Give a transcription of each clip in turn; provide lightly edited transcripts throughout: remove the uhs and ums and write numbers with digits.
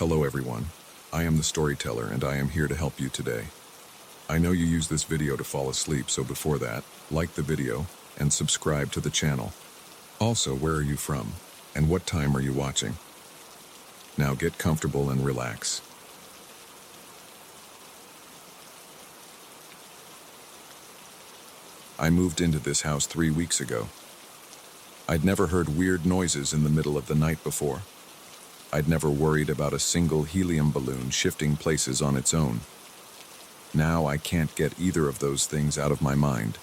Hello everyone, I am the storyteller and I am here to help you today. I know you use this video to fall asleep, so before that, like the video and subscribe to the channel. Also, where are you from and what time are you watching? Now get comfortable and relax. I moved into this house 3 weeks ago. I'd never heard weird noises in the middle of the night before. I'd never worried about a single helium balloon shifting places on its own. Now I can't get either of those things out of my mind.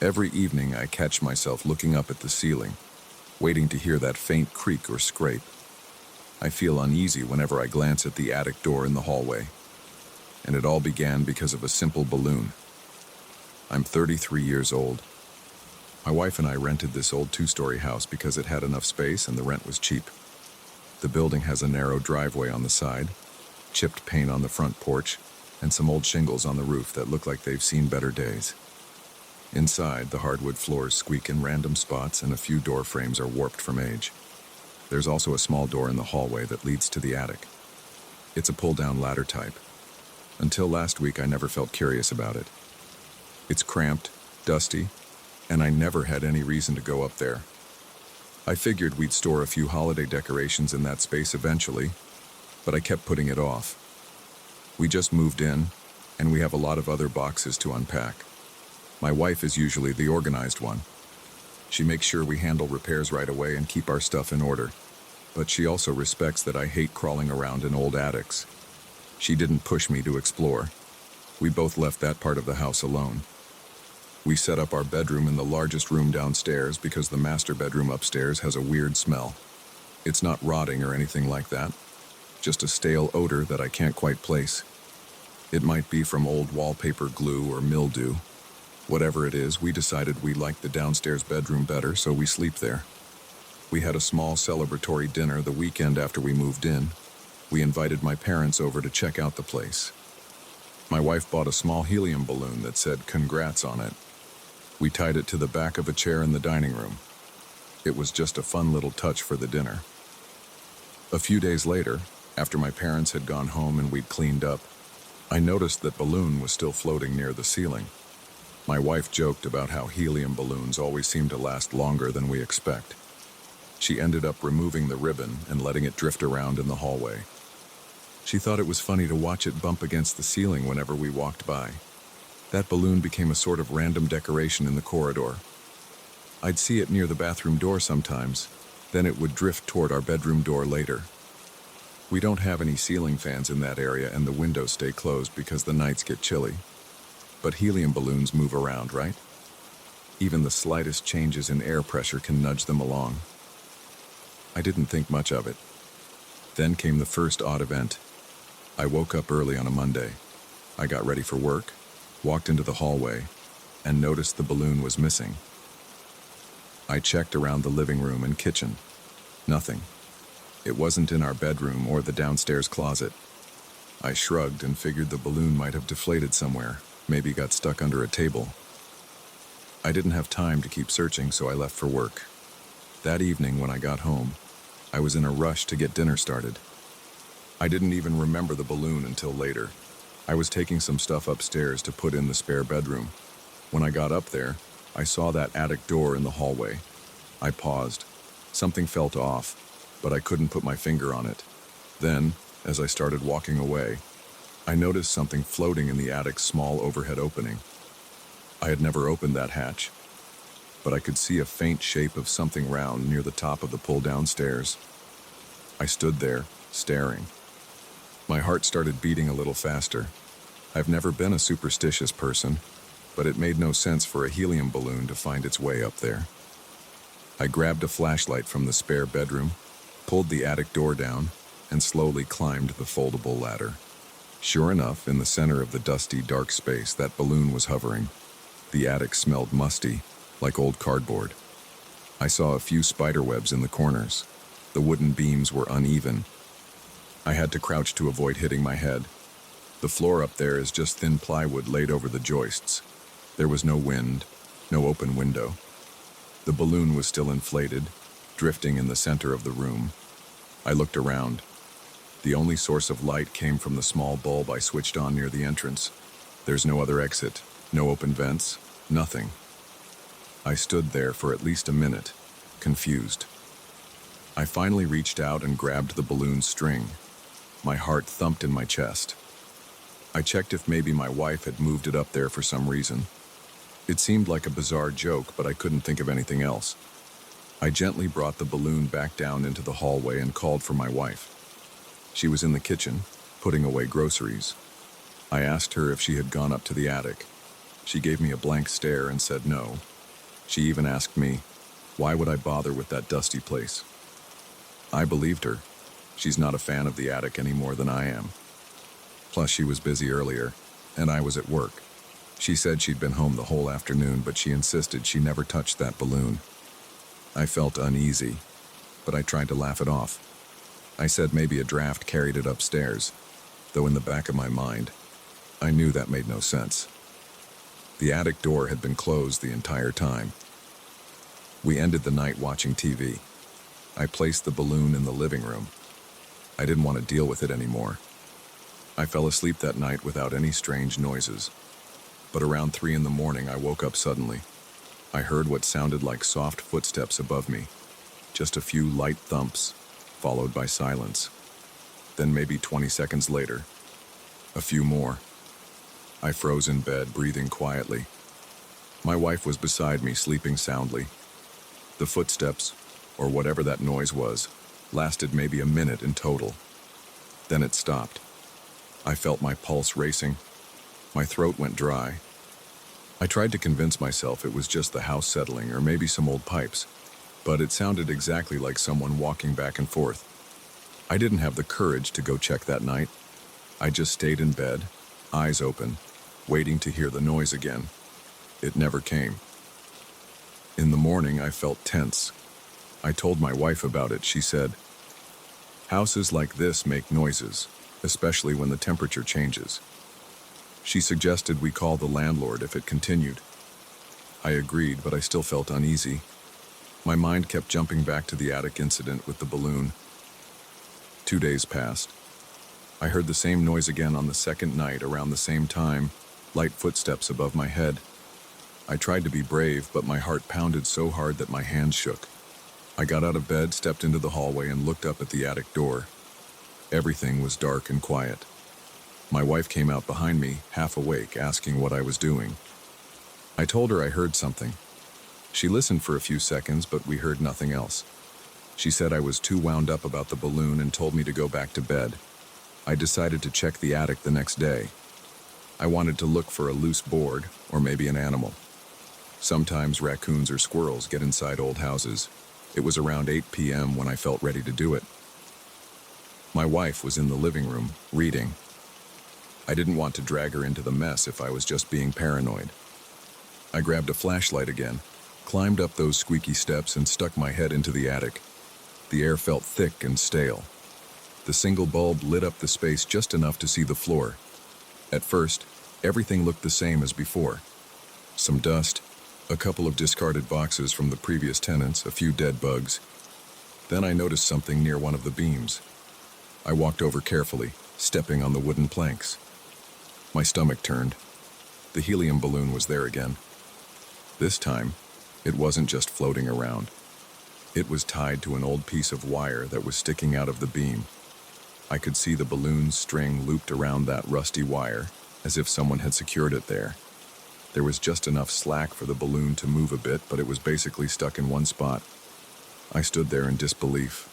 Every evening I catch myself looking up at the ceiling, waiting to hear that faint creak or scrape. I feel uneasy whenever I glance at the attic door in the hallway. And it all began because of a simple balloon. I'm 33 years old. My wife and I rented this old 2-story house because it had enough space and the rent was cheap. The building has a narrow driveway on the side, chipped paint on the front porch, and some old shingles on the roof that look like they've seen better days. Inside, the hardwood floors squeak in random spots and a few door frames are warped from age. There's also a small door in the hallway that leads to the attic. It's a pull-down ladder type. Until last week, I never felt curious about it. It's cramped, dusty, and I never had any reason to go up there. I figured we'd store a few holiday decorations in that space eventually, but I kept putting it off. We just moved in, and we have a lot of other boxes to unpack. My wife is usually the organized one. She makes sure we handle repairs right away and keep our stuff in order, but she also respects that I hate crawling around in old attics. She didn't push me to explore. We both left that part of the house alone. We set up our bedroom in the largest room downstairs because the master bedroom upstairs has a weird smell. It's not rotting or anything like that, just a stale odor that I can't quite place. It might be from old wallpaper glue or mildew. Whatever it is, we decided we liked the downstairs bedroom better, so we sleep there. We had a small celebratory dinner the weekend after we moved in. We invited my parents over to check out the place. My wife bought a small helium balloon that said "Congrats" on it. We tied it to the back of a chair in the dining room. It was just a fun little touch for the dinner. A few days later, after my parents had gone home and we'd cleaned up, I noticed that balloon was still floating near the ceiling. My wife joked about how helium balloons always seem to last longer than we expect. She ended up removing the ribbon and letting it drift around in the hallway. She thought it was funny to watch it bump against the ceiling whenever we walked by. That balloon became a sort of random decoration in the corridor. I'd see it near the bathroom door sometimes, then it would drift toward our bedroom door later. We don't have any ceiling fans in that area and the windows stay closed because the nights get chilly. But helium balloons move around, right? Even the slightest changes in air pressure can nudge them along. I didn't think much of it. Then came the first odd event. I woke up early on a Monday. I got ready for work, walked into the hallway, and noticed the balloon was missing. I checked around the living room and kitchen. Nothing. It wasn't in our bedroom or the downstairs closet. I shrugged and figured the balloon might have deflated somewhere, maybe got stuck under a table. I didn't have time to keep searching, so I left for work. That evening when I got home, I was in a rush to get dinner started. I didn't even remember the balloon until later. I was taking some stuff upstairs to put in the spare bedroom. When I got up there, I saw that attic door in the hallway. I paused. Something felt off, but I couldn't put my finger on it. Then, as I started walking away, I noticed something floating in the attic's small overhead opening. I had never opened that hatch, but I could see a faint shape of something round near the top of the pull-down stairs. I stood there, staring. My heart started beating a little faster. I've never been a superstitious person, but it made no sense for a helium balloon to find its way up there. I grabbed a flashlight from the spare bedroom, pulled the attic door down, and slowly climbed the foldable ladder. Sure enough, in the center of the dusty, dark space, that balloon was hovering. The attic smelled musty, like old cardboard. I saw a few spider webs in the corners. The wooden beams were uneven. I had to crouch to avoid hitting my head. The floor up there is just thin plywood laid over the joists. There was no wind, no open window. The balloon was still inflated, drifting in the center of the room. I looked around. The only source of light came from the small bulb I switched on near the entrance. There's no other exit, no open vents, nothing. I stood there for at least a minute, confused. I finally reached out and grabbed the balloon string. My heart thumped in my chest. I checked if maybe my wife had moved it up there for some reason. It seemed like a bizarre joke, but I couldn't think of anything else. I gently brought the balloon back down into the hallway and called for my wife. She was in the kitchen, putting away groceries. I asked her if she had gone up to the attic. She gave me a blank stare and said no. She even asked me, why would I bother with that dusty place? I believed her. She's not a fan of the attic any more than I am. Plus, she was busy earlier, and I was at work. She said she'd been home the whole afternoon, but she insisted she never touched that balloon. I felt uneasy, but I tried to laugh it off. I said maybe a draft carried it upstairs, though in the back of my mind, I knew that made no sense. The attic door had been closed the entire time. We ended the night watching TV. I placed the balloon in the living room. I didn't want to deal with it anymore. I fell asleep that night without any strange noises. But around 3 in the morning, I woke up suddenly. I heard what sounded like soft footsteps above me. Just a few light thumps, followed by silence. Then maybe 20 seconds later, a few more. I froze in bed, breathing quietly. My wife was beside me, sleeping soundly. The footsteps, or whatever that noise was, lasted maybe a minute in total. Then it stopped. I felt my pulse racing. My throat went dry. I tried to convince myself it was just the house settling or maybe some old pipes, but it sounded exactly like someone walking back and forth. I didn't have the courage to go check that night. I just stayed in bed, eyes open, waiting to hear the noise again. It never came. In the morning, I felt tense. I told my wife about it. She said, "Houses like this make noises, especially when the temperature changes." She suggested we call the landlord if it continued. I agreed, but I still felt uneasy. My mind kept jumping back to the attic incident with the balloon. 2 days passed. I heard the same noise again on the second night around the same time, light footsteps above my head. I tried to be brave, but my heart pounded so hard that my hands shook. I got out of bed, stepped into the hallway, and looked up at the attic door. Everything was dark and quiet. My wife came out behind me, half awake, asking what I was doing. I told her I heard something. She listened for a few seconds, but we heard nothing else. She said I was too wound up about the balloon and told me to go back to bed. I decided to check the attic the next day. I wanted to look for a loose board, or maybe an animal. Sometimes raccoons or squirrels get inside old houses. It was around 8 p.m. when I felt ready to do it. My wife was in the living room, reading. I didn't want to drag her into the mess if I was just being paranoid. I grabbed a flashlight again, climbed up those squeaky steps, and stuck my head into the attic. The air felt thick and stale. The single bulb lit up the space just enough to see the floor. At first, everything looked the same as before. Some dust, a couple of discarded boxes from the previous tenants, a few dead bugs. Then I noticed something near one of the beams. I walked over carefully, stepping on the wooden planks. My stomach turned. The helium balloon was there again. This time, it wasn't just floating around. It was tied to an old piece of wire that was sticking out of the beam. I could see the balloon string looped around that rusty wire, as if someone had secured it there. There was just enough slack for the balloon to move a bit, but it was basically stuck in one spot. I stood there in disbelief.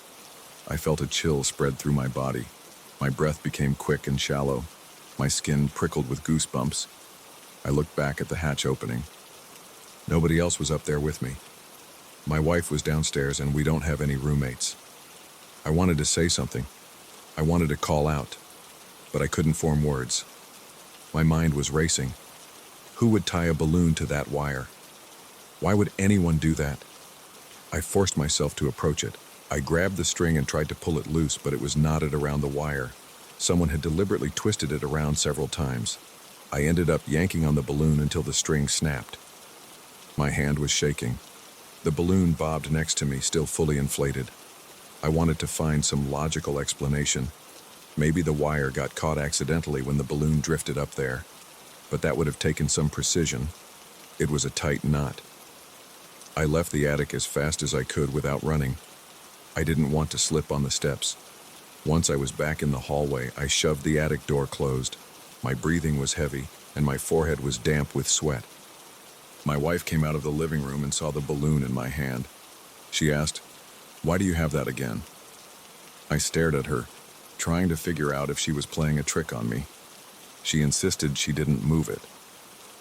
I felt a chill spread through my body. My breath became quick and shallow. My skin prickled with goosebumps. I looked back at the hatch opening. Nobody else was up there with me. My wife was downstairs, and we don't have any roommates. I wanted to say something. I wanted to call out, but I couldn't form words. My mind was racing. Who would tie a balloon to that wire? Why would anyone do that? I forced myself to approach it. I grabbed the string and tried to pull it loose, but it was knotted around the wire. Someone had deliberately twisted it around several times. I ended up yanking on the balloon until the string snapped. My hand was shaking. The balloon bobbed next to me, still fully inflated. I wanted to find some logical explanation. Maybe the wire got caught accidentally when the balloon drifted up there, but that would have taken some precision. It was a tight knot. I left the attic as fast as I could without running. I didn't want to slip on the steps. Once I was back in the hallway, I shoved the attic door closed. My breathing was heavy, and my forehead was damp with sweat. My wife came out of the living room and saw the balloon in my hand. She asked, "Why do you have that again?" I stared at her, trying to figure out if she was playing a trick on me. She insisted she didn't move it.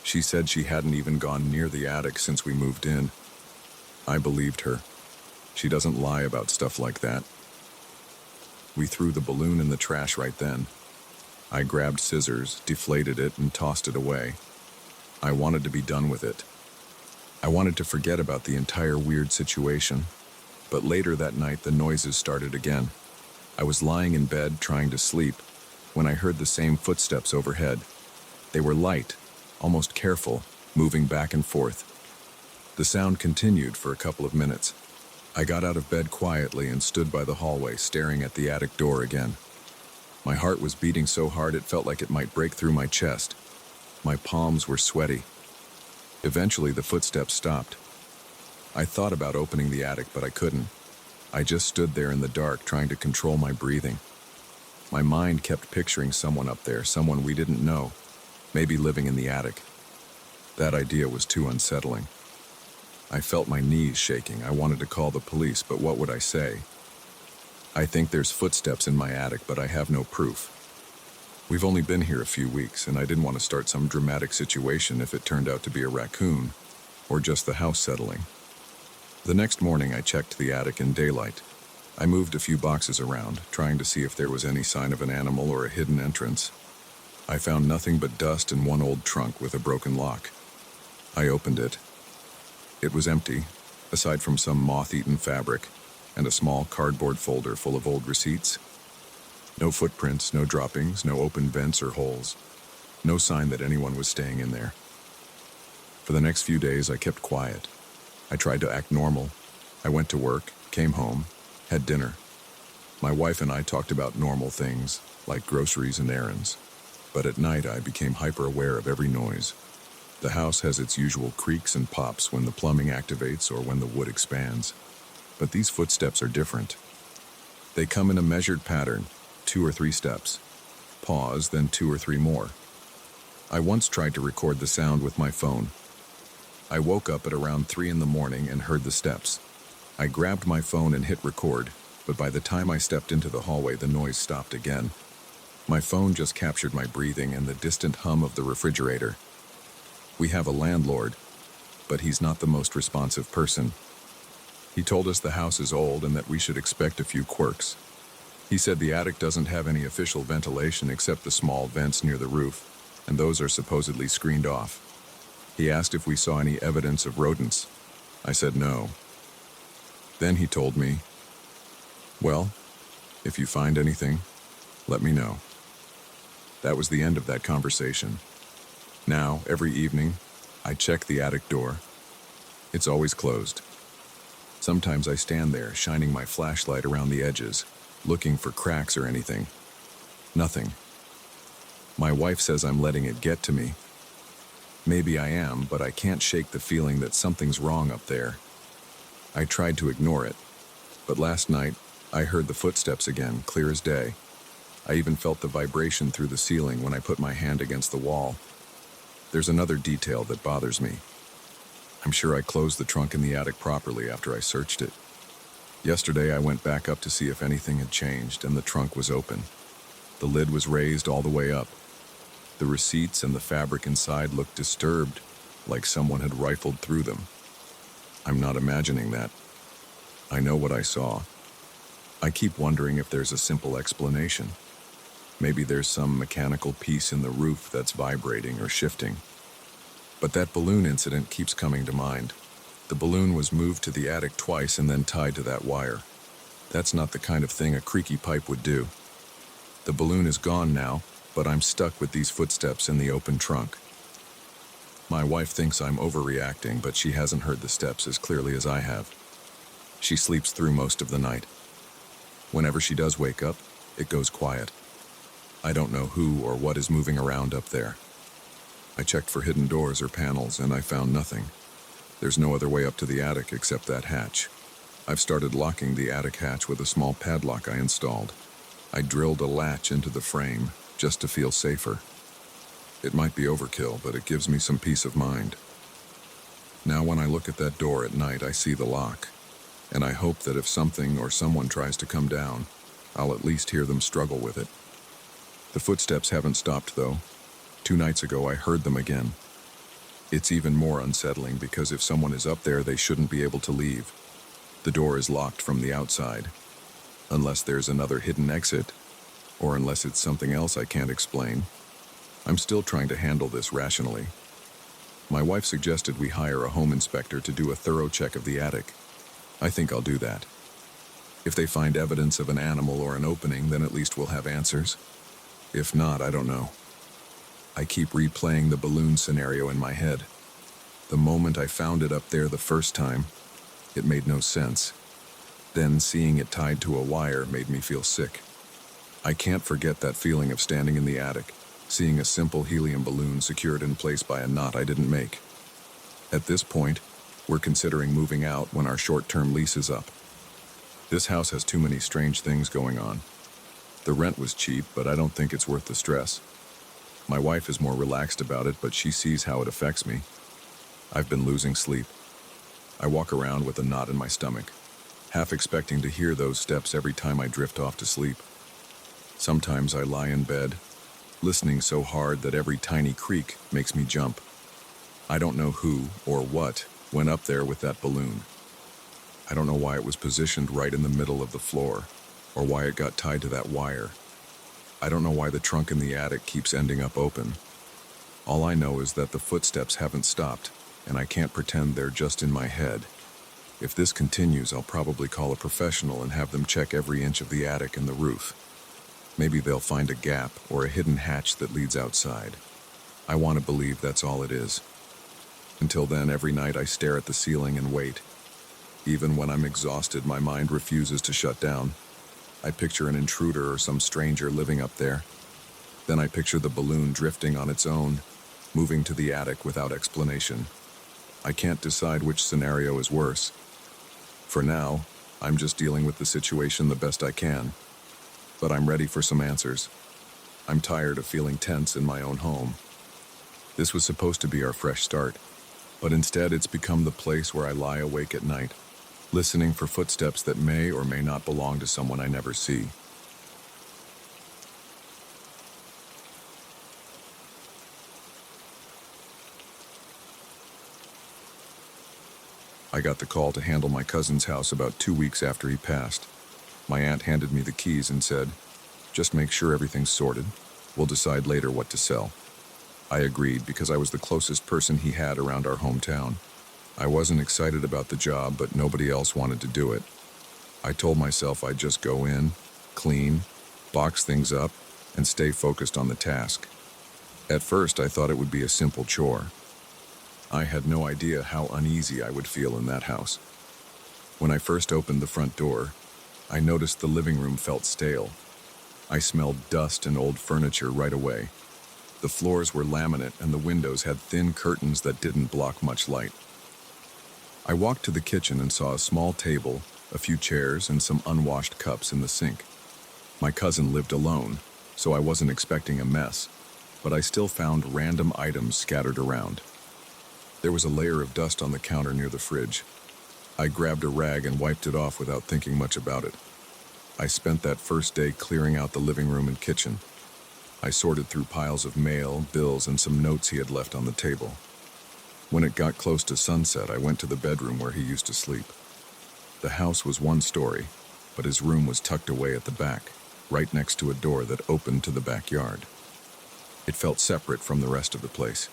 She said she hadn't even gone near the attic since we moved in. I believed her. She doesn't lie about stuff like that. We threw the balloon in the trash right then. I grabbed scissors, deflated it, and tossed it away. I wanted to be done with it. I wanted to forget about the entire weird situation. But later that night, the noises started again. I was lying in bed trying to sleep when I heard the same footsteps overhead. They were light, almost careful, moving back and forth. The sound continued for a couple of minutes. I got out of bed quietly and stood by the hallway, staring at the attic door again. My heart was beating so hard it felt like it might break through my chest. My palms were sweaty. Eventually, the footsteps stopped. I thought about opening the attic, but I couldn't. I just stood there in the dark, trying to control my breathing. My mind kept picturing someone up there, someone we didn't know, maybe living in the attic. That idea was too unsettling. I felt my knees shaking. I wanted to call the police, but what would I say? I think there's footsteps in my attic, but I have no proof. We've only been here a few weeks, and I didn't want to start some dramatic situation if it turned out to be a raccoon, or just the house settling. The next morning, I checked the attic in daylight. I moved a few boxes around, trying to see if there was any sign of an animal or a hidden entrance. I found nothing but dust and one old trunk with a broken lock. I opened it. It was empty, aside from some moth-eaten fabric and a small cardboard folder full of old receipts. No footprints, no droppings, no open vents or holes. No sign that anyone was staying in there. For the next few days, I kept quiet. I tried to act normal. I went to work, came home, had dinner. My wife and I talked about normal things, like groceries and errands. But at night, I became hyper-aware of every noise. The house has its usual creaks and pops when the plumbing activates or when the wood expands. But these footsteps are different. They come in a measured pattern, 2 or 3 steps. Pause, then 2 or 3 more. I once tried to record the sound with my phone. I woke up at around 3 in the morning and heard the steps. I grabbed my phone and hit record, but by the time I stepped into the hallway, the noise stopped again. My phone just captured my breathing and the distant hum of the refrigerator. We have a landlord, but he's not the most responsive person. He told us the house is old and that we should expect a few quirks. He said the attic doesn't have any official ventilation except the small vents near the roof, and those are supposedly screened off. He asked if we saw any evidence of rodents. I said no. Then he told me, "Well, if you find anything, let me know." That was the end of that conversation. Now, every evening, I check the attic door. It's always closed. Sometimes I stand there, shining my flashlight around the edges, looking for cracks or anything. Nothing. My wife says I'm letting it get to me. Maybe I am, but I can't shake the feeling that something's wrong up there. I tried to ignore it, but last night, I heard the footsteps again, clear as day. I even felt the vibration through the ceiling when I put my hand against the wall. There's another detail that bothers me. I'm sure I closed the trunk in the attic properly after I searched it. Yesterday, I went back up to see if anything had changed, and the trunk was open. The lid was raised all the way up. The receipts and the fabric inside looked disturbed, like someone had rifled through them. I'm not imagining that. I know what I saw. I keep wondering if there's a simple explanation. Maybe there's some mechanical piece in the roof that's vibrating or shifting. But that balloon incident keeps coming to mind. The balloon was moved to the attic twice and then tied to that wire. That's not the kind of thing a creaky pipe would do. The balloon is gone now, but I'm stuck with these footsteps in the open trunk. My wife thinks I'm overreacting, but she hasn't heard the steps as clearly as I have. She sleeps through most of the night. Whenever she does wake up, it goes quiet. I don't know who or what is moving around up there. I checked for hidden doors or panels, and I found nothing. There's no other way up to the attic except that hatch. I've started locking the attic hatch with a small padlock I installed. I drilled a latch into the frame just to feel safer. It might be overkill, but it gives me some peace of mind. Now when I look at that door at night, I see the lock, and I hope that if something or someone tries to come down, I'll at least hear them struggle with it. The footsteps haven't stopped, though. 2 nights ago, I heard them again. It's even more unsettling because if someone is up there, they shouldn't be able to leave. The door is locked from the outside, unless there's another hidden exit, or unless it's something else I can't explain. I'm still trying to handle this rationally. My wife suggested we hire a home inspector to do a thorough check of the attic. I think I'll do that. If they find evidence of an animal or an opening, then at least we'll have answers. If not, I don't know. I keep replaying the balloon scenario in my head. The moment I found it up there the first time, it made no sense. Then seeing it tied to a wire made me feel sick. I can't forget that feeling of standing in the attic, seeing a simple helium balloon secured in place by a knot I didn't make. At this point, we're considering moving out when our short-term lease is up. This house has too many strange things going on. The rent was cheap, but I don't think it's worth the stress. My wife is more relaxed about it, but she sees how it affects me. I've been losing sleep. I walk around with a knot in my stomach, half expecting to hear those steps every time I drift off to sleep. Sometimes I lie in bed, listening so hard that every tiny creak makes me jump. I don't know who or what went up there with that balloon. I don't know why it was positioned right in the middle of the floor, or why it got tied to that wire. I don't know why the trunk in the attic keeps ending up open. All I know is that the footsteps haven't stopped, and I can't pretend they're just in my head. If this continues, I'll probably call a professional and have them check every inch of the attic and the roof. Maybe they'll find a gap or a hidden hatch that leads outside. I want to believe that's all it is. Until then, every night I stare at the ceiling and wait. Even when I'm exhausted, my mind refuses to shut down. I picture an intruder or some stranger living up there. Then I picture the balloon drifting on its own, moving to the attic without explanation. I can't decide which scenario is worse. For now, I'm just dealing with the situation the best I can. But I'm ready for some answers. I'm tired of feeling tense in my own home. This was supposed to be our fresh start, but instead it's become the place where I lie awake at night, listening for footsteps that may or may not belong to someone I never see. I got the call to handle my cousin's house about 2 weeks after he passed. My aunt handed me the keys and said, "Just make sure everything's sorted. We'll decide later what to sell." I agreed because I was the closest person he had around our hometown. I wasn't excited about the job, but nobody else wanted to do it. I told myself I'd just go in, clean, box things up, and stay focused on the task. At first, I thought it would be a simple chore. I had no idea how uneasy I would feel in that house. When I first opened the front door, I noticed the living room felt stale. I smelled dust and old furniture right away. The floors were laminate and the windows had thin curtains that didn't block much light. I walked to the kitchen and saw a small table, a few chairs, and some unwashed cups in the sink. My cousin lived alone, so I wasn't expecting a mess, but I still found random items scattered around. There was a layer of dust on the counter near the fridge. I grabbed a rag and wiped it off without thinking much about it. I spent that first day clearing out the living room and kitchen. I sorted through piles of mail, bills, and some notes he had left on the table. When it got close to sunset, I went to the bedroom where he used to sleep. The house was one story, but his room was tucked away at the back, right next to a door that opened to the backyard. It felt separate from the rest of the place.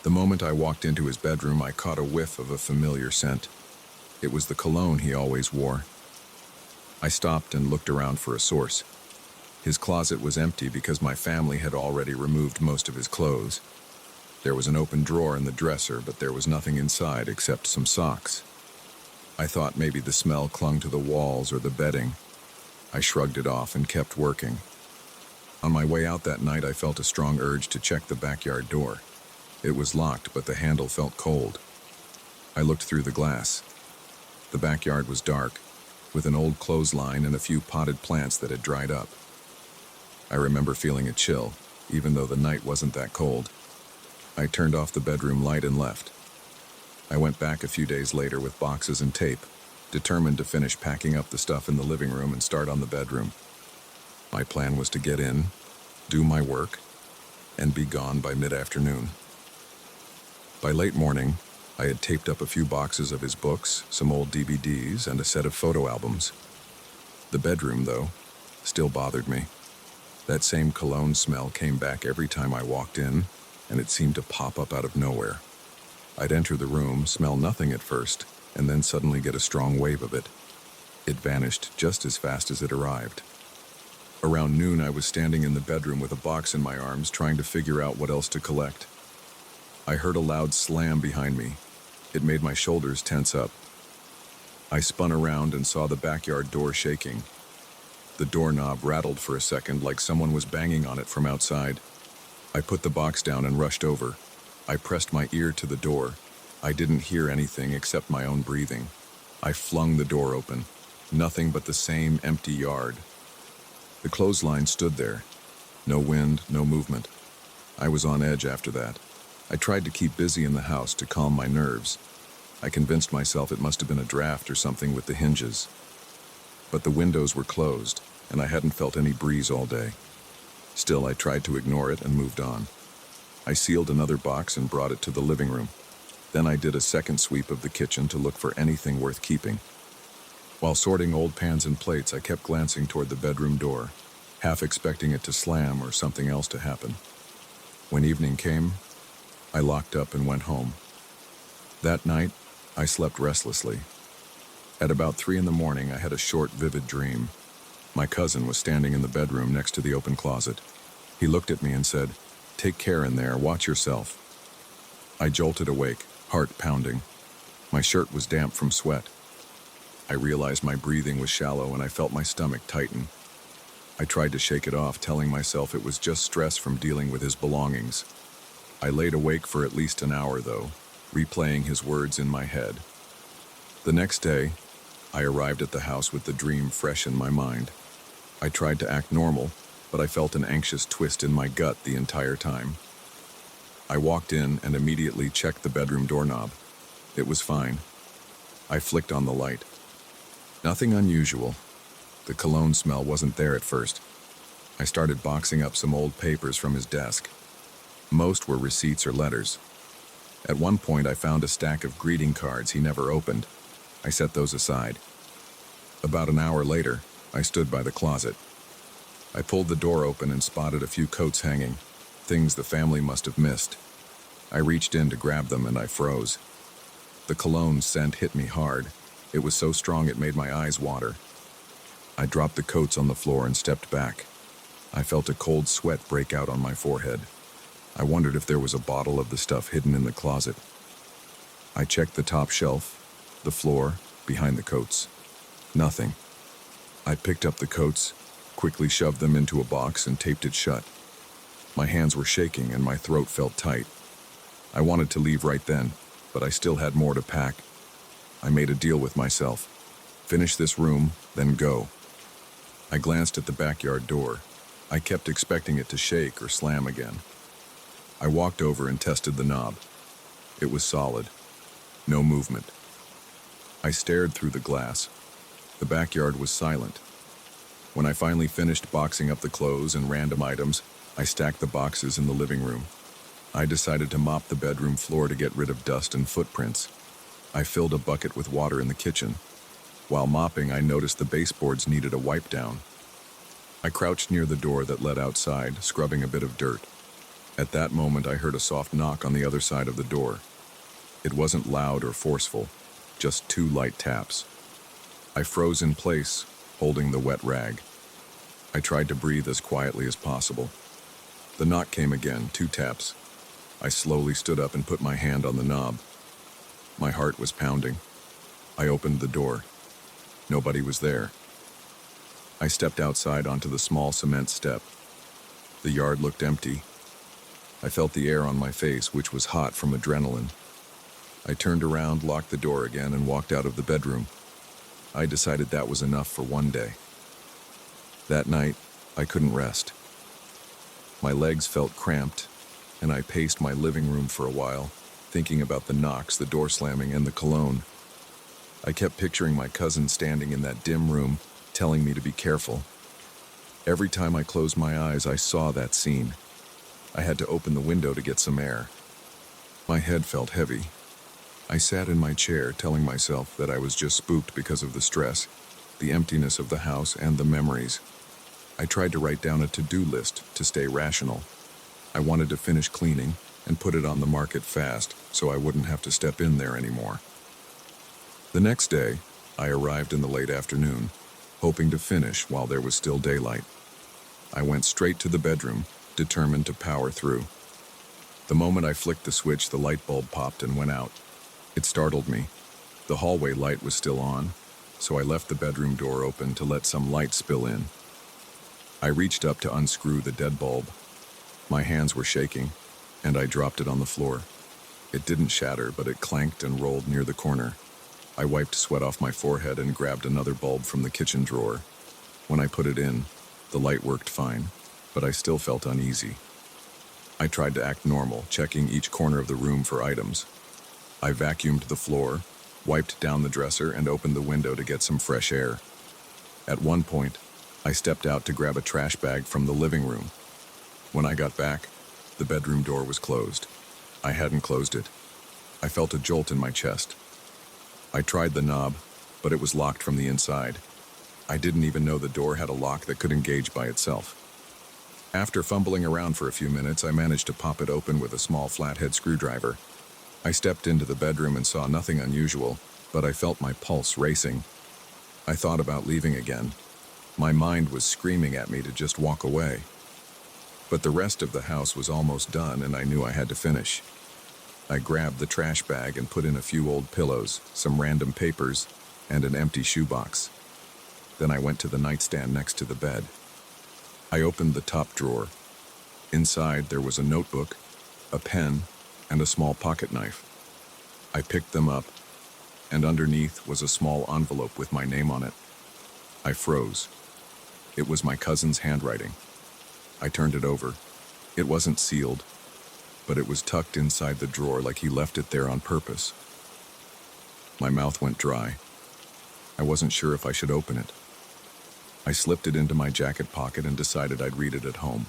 The moment I walked into his bedroom, I caught a whiff of a familiar scent. It was the cologne he always wore. I stopped and looked around for a source. His closet was empty because my family had already removed most of his clothes. There was an open drawer in the dresser, but there was nothing inside except some socks. I thought maybe the smell clung to the walls or the bedding. I shrugged it off and kept working. On my way out that night, I felt a strong urge to check the backyard door. It was locked, but the handle felt cold. I looked through the glass. The backyard was dark, with an old clothesline and a few potted plants that had dried up. I remember feeling a chill, even though the night wasn't that cold. I turned off the bedroom light and left. I went back a few days later with boxes and tape, determined to finish packing up the stuff in the living room and start on the bedroom. My plan was to get in, do my work, and be gone by mid-afternoon. By late morning, I had taped up a few boxes of his books, some old DVDs, and a set of photo albums. The bedroom, though, still bothered me. That same cologne smell came back every time I walked in, and it seemed to pop up out of nowhere. I'd enter the room, smell nothing at first, and then suddenly get a strong wave of it. It vanished just as fast as it arrived. Around noon, I was standing in the bedroom with a box in my arms, trying to figure out what else to collect. I heard a loud slam behind me. It made my shoulders tense up. I spun around and saw the backyard door shaking. The doorknob rattled for a second like someone was banging on it from outside. I put the box down and rushed over. I pressed my ear to the door. I didn't hear anything except my own breathing. I flung the door open. Nothing but the same empty yard. The clothesline stood there. No wind, no movement. I was on edge after that. I tried to keep busy in the house to calm my nerves. I convinced myself it must have been a draft or something with the hinges. But the windows were closed, and I hadn't felt any breeze all day. Still, I tried to ignore it and moved on. I sealed another box and brought it to the living room. Then I did a second sweep of the kitchen to look for anything worth keeping. While sorting old pans and plates, I kept glancing toward the bedroom door, half expecting it to slam or something else to happen. When evening came, I locked up and went home. That night, I slept restlessly. At about 3 a.m, I had a short, vivid dream. My cousin was standing in the bedroom next to the open closet. He looked at me and said, "Take care in there, watch yourself." I jolted awake, heart pounding. My shirt was damp from sweat. I realized my breathing was shallow and I felt my stomach tighten. I tried to shake it off, telling myself it was just stress from dealing with his belongings. I laid awake for at least an hour, though, replaying his words in my head. The next day, I arrived at the house with the dream fresh in my mind. I tried to act normal, but I felt an anxious twist in my gut the entire time. I walked in and immediately checked the bedroom doorknob. It was fine. I flicked on the light. Nothing unusual. The cologne smell wasn't there at first. I started boxing up some old papers from his desk. Most were receipts or letters. At one point, I found a stack of greeting cards he never opened. I set those aside. About an hour later, I stood by the closet. I pulled the door open and spotted a few coats hanging, things the family must have missed. I reached in to grab them and I froze. The cologne scent hit me hard. It was so strong it made my eyes water. I dropped the coats on the floor and stepped back. I felt a cold sweat break out on my forehead. I wondered if there was a bottle of the stuff hidden in the closet. I checked the top shelf, the floor, behind the coats. Nothing. I picked up the coats, quickly shoved them into a box and taped it shut. My hands were shaking and my throat felt tight. I wanted to leave right then, but I still had more to pack. I made a deal with myself. Finish this room, then go. I glanced at the backyard door. I kept expecting it to shake or slam again. I walked over and tested the knob. It was solid. No movement. I stared through the glass. The backyard was silent. When I finally finished boxing up the clothes and random items, I stacked the boxes in the living room. I decided to mop the bedroom floor to get rid of dust and footprints. I filled a bucket with water in the kitchen. While mopping, I noticed the baseboards needed a wipe down. I crouched near the door that led outside, scrubbing a bit of dirt. At that moment, I heard a soft knock on the other side of the door. It wasn't loud or forceful, just 2 light taps. I froze in place, holding the wet rag. I tried to breathe as quietly as possible. The knock came again, 2 taps. I slowly stood up and put my hand on the knob. My heart was pounding. I opened the door. Nobody was there. I stepped outside onto the small cement step. The yard looked empty. I felt the air on my face, which was hot from adrenaline. I turned around, locked the door again, and walked out of the bedroom. I decided that was enough for one day. That night, I couldn't rest. My legs felt cramped, and I paced my living room for a while, thinking about the knocks, the door slamming, and the cologne. I kept picturing my cousin standing in that dim room, telling me to be careful. Every time I closed my eyes, I saw that scene. I had to open the window to get some air. My head felt heavy. I sat in my chair, telling myself that I was just spooked because of the stress, the emptiness of the house, and the memories. I tried to write down a to-do list to stay rational. I wanted to finish cleaning and put it on the market fast so I wouldn't have to step in there anymore. The next day, I arrived in the late afternoon, hoping to finish while there was still daylight. I went straight to the bedroom, determined to power through. The moment I flicked the switch, the light bulb popped and went out. It startled me. The hallway light was still on, so I left the bedroom door open to let some light spill in. I reached up to unscrew the dead bulb. My hands were shaking, and I dropped it on the floor. It didn't shatter, but it clanked and rolled near the corner. I wiped sweat off my forehead and grabbed another bulb from the kitchen drawer. When I put it in, the light worked fine, but I still felt uneasy. I tried to act normal, checking each corner of the room for items. I vacuumed the floor, wiped down the dresser, and opened the window to get some fresh air. At one point, I stepped out to grab a trash bag from the living room. When I got back, the bedroom door was closed. I hadn't closed it. I felt a jolt in my chest. I tried the knob, but it was locked from the inside. I didn't even know the door had a lock that could engage by itself. After fumbling around for a few minutes, I managed to pop it open with a small flathead screwdriver. I stepped into the bedroom and saw nothing unusual, but I felt my pulse racing. I thought about leaving again. My mind was screaming at me to just walk away. But the rest of the house was almost done, and I knew I had to finish. I grabbed the trash bag and put in a few old pillows, some random papers, and an empty shoebox. Then I went to the nightstand next to the bed. I opened the top drawer. Inside, there was a notebook, a pen, and a small pocket knife. I picked them up, and underneath was a small envelope with my name on it. I froze. It was my cousin's handwriting. I turned it over. It wasn't sealed, but it was tucked inside the drawer like he left it there on purpose. My mouth went dry. I wasn't sure if I should open it. I slipped it into my jacket pocket and decided I'd read it at home.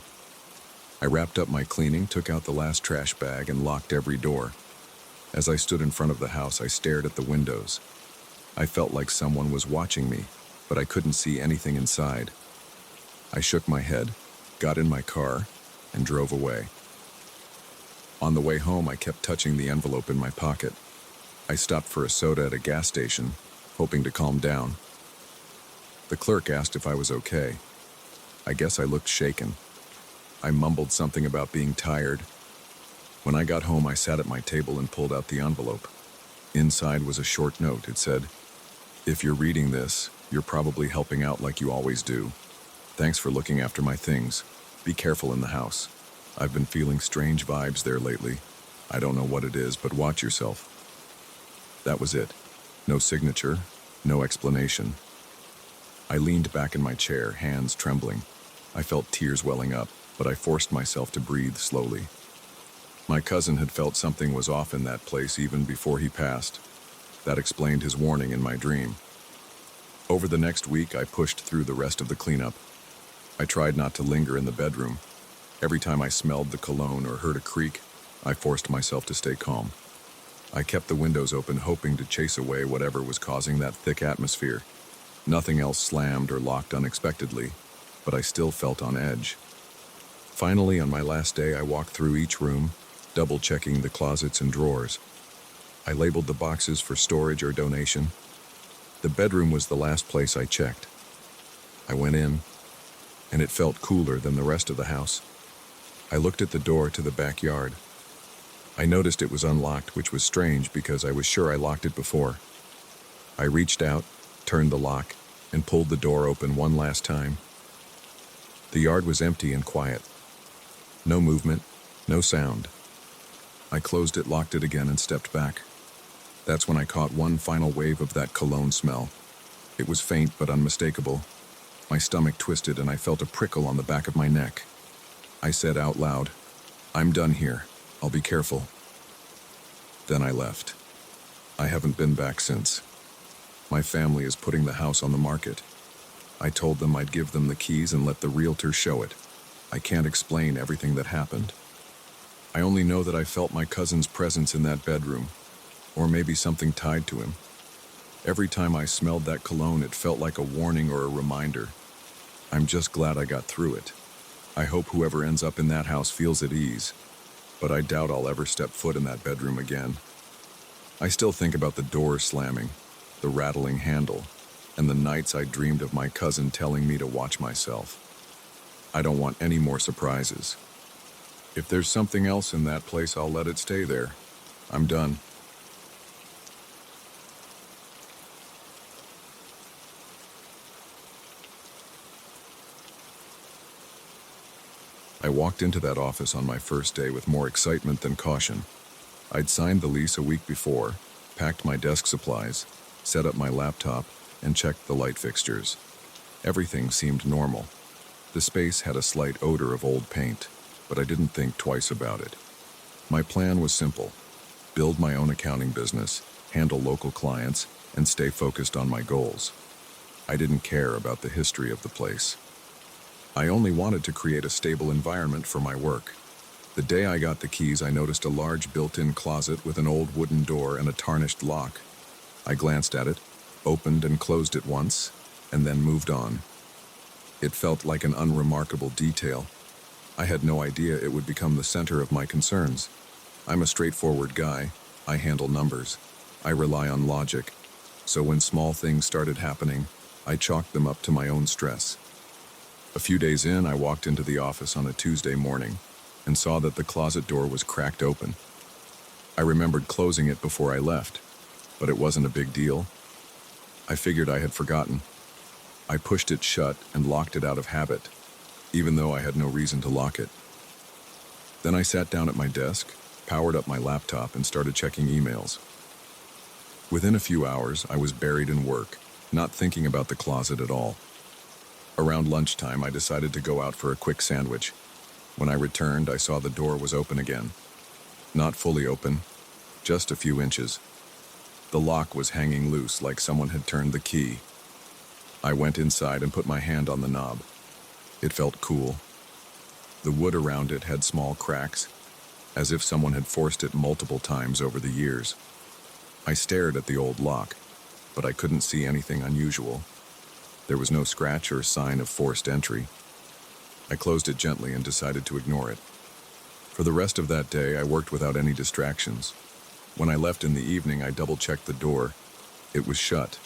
I wrapped up my cleaning, took out the last trash bag, and locked every door. As I stood in front of the house, I stared at the windows. I felt like someone was watching me, but I couldn't see anything inside. I shook my head, got in my car, and drove away. On the way home, I kept touching the envelope in my pocket. I stopped for a soda at a gas station, hoping to calm down. The clerk asked if I was okay. I guess I looked shaken. I mumbled something about being tired. When I got home, I sat at my table and pulled out the envelope. Inside was a short note. It said, "If you're reading this, you're probably helping out like you always do. Thanks for looking after my things. Be careful in the house. I've been feeling strange vibes there lately. I don't know what it is, but watch yourself." That was it. No signature, no explanation. I leaned back in my chair, hands trembling. I felt tears welling up, but I forced myself to breathe slowly. My cousin had felt something was off in that place even before he passed. That explained his warning in my dream. Over the next week, I pushed through the rest of the cleanup. I tried not to linger in the bedroom. Every time I smelled the cologne or heard a creak, I forced myself to stay calm. I kept the windows open, hoping to chase away whatever was causing that thick atmosphere. Nothing else slammed or locked unexpectedly, but I still felt on edge. Finally, on my last day, I walked through each room, double-checking the closets and drawers. I labeled the boxes for storage or donation. The bedroom was the last place I checked. I went in, and it felt cooler than the rest of the house. I looked at the door to the backyard. I noticed it was unlocked, which was strange because I was sure I locked it before. I reached out, turned the lock, and pulled the door open one last time. The yard was empty and quiet. No movement, no sound. I closed it, locked it again, and stepped back. That's when I caught one final wave of that cologne smell. It was faint but unmistakable. My stomach twisted and I felt a prickle on the back of my neck. I said out loud, "I'm done here. I'll be careful." Then I left. I haven't been back since. My family is putting the house on the market. I told them I'd give them the keys and let the realtor show it. I can't explain everything that happened. I only know that I felt my cousin's presence in that bedroom, or maybe something tied to him. Every time I smelled that cologne, it felt like a warning or a reminder. I'm just glad I got through it. I hope whoever ends up in that house feels at ease, but I doubt I'll ever step foot in that bedroom again. I still think about the door slamming, the rattling handle, and the nights I dreamed of my cousin telling me to watch myself. I don't want any more surprises. If there's something else in that place, I'll let it stay there. I'm done. I walked into that office on my first day with more excitement than caution. I'd signed the lease a week before, packed my desk supplies, set up my laptop, and checked the light fixtures. Everything seemed normal. The space had a slight odor of old paint, but I didn't think twice about it. My plan was simple: build my own accounting business, handle local clients, and stay focused on my goals. I didn't care about the history of the place. I only wanted to create a stable environment for my work. The day I got the keys, I noticed a large built-in closet with an old wooden door and a tarnished lock. I glanced at it, opened and closed it once, and then moved on. It felt like an unremarkable detail. I had no idea it would become the center of my concerns. I'm a straightforward guy. I handle numbers. I rely on logic. So when small things started happening, I chalked them up to my own stress. A few days in, I walked into the office on a Tuesday morning and saw that the closet door was cracked open. I remembered closing it before I left, but it wasn't a big deal. I figured I had forgotten. I pushed it shut and locked it out of habit, even though I had no reason to lock it. Then I sat down at my desk, powered up my laptop, and started checking emails. Within a few hours, I was buried in work, not thinking about the closet at all. Around lunchtime, I decided to go out for a quick sandwich. When I returned, I saw the door was open again. Not fully open, just a few inches. The lock was hanging loose, like someone had turned the key. I went inside and put my hand on the knob. It felt cool. The wood around it had small cracks, as if someone had forced it multiple times over the years. I stared at the old lock, but I couldn't see anything unusual. There was no scratch or sign of forced entry. I closed it gently and decided to ignore it. For the rest of that day, I worked without any distractions. When I left in the evening, I double-checked the door. It was shut.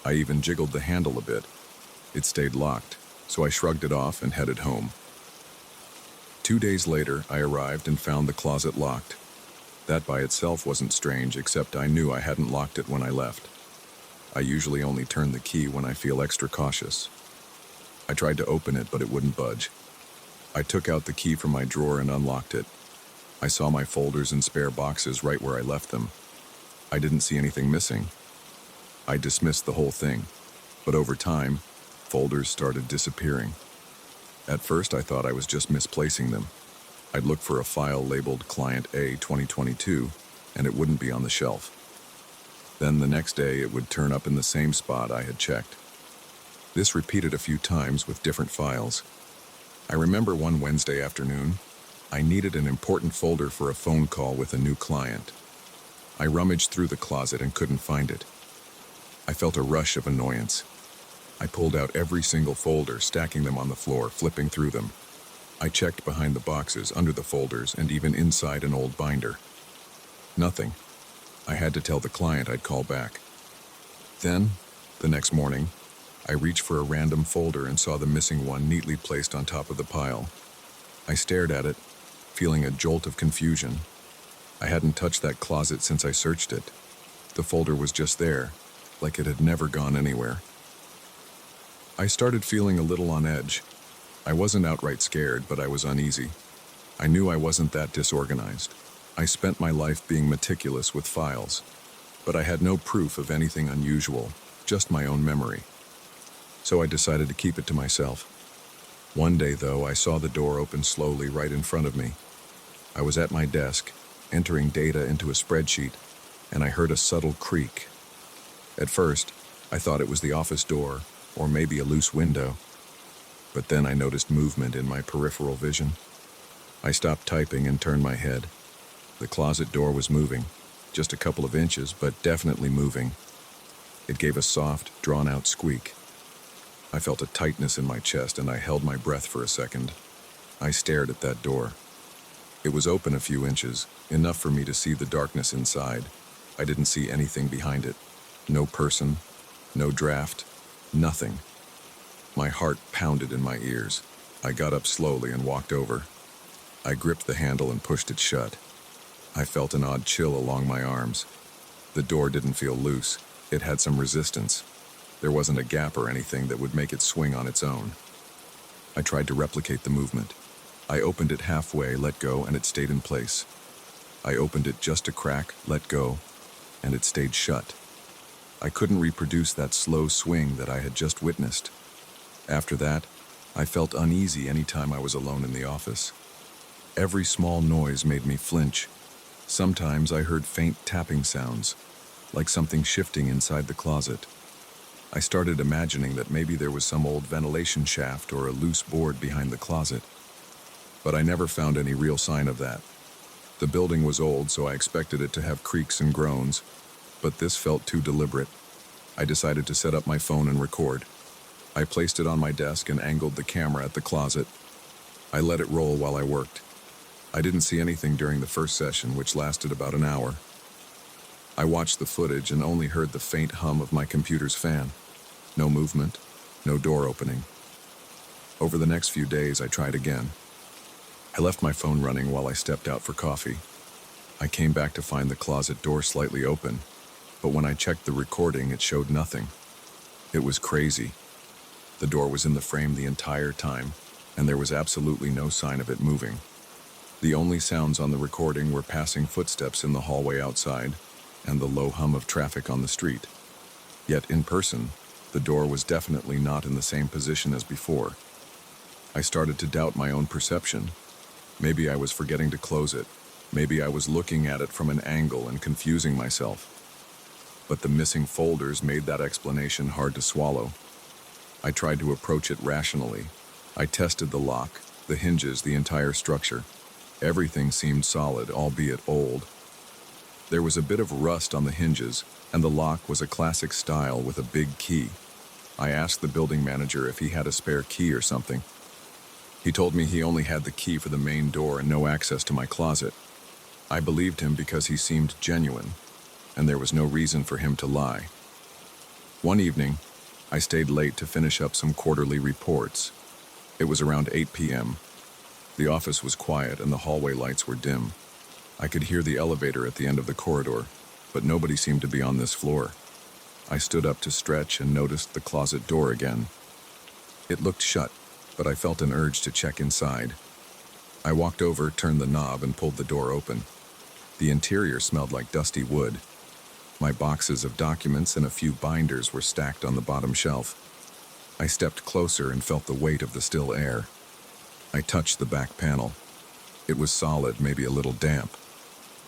I even jiggled the handle a bit. It stayed locked, so I shrugged it off and headed home. 2 days later, I arrived and found the closet locked. That by itself wasn't strange, except I knew I hadn't locked it when I left. I usually only turn the key when I feel extra cautious. I tried to open it, but it wouldn't budge. I took out the key from my drawer and unlocked it. I saw my folders and spare boxes right where I left them. I didn't see anything missing. I dismissed the whole thing, but over time, folders started disappearing. At first, I thought I was just misplacing them. I'd look for a file labeled Client A 2022, and it wouldn't be on the shelf. Then the next day, it would turn up in the same spot I had checked. This repeated a few times with different files. I remember one Wednesday afternoon, I needed an important folder for a phone call with a new client. I rummaged through the closet and couldn't find it. I felt a rush of annoyance. I pulled out every single folder, stacking them on the floor, flipping through them. I checked behind the boxes, under the folders, and even inside an old binder. Nothing. I had to tell the client I'd call back. Then, the next morning, I reached for a random folder and saw the missing one neatly placed on top of the pile. I stared at it, feeling a jolt of confusion. I hadn't touched that closet since I searched it. The folder was just there, like it had never gone anywhere. I started feeling a little on edge. I wasn't outright scared, but I was uneasy. I knew I wasn't that disorganized. I spent my life being meticulous with files, but I had no proof of anything unusual, just my own memory. So I decided to keep it to myself. One day, though, I saw the door open slowly right in front of me. I was at my desk, entering data into a spreadsheet, and I heard a subtle creak. At first, I thought it was the office door, or maybe a loose window. But then I noticed movement in my peripheral vision. I stopped typing and turned my head. The closet door was moving, just a couple of inches, but definitely moving. It gave a soft, drawn-out squeak. I felt a tightness in my chest, and I held my breath for a second. I stared at that door. It was open a few inches, enough for me to see the darkness inside. I didn't see anything behind it. No person, no draft, nothing. My heart pounded in my ears. I got up slowly and walked over. I gripped the handle and pushed it shut. I felt an odd chill along my arms. The door didn't feel loose. It had some resistance. There wasn't a gap or anything that would make it swing on its own. I tried to replicate the movement. I opened it halfway, let go, and it stayed in place. I opened it just a crack, let go, and it stayed shut. I couldn't reproduce that slow swing that I had just witnessed. After that, I felt uneasy anytime I was alone in the office. Every small noise made me flinch. Sometimes I heard faint tapping sounds, like something shifting inside the closet. I started imagining that maybe there was some old ventilation shaft or a loose board behind the closet. But I never found any real sign of that. The building was old, so I expected it to have creaks and groans, but this felt too deliberate. I decided to set up my phone and record. I placed it on my desk and angled the camera at the closet. I let it roll while I worked. I didn't see anything during the first session, which lasted about an hour. I watched the footage and only heard the faint hum of my computer's fan. No movement, no door opening. Over the next few days, I tried again. I left my phone running while I stepped out for coffee. I came back to find the closet door slightly open, but when I checked the recording, it showed nothing. It was crazy. The door was in the frame the entire time, and there was absolutely no sign of it moving. The only sounds on the recording were passing footsteps in the hallway outside and the low hum of traffic on the street. Yet in person, the door was definitely not in the same position as before. I started to doubt my own perception. Maybe I was forgetting to close it. Maybe I was looking at it from an angle and confusing myself. But the missing folders made that explanation hard to swallow. I tried to approach it rationally. I tested the lock, the hinges, the entire structure. Everything seemed solid, albeit old. There was a bit of rust on the hinges, and the lock was a classic style with a big key. I asked the building manager if he had a spare key or something. He told me he only had the key for the main door and no access to my closet. I believed him because he seemed genuine, and there was no reason for him to lie. One evening, I stayed late to finish up some quarterly reports. It was around 8 p.m. The office was quiet and the hallway lights were dim. I could hear the elevator at the end of the corridor, but nobody seemed to be on this floor. I stood up to stretch and noticed the closet door again. It looked shut, but I felt an urge to check inside. I walked over, turned the knob, and pulled the door open. The interior smelled like dusty wood. My boxes of documents and a few binders were stacked on the bottom shelf. I stepped closer and felt the weight of the still air. I touched the back panel. It was solid, maybe a little damp.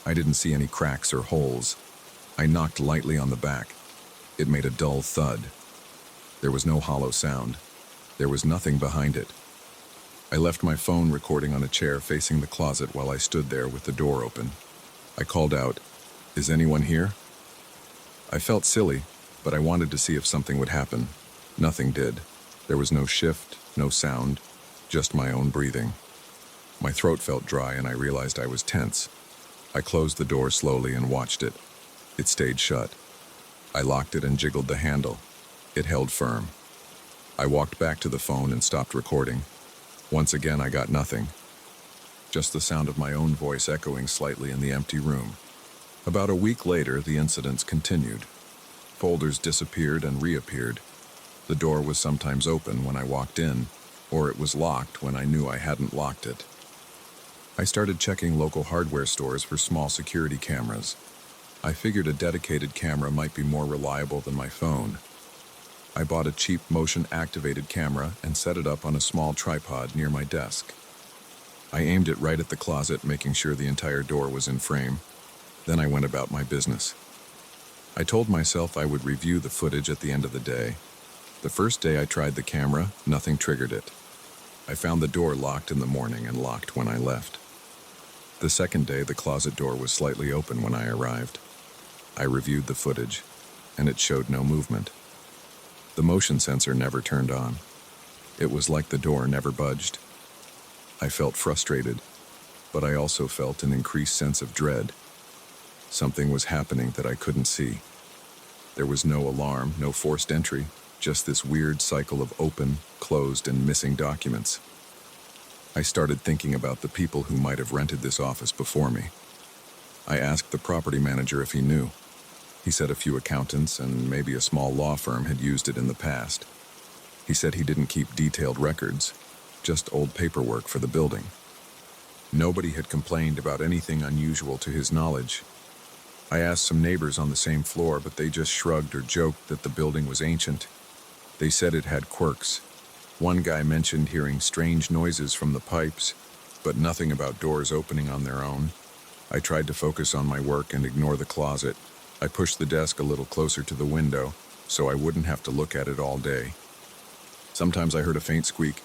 I didn't see any cracks or holes. I knocked lightly on the back. It made a dull thud. There was no hollow sound. There was nothing behind it. I left my phone recording on a chair facing the closet while I stood there with the door open. I called out, "Is anyone here?" I felt silly, but I wanted to see if something would happen. Nothing did. There was no shift, no sound, just my own breathing. My throat felt dry and I realized I was tense. I closed the door slowly and watched it. It stayed shut. I locked it and jiggled the handle. It held firm. I walked back to the phone and stopped recording. Once again, I got nothing. Just the sound of my own voice echoing slightly in the empty room. About a week later, the incidents continued. Folders disappeared and reappeared. The door was sometimes open when I walked in, or it was locked when I knew I hadn't locked it. I started checking local hardware stores for small security cameras. I figured a dedicated camera might be more reliable than my phone. I bought a cheap motion-activated camera and set it up on a small tripod near my desk. I aimed it right at the closet, making sure the entire door was in frame. Then I went about my business. I told myself I would review the footage at the end of the day. The first day I tried the camera, nothing triggered it. I found the door locked in the morning and locked when I left. The second day, the closet door was slightly open when I arrived. I reviewed the footage, and it showed no movement. The motion sensor never turned on. It was like the door never budged. I felt frustrated, but I also felt an increased sense of dread. Something was happening that I couldn't see. There was no alarm, no forced entry, just this weird cycle of open, closed, and missing documents. I started thinking about the people who might have rented this office before me. I asked the property manager if he knew. He said a few accountants and maybe a small law firm had used it in the past. He said he didn't keep detailed records, just old paperwork for the building. Nobody had complained about anything unusual to his knowledge. I asked some neighbors on the same floor, but they just shrugged or joked that the building was ancient. They said it had quirks. One guy mentioned hearing strange noises from the pipes, but nothing about doors opening on their own. I tried to focus on my work and ignore the closet. I pushed the desk a little closer to the window so I wouldn't have to look at it all day. Sometimes I heard a faint squeak,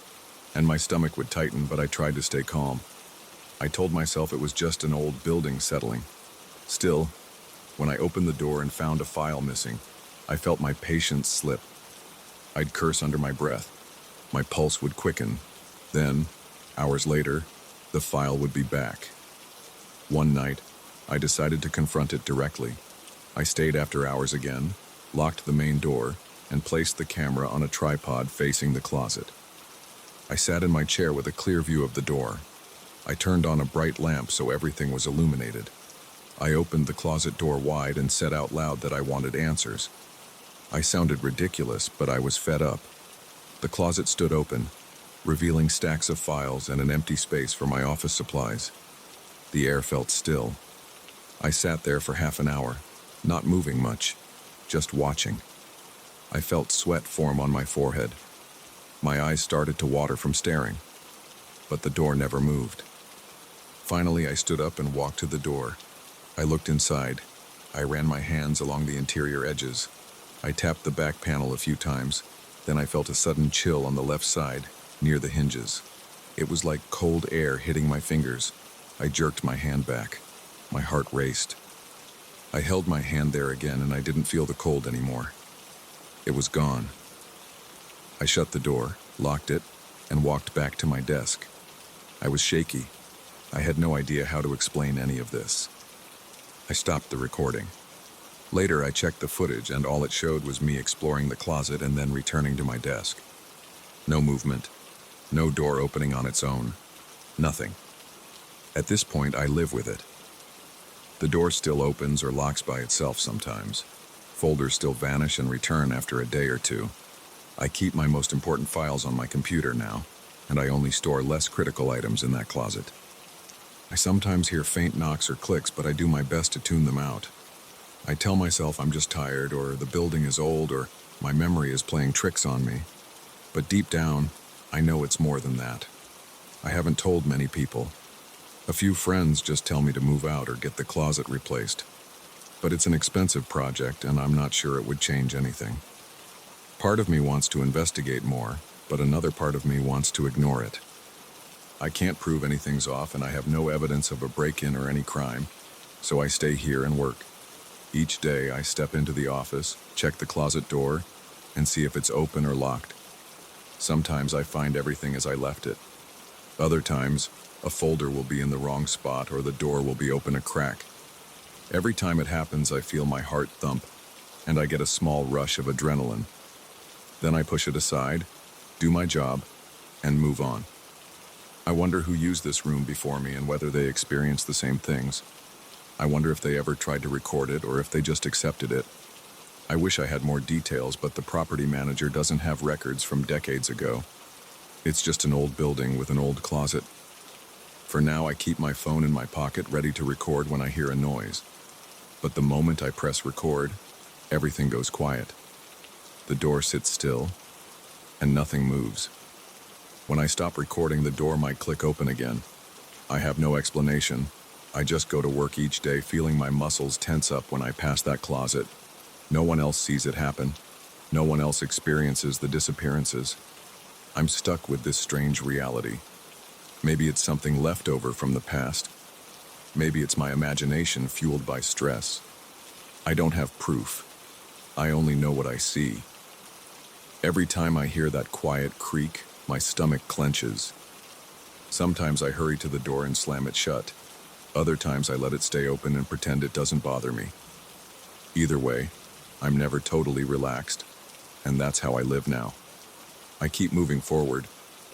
and my stomach would tighten, but I tried to stay calm. I told myself it was just an old building settling. Still, when I opened the door and found a file missing, I felt my patience slip. I'd curse under my breath. My pulse would quicken. Then, hours later, the file would be back. One night, I decided to confront it directly. I stayed after hours again, locked the main door, and placed the camera on a tripod facing the closet. I sat in my chair with a clear view of the door. I turned on a bright lamp so everything was illuminated. I opened the closet door wide and said out loud that I wanted answers. I sounded ridiculous, but I was fed up. The closet stood open, revealing stacks of files and an empty space for my office supplies. The air felt still. I sat there for half an hour, not moving much, just watching. I felt sweat form on my forehead. My eyes started to water from staring, but the door never moved. Finally, I stood up and walked to the door. I looked inside. I ran my hands along the interior edges. I tapped the back panel a few times. Then I felt a sudden chill on the left side, near the hinges. It was like cold air hitting my fingers. I jerked my hand back. My heart raced. I held my hand there again, and I didn't feel the cold anymore. It was gone. I shut the door, locked it, and walked back to my desk. I was shaky. I had no idea how to explain any of this. I stopped the recording. Later, I checked the footage, and all it showed was me exploring the closet and then returning to my desk. No movement. No door opening on its own. Nothing. At this point, I live with it. The door still opens or locks by itself sometimes. Folders still vanish and return after a day or two. I keep my most important files on my computer now, and I only store less critical items in that closet. I sometimes hear faint knocks or clicks, but I do my best to tune them out. I tell myself I'm just tired, or the building is old, or my memory is playing tricks on me. But deep down, I know it's more than that. I haven't told many people. A few friends just tell me to move out or get the closet replaced. But it's an expensive project, and I'm not sure it would change anything. Part of me wants to investigate more, but another part of me wants to ignore it. I can't prove anything's off, and I have no evidence of a break-in or any crime, so I stay here and work. Each day, I step into the office, check the closet door, and see if it's open or locked. Sometimes I find everything as I left it. Other times, a folder will be in the wrong spot or the door will be open a crack. Every time it happens, I feel my heart thump, and I get a small rush of adrenaline. Then I push it aside, do my job, and move on. I wonder who used this room before me and whether they experienced the same things. I wonder if they ever tried to record it or if they just accepted it. I wish I had more details, but the property manager doesn't have records from decades ago. It's just an old building with an old closet. For now, I keep my phone in my pocket ready to record when I hear a noise. But the moment I press record, everything goes quiet. The door sits still, and nothing moves. When I stop recording, the door might click open again. I have no explanation. I just go to work each day feeling my muscles tense up when I pass that closet. No one else sees it happen. No one else experiences the disappearances. I'm stuck with this strange reality. Maybe it's something left over from the past. Maybe it's my imagination fueled by stress. I don't have proof. I only know what I see. Every time I hear that quiet creak, my stomach clenches. Sometimes I hurry to the door and slam it shut. Other times I let it stay open and pretend it doesn't bother me. Either way, I'm never totally relaxed, and that's how I live now. I keep moving forward,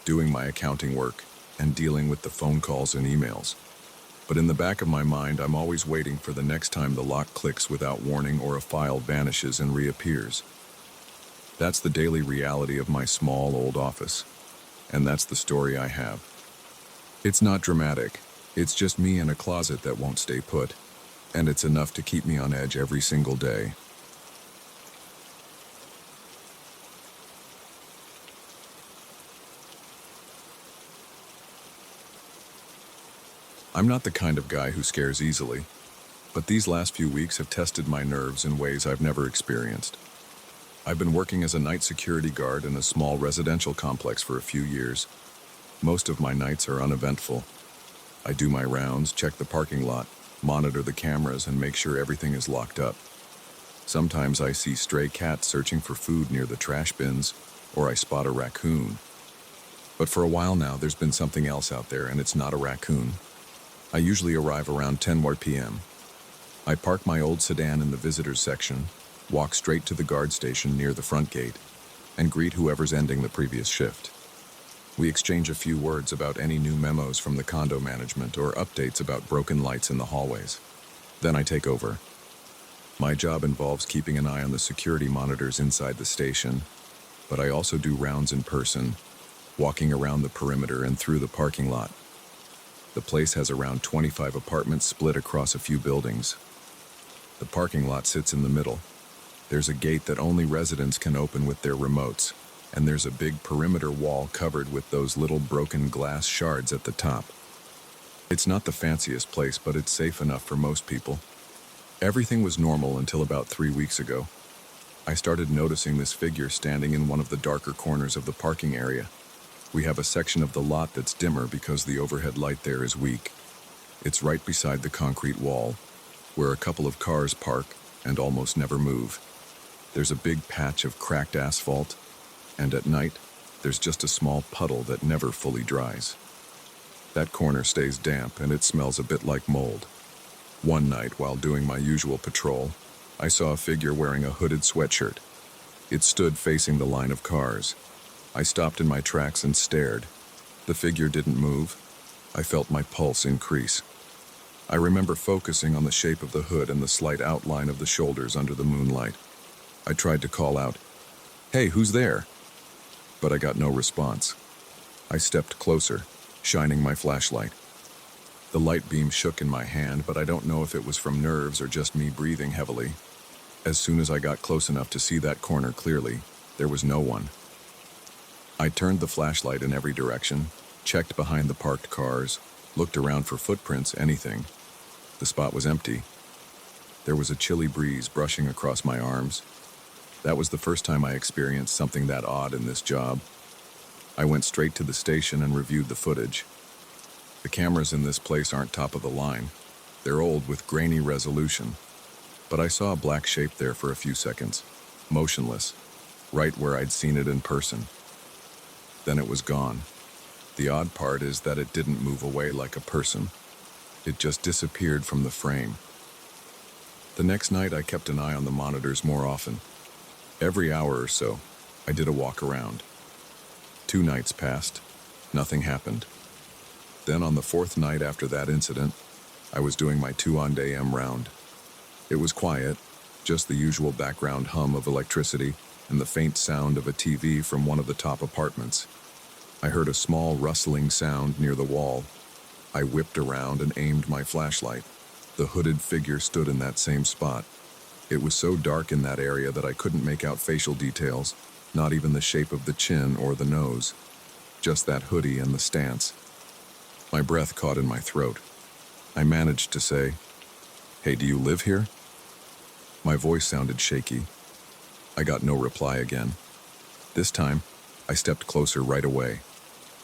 doing my accounting work, and dealing with the phone calls and emails. But in the back of my mind, I'm always waiting for the next time the lock clicks without warning or a file vanishes and reappears. That's the daily reality of my small old office, and that's the story I have. It's not dramatic. It's just me in a closet that won't stay put, and it's enough to keep me on edge every single day. I'm not the kind of guy who scares easily, but these last few weeks have tested my nerves in ways I've never experienced. I've been working as a night security guard in a small residential complex for a few years. Most of my nights are uneventful. I do my rounds, check the parking lot, monitor the cameras, and make sure everything is locked up. Sometimes I see stray cats searching for food near the trash bins, or I spot a raccoon. But for a while now, there's been something else out there, and it's not a raccoon. I usually arrive around 10 p.m. I park my old sedan in the visitors section, walk straight to the guard station near the front gate, and greet whoever's ending the previous shift. We exchange a few words about any new memos from the condo management or updates about broken lights in the hallways. Then I take over. My job involves keeping an eye on the security monitors inside the station, but I also do rounds in person, walking around the perimeter and through the parking lot. The place has around 25 apartments split across a few buildings. The parking lot sits in the middle. There's a gate that only residents can open with their remotes, and there's a big perimeter wall covered with those little broken glass shards at the top. It's not the fanciest place, but it's safe enough for most people. Everything was normal until about 3 weeks ago. I started noticing this figure standing in one of the darker corners of the parking area. We have a section of the lot that's dimmer because the overhead light there is weak. It's right beside the concrete wall, where a couple of cars park and almost never move. There's a big patch of cracked asphalt, and at night, there's just a small puddle that never fully dries. That corner stays damp and it smells a bit like mold. One night, while doing my usual patrol, I saw a figure wearing a hooded sweatshirt. It stood facing the line of cars. I stopped in my tracks and stared. The figure didn't move. I felt my pulse increase. I remember focusing on the shape of the hood and the slight outline of the shoulders under the moonlight. I tried to call out, "Hey, who's there?" But I got no response. I stepped closer, shining my flashlight. The light beam shook in my hand, but I don't know if it was from nerves or just me breathing heavily. As soon as I got close enough to see that corner clearly, there was no one. I turned the flashlight in every direction, checked behind the parked cars, looked around for footprints, anything. The spot was empty. There was a chilly breeze brushing across my arms. That was the first time I experienced something that odd in this job. I went straight to the station and reviewed the footage. The cameras in this place aren't top of the line. They're old with grainy resolution. But I saw a black shape there for a few seconds, motionless, right where I'd seen it in person. Then it was gone. The odd part is that it didn't move away like a person. It just disappeared from the frame. The next night, I kept an eye on the monitors more often. Every hour or so, I did a walk around. 2 nights passed. Nothing happened. Then on the 4th night after that incident, I was doing my 2 a.m. round. It was quiet, just the usual background hum of electricity and the faint sound of a TV from one of the top apartments. I heard a small rustling sound near the wall. I whipped around and aimed my flashlight. The hooded figure stood in that same spot. It was so dark in that area that I couldn't make out facial details, not even the shape of the chin or the nose. Just that hoodie and the stance. My breath caught in my throat. I managed to say, "Hey, do you live here?" My voice sounded shaky. I got no reply again. This time, I stepped closer right away.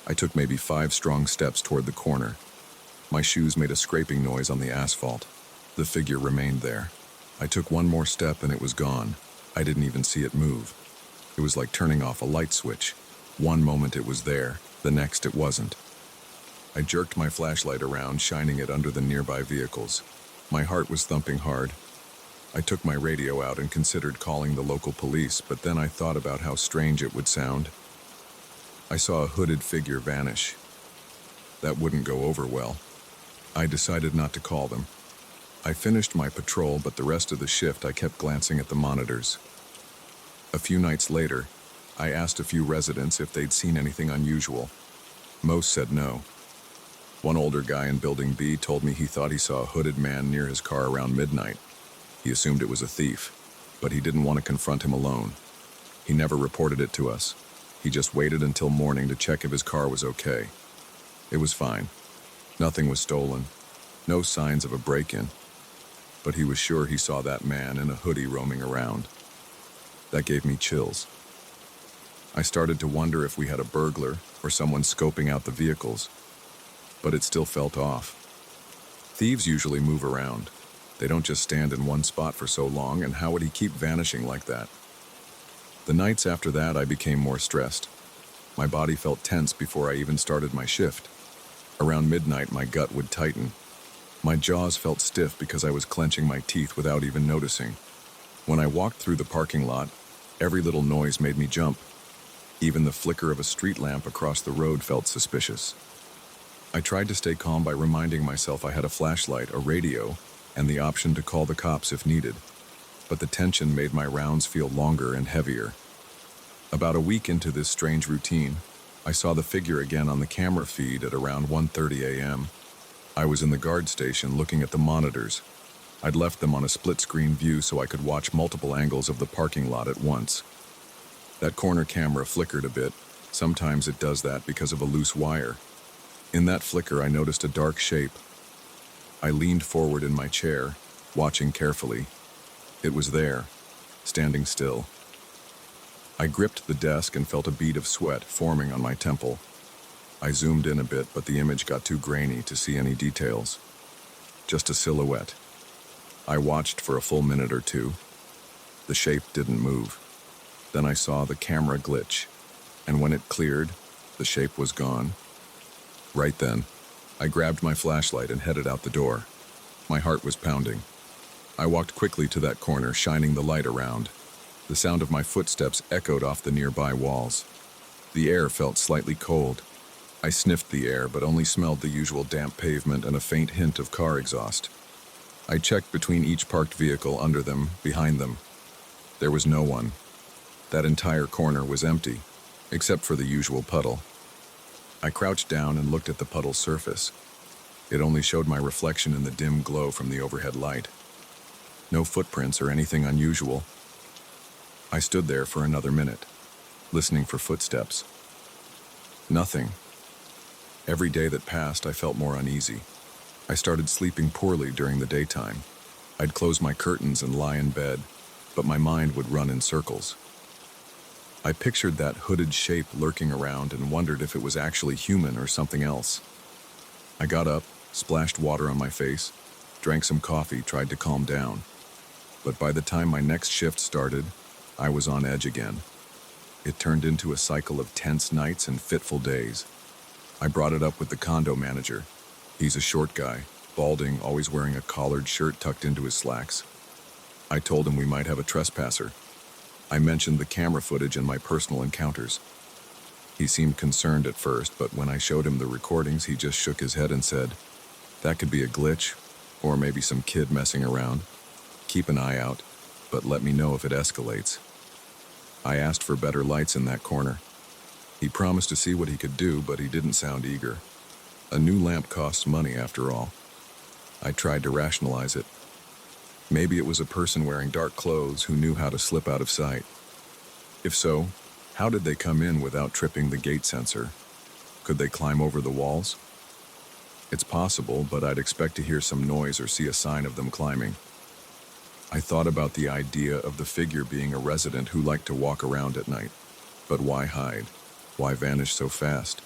I took maybe 5 strong steps toward the corner. My shoes made a scraping noise on the asphalt. The figure remained there. I took one more step and it was gone. I didn't even see it move. It was like turning off a light switch. One moment it was there, the next it wasn't. I jerked my flashlight around, shining it under the nearby vehicles. My heart was thumping hard. I took my radio out and considered calling the local police, but then I thought about how strange it would sound. I saw a hooded figure vanish. That wouldn't go over well. I decided not to call them. I finished my patrol, but the rest of the shift I kept glancing at the monitors. A few nights later, I asked a few residents if they'd seen anything unusual. Most said no. One older guy in Building B told me he thought he saw a hooded man near his car around midnight. He assumed it was a thief, but he didn't want to confront him alone. He never reported it to us. He just waited until morning to check if his car was okay. It was fine. Nothing was stolen. No signs of a break-in. But he was sure he saw that man in a hoodie roaming around. That gave me chills. I started to wonder if we had a burglar or someone scoping out the vehicles, but it still felt off. Thieves usually move around. They don't just stand in one spot for so long, and how would he keep vanishing like that? The nights after that, I became more stressed. My body felt tense before I even started my shift. Around midnight, my gut would tighten. My jaws felt stiff because I was clenching my teeth without even noticing. When I walked through the parking lot, every little noise made me jump. Even the flicker of a street lamp across the road felt suspicious. I tried to stay calm by reminding myself I had a flashlight, a radio, and the option to call the cops if needed. But the tension made my rounds feel longer and heavier. About a week into this strange routine, I saw the figure again on the camera feed at around 1:30 a.m. I was in the guard station looking at the monitors. I'd left them on a split-screen view so I could watch multiple angles of the parking lot at once. That corner camera flickered a bit. Sometimes it does that because of a loose wire. In that flicker, I noticed a dark shape. I leaned forward in my chair, watching carefully. It was there, standing still. I gripped the desk and felt a bead of sweat forming on my temple. I zoomed in a bit, but the image got too grainy to see any details. Just a silhouette. I watched for a full minute or two. The shape didn't move. Then I saw the camera glitch, and when it cleared, the shape was gone. Right then, I grabbed my flashlight and headed out the door. My heart was pounding. I walked quickly to that corner, shining the light around. The sound of my footsteps echoed off the nearby walls. The air felt slightly cold. I sniffed the air, but only smelled the usual damp pavement and a faint hint of car exhaust. I checked between each parked vehicle, under them, behind them. There was no one. That entire corner was empty, except for the usual puddle. I crouched down and looked at the puddle's surface. It only showed my reflection in the dim glow from the overhead light. No footprints or anything unusual. I stood there for another minute, listening for footsteps. Nothing. Every day that passed, I felt more uneasy. I started sleeping poorly during the daytime. I'd close my curtains and lie in bed, but my mind would run in circles. I pictured that hooded shape lurking around and wondered if it was actually human or something else. I got up, splashed water on my face, drank some coffee, tried to calm down. But by the time my next shift started, I was on edge again. It turned into a cycle of tense nights and fitful days. I brought it up with the condo manager. He's a short guy, balding, always wearing a collared shirt tucked into his slacks. I told him we might have a trespasser. I mentioned the camera footage and my personal encounters. He seemed concerned at first, but when I showed him the recordings, he just shook his head and said, "That could be a glitch, or maybe some kid messing around. Keep an eye out, but let me know if it escalates." I asked for better lights in that corner. He promised to see what he could do, but he didn't sound eager. A new lamp costs money after all. I tried to rationalize it. Maybe it was a person wearing dark clothes who knew how to slip out of sight. If so, how did they come in without tripping the gate sensor? Could they climb over the walls? It's possible, but I'd expect to hear some noise or see a sign of them climbing. I thought about the idea of the figure being a resident who liked to walk around at night. But why hide? Why vanish so fast?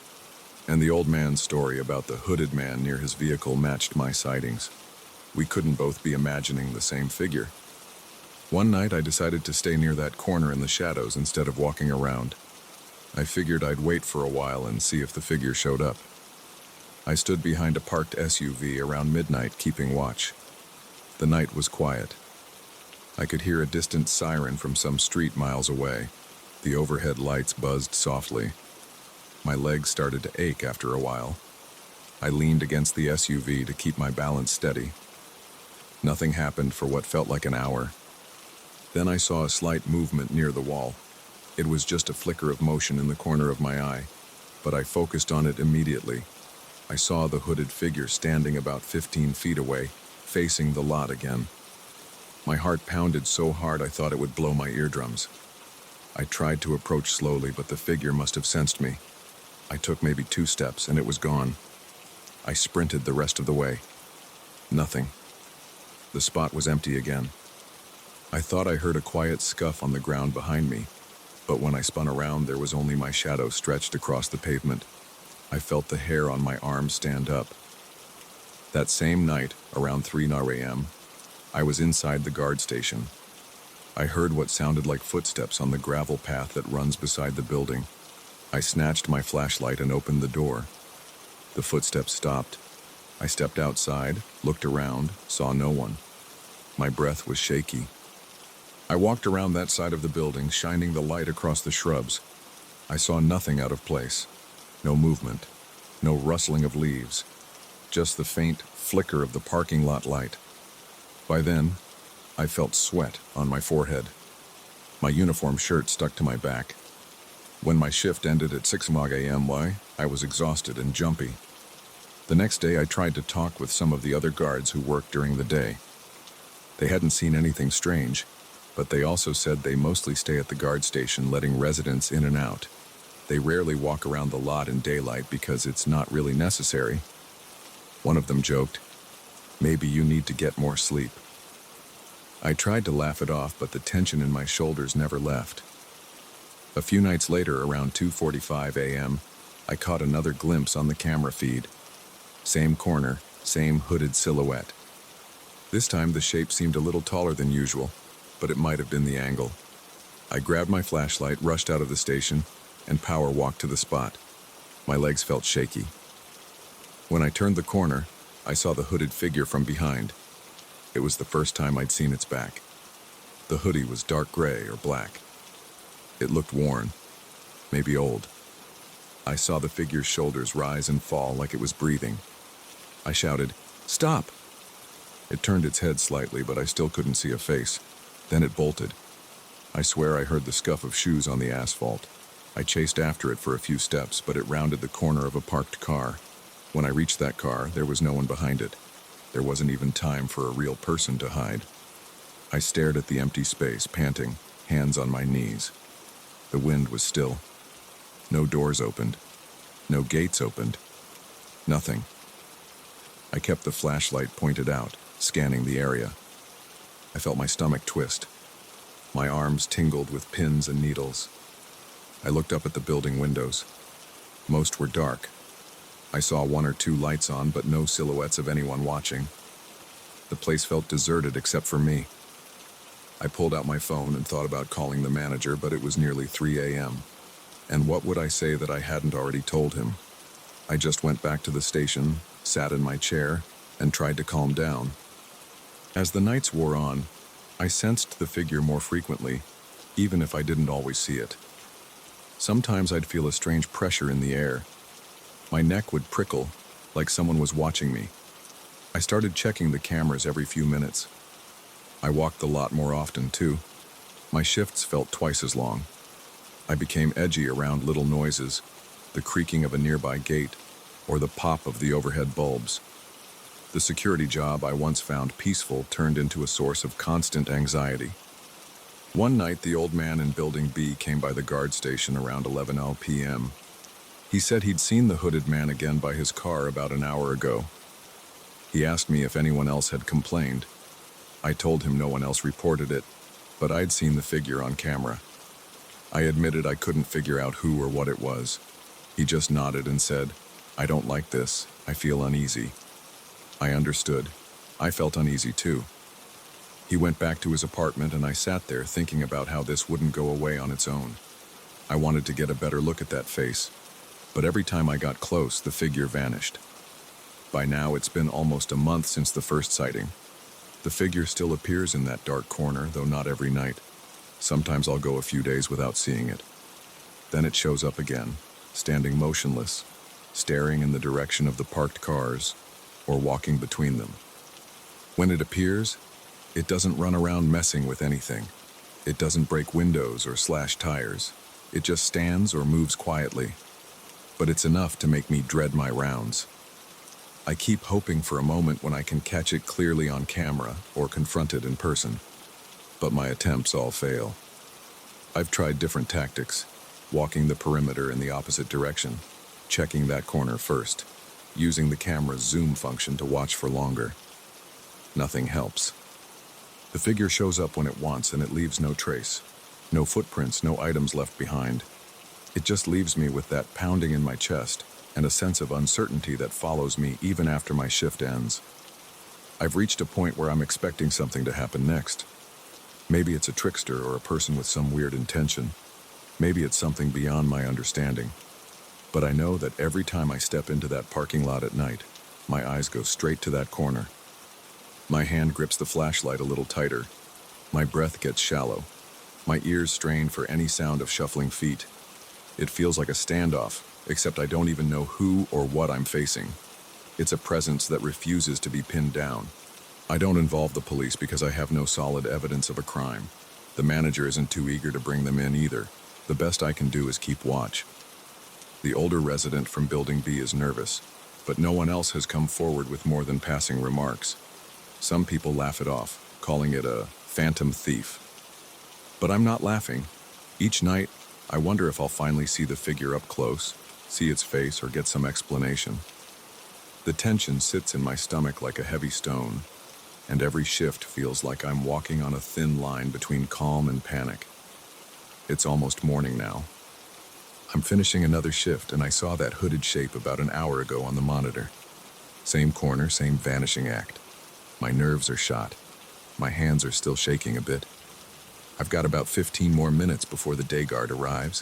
And the old man's story about the hooded man near his vehicle matched my sightings. We couldn't both be imagining the same figure. One night I decided to stay near that corner in the shadows instead of walking around. I figured I'd wait for a while and see if the figure showed up. I stood behind a parked SUV around midnight keeping watch. The night was quiet. I could hear a distant siren from some street miles away. The overhead lights buzzed softly. My legs started to ache after a while. I leaned against the SUV to keep my balance steady. Nothing happened for what felt like an hour. Then I saw a slight movement near the wall. It was just a flicker of motion in the corner of my eye, but I focused on it immediately. I saw the hooded figure standing about 15 feet away, facing the lot again. My heart pounded so hard I thought it would blow my eardrums. I tried to approach slowly, but the figure must have sensed me. I took maybe 2 steps and it was gone. I sprinted the rest of the way. Nothing. The spot was empty again. I thought I heard a quiet scuff on the ground behind me, but when I spun around, there was only my shadow stretched across the pavement. I felt the hair on my arm stand up. That same night, around 3 a.m., I was inside the guard station. I heard what sounded like footsteps on the gravel path that runs beside the building. I snatched my flashlight and opened the door. The footsteps stopped. I stepped outside, looked around, saw no one. My breath was shaky. I walked around that side of the building, shining the light across the shrubs. I saw nothing out of place. No movement. No rustling of leaves. Just the faint flicker of the parking lot light. By then, I felt sweat on my forehead. My uniform shirt stuck to my back. When my shift ended at 6 a.m., I was exhausted and jumpy. The next day, I tried to talk with some of the other guards who worked during the day. They hadn't seen anything strange, but they also said they mostly stay at the guard station letting residents in and out. They rarely walk around the lot in daylight because it's not really necessary. One of them joked, "Maybe you need to get more sleep." I tried to laugh it off, but the tension in my shoulders never left. A few nights later, around 2:45 a.m., I caught another glimpse on the camera feed. Same corner, same hooded silhouette. This time the shape seemed a little taller than usual, but it might have been the angle. I grabbed my flashlight, rushed out of the station, and power walked to the spot. My legs felt shaky. When I turned the corner, I saw the hooded figure from behind. It was the first time I'd seen its back. The hoodie was dark gray or black. It looked worn, maybe old. I saw the figure's shoulders rise and fall like it was breathing. I shouted, "Stop!" It turned its head slightly, but I still couldn't see a face. Then it bolted. I swear I heard the scuff of shoes on the asphalt. I chased after it for a few steps, but it rounded the corner of a parked car. When I reached that car, there was no one behind it. There wasn't even time for a real person to hide. I stared at the empty space, panting, hands on my knees. The wind was still. No doors opened. No gates opened. Nothing. I kept the flashlight pointed out, scanning the area. I felt my stomach twist. My arms tingled with pins and needles. I looked up at the building windows. Most were dark. I saw 1 or 2 lights on, but no silhouettes of anyone watching. The place felt deserted except for me. I pulled out my phone and thought about calling the manager, but it was nearly 3 a.m. And what would I say that I hadn't already told him? I just went back to the station, sat in my chair, and tried to calm down. As the nights wore on, I sensed the figure more frequently, even if I didn't always see it. Sometimes I'd feel a strange pressure in the air. My neck would prickle, like someone was watching me. I started checking the cameras every few minutes. I walked the lot more often, too. My shifts felt twice as long. I became edgy around little noises, the creaking of a nearby gate, or the pop of the overhead bulbs. The security job I once found peaceful turned into a source of constant anxiety. One night, the old man in Building B came by the guard station around 11 p.m. He said he'd seen the hooded man again by his car about an hour ago. He asked me if anyone else had complained. I told him no one else reported it, but I'd seen the figure on camera. I admitted I couldn't figure out who or what it was. He just nodded and said, "I don't like this. I feel uneasy." I understood. I felt uneasy too. He went back to his apartment and I sat there thinking about how this wouldn't go away on its own. I wanted to get a better look at that face, but every time I got close, the figure vanished. By now, it's been almost a month since the first sighting. The figure still appears in that dark corner, though not every night. Sometimes I'll go a few days without seeing it. Then it shows up again, standing motionless, staring in the direction of the parked cars, or walking between them. When it appears, it doesn't run around messing with anything. It doesn't break windows or slash tires. It just stands or moves quietly. But it's enough to make me dread my rounds. I keep hoping for a moment when I can catch it clearly on camera or confront it in person. But my attempts all fail. I've tried different tactics, walking the perimeter in the opposite direction, checking that corner first, using the camera's zoom function to watch for longer. Nothing helps. The figure shows up when it wants and it leaves no trace. No footprints, no items left behind. It just leaves me with that pounding in my chest and a sense of uncertainty that follows me even after my shift ends. I've reached a point where I'm expecting something to happen next. Maybe it's a trickster or a person with some weird intention. Maybe it's something beyond my understanding. But I know that every time I step into that parking lot at night, my eyes go straight to that corner. My hand grips the flashlight a little tighter. My breath gets shallow. My ears strain for any sound of shuffling feet. It feels like a standoff, except I don't even know who or what I'm facing. It's a presence that refuses to be pinned down. I don't involve the police because I have no solid evidence of a crime. The manager isn't too eager to bring them in either. The best I can do is keep watch. The older resident from Building B is nervous, but no one else has come forward with more than passing remarks. Some people laugh it off, calling it a phantom thief. But I'm not laughing. Each night, I wonder if I'll finally see the figure up close, see its face, or get some explanation. The tension sits in my stomach like a heavy stone, and every shift feels like I'm walking on a thin line between calm and panic. It's almost morning now. I'm finishing another shift, and I saw that hooded shape about an hour ago on the monitor. Same corner, same vanishing act. My nerves are shot. My hands are still shaking a bit. I've got about 15 more minutes before the day guard arrives.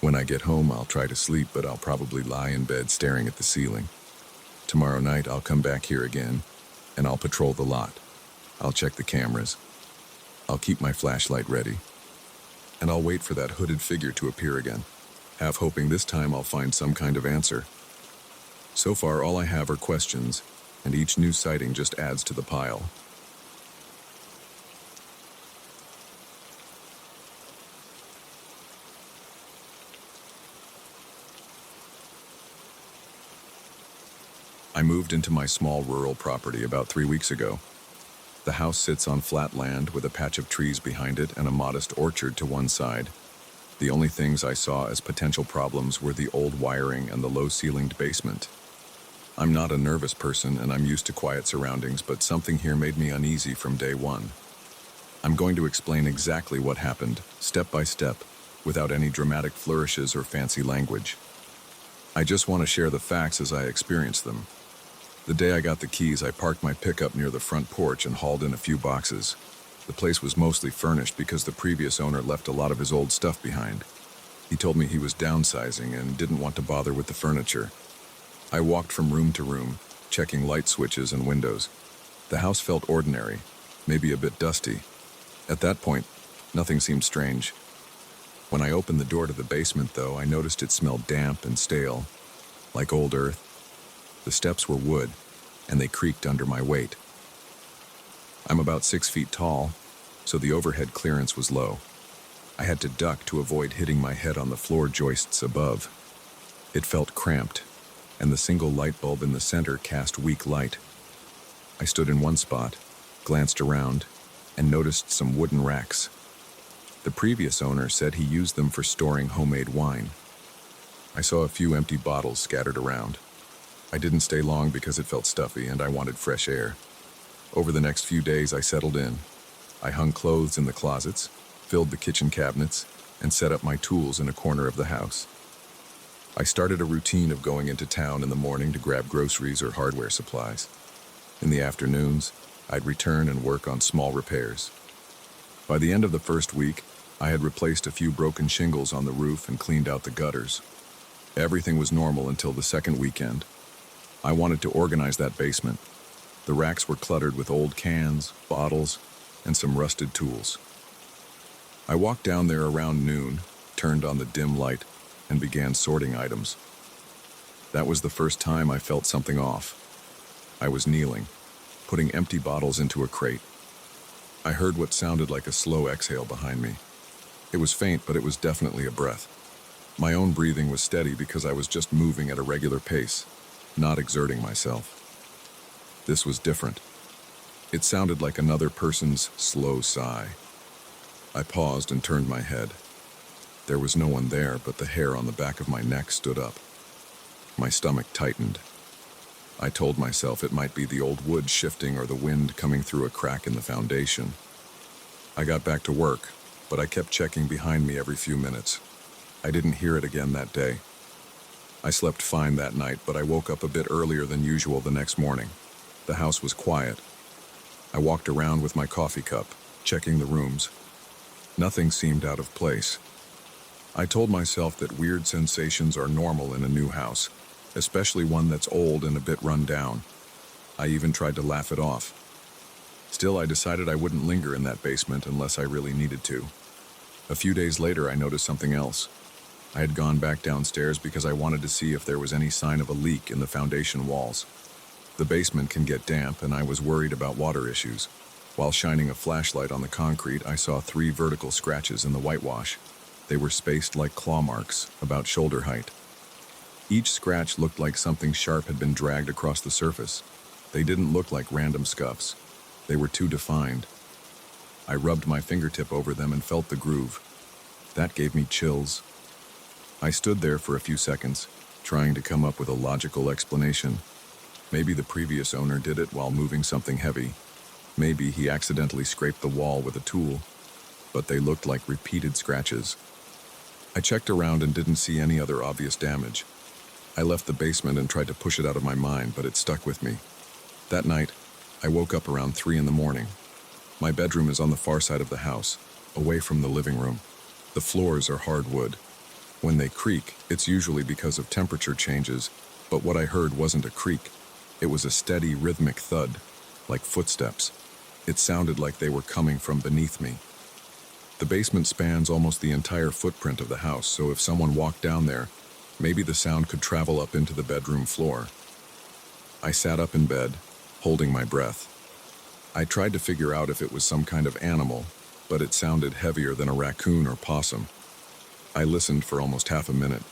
When I get home, I'll try to sleep, but I'll probably lie in bed staring at the ceiling. Tomorrow night, I'll come back here again, and I'll patrol the lot. I'll check the cameras. I'll keep my flashlight ready. And I'll wait for that hooded figure to appear again, half hoping this time I'll find some kind of answer. So far, all I have are questions, and each new sighting just adds to the pile. I moved into my small rural property about 3 weeks ago. The house sits on flat land with a patch of trees behind it and a modest orchard to one side. The only things I saw as potential problems were the old wiring and the low-ceilinged basement. I'm not a nervous person and I'm used to quiet surroundings, but something here made me uneasy from day one. I'm going to explain exactly what happened, step by step, without any dramatic flourishes or fancy language. I just want to share the facts as I experience them. The day I got the keys, I parked my pickup near the front porch and hauled in a few boxes. The place was mostly furnished because the previous owner left a lot of his old stuff behind. He told me he was downsizing and didn't want to bother with the furniture. I walked from room to room, checking light switches and windows. The house felt ordinary, maybe a bit dusty. At that point, nothing seemed strange. When I opened the door to the basement, though, I noticed it smelled damp and stale, like old earth. The steps were wood, and they creaked under my weight. I'm about 6 feet tall, so the overhead clearance was low. I had to duck to avoid hitting my head on the floor joists above. It felt cramped, and the single light bulb in the center cast weak light. I stood in one spot, glanced around, and noticed some wooden racks. The previous owner said he used them for storing homemade wine. I saw a few empty bottles scattered around. I didn't stay long because it felt stuffy and I wanted fresh air. Over the next few days, I settled in. I hung clothes in the closets, filled the kitchen cabinets, and set up my tools in a corner of the house. I started a routine of going into town in the morning to grab groceries or hardware supplies. In the afternoons, I'd return and work on small repairs. By the end of the first week, I had replaced a few broken shingles on the roof and cleaned out the gutters. Everything was normal until the second weekend. I wanted to organize that basement. The racks were cluttered with old cans, bottles, and some rusted tools. I walked down there around noon, turned on the dim light, and began sorting items. That was the first time I felt something off. I was kneeling, putting empty bottles into a crate. I heard what sounded like a slow exhale behind me. It was faint, but it was definitely a breath. My own breathing was steady because I was just moving at a regular pace, not exerting myself. This was different. It sounded like another person's slow sigh. I paused and turned my head. There was no one there, but the hair on the back of my neck stood up. My stomach tightened. I told myself it might be the old wood shifting or the wind coming through a crack in the foundation. I got back to work, but I kept checking behind me every few minutes. I didn't hear it again that day. I slept fine that night, but I woke up a bit earlier than usual the next morning. The house was quiet. I walked around with my coffee cup, checking the rooms. Nothing seemed out of place. I told myself that weird sensations are normal in a new house, especially one that's old and a bit run down. I even tried to laugh it off. Still, I decided I wouldn't linger in that basement unless I really needed to. A few days later, I noticed something else. I had gone back downstairs because I wanted to see if there was any sign of a leak in the foundation walls. The basement can get damp, and I was worried about water issues. While shining a flashlight on the concrete, I saw 3 vertical scratches in the whitewash. They were spaced like claw marks, about shoulder height. Each scratch looked like something sharp had been dragged across the surface. They didn't look like random scuffs. They were too defined. I rubbed my fingertip over them and felt the groove. That gave me chills. I stood there for a few seconds, trying to come up with a logical explanation. Maybe the previous owner did it while moving something heavy. Maybe he accidentally scraped the wall with a tool. But they looked like repeated scratches. I checked around and didn't see any other obvious damage. I left the basement and tried to push it out of my mind, but it stuck with me. That night, I woke up around 3 in the morning. My bedroom is on the far side of the house, away from the living room. The floors are hardwood. When they creak, it's usually because of temperature changes, but what I heard wasn't a creak. It was a steady, rhythmic thud, like footsteps. It sounded like they were coming from beneath me. The basement spans almost the entire footprint of the house, so if someone walked down there, maybe the sound could travel up into the bedroom floor. I sat up in bed, holding my breath. I tried to figure out if it was some kind of animal, but it sounded heavier than a raccoon or possum. I listened for almost half a minute.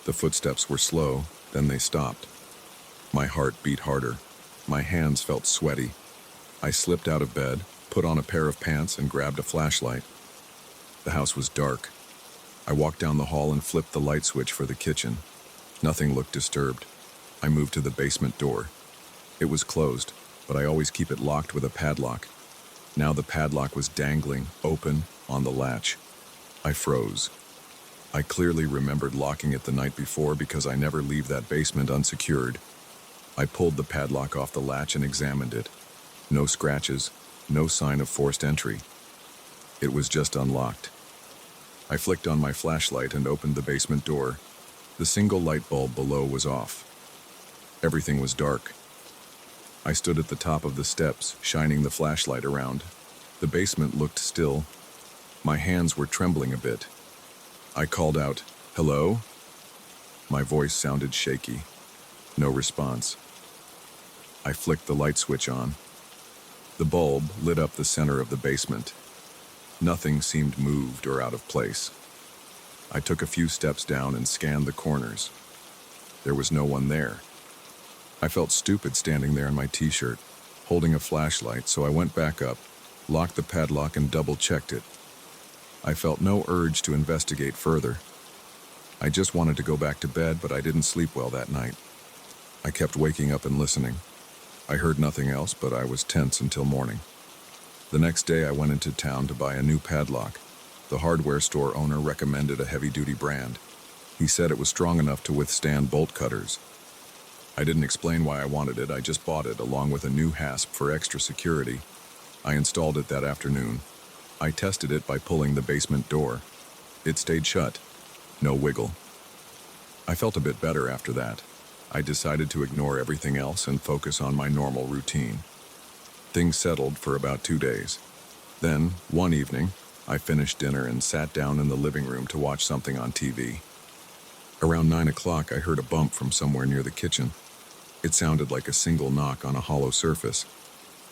The footsteps were slow, then they stopped. My heart beat harder. My hands felt sweaty. I slipped out of bed, put on a pair of pants, and grabbed a flashlight. The house was dark. I walked down the hall and flipped the light switch for the kitchen. Nothing looked disturbed. I moved to the basement door. It was closed, but I always keep it locked with a padlock. Now the padlock was dangling, open, on the latch. I froze. I clearly remembered locking it the night before because I never leave that basement unsecured. I pulled the padlock off the latch and examined it. No scratches, no sign of forced entry. It was just unlocked. I flicked on my flashlight and opened the basement door. The single light bulb below was off. Everything was dark. I stood at the top of the steps, shining the flashlight around. The basement looked still. My hands were trembling a bit. I called out, "Hello?" My voice sounded shaky. No response. I flicked the light switch on. The bulb lit up the center of the basement. Nothing seemed moved or out of place. I took a few steps down and scanned the corners. There was no one there. I felt stupid standing there in my t-shirt, holding a flashlight, so I went back up, locked the padlock, and double-checked it. I felt no urge to investigate further. I just wanted to go back to bed, but I didn't sleep well that night. I kept waking up and listening. I heard nothing else, but I was tense until morning. The next day, I went into town to buy a new padlock. The hardware store owner recommended a heavy-duty brand. He said it was strong enough to withstand bolt cutters. I didn't explain why I wanted it, I just bought it, along with a new hasp for extra security. I installed it that afternoon. I tested it by pulling the basement door. It stayed shut. No wiggle. I felt a bit better after that. I decided to ignore everything else and focus on my normal routine. Things settled for about 2 days. Then, one evening, I finished dinner and sat down in the living room to watch something on TV. Around 9 o'clock, I heard a bump from somewhere near the kitchen. It sounded like a single knock on a hollow surface.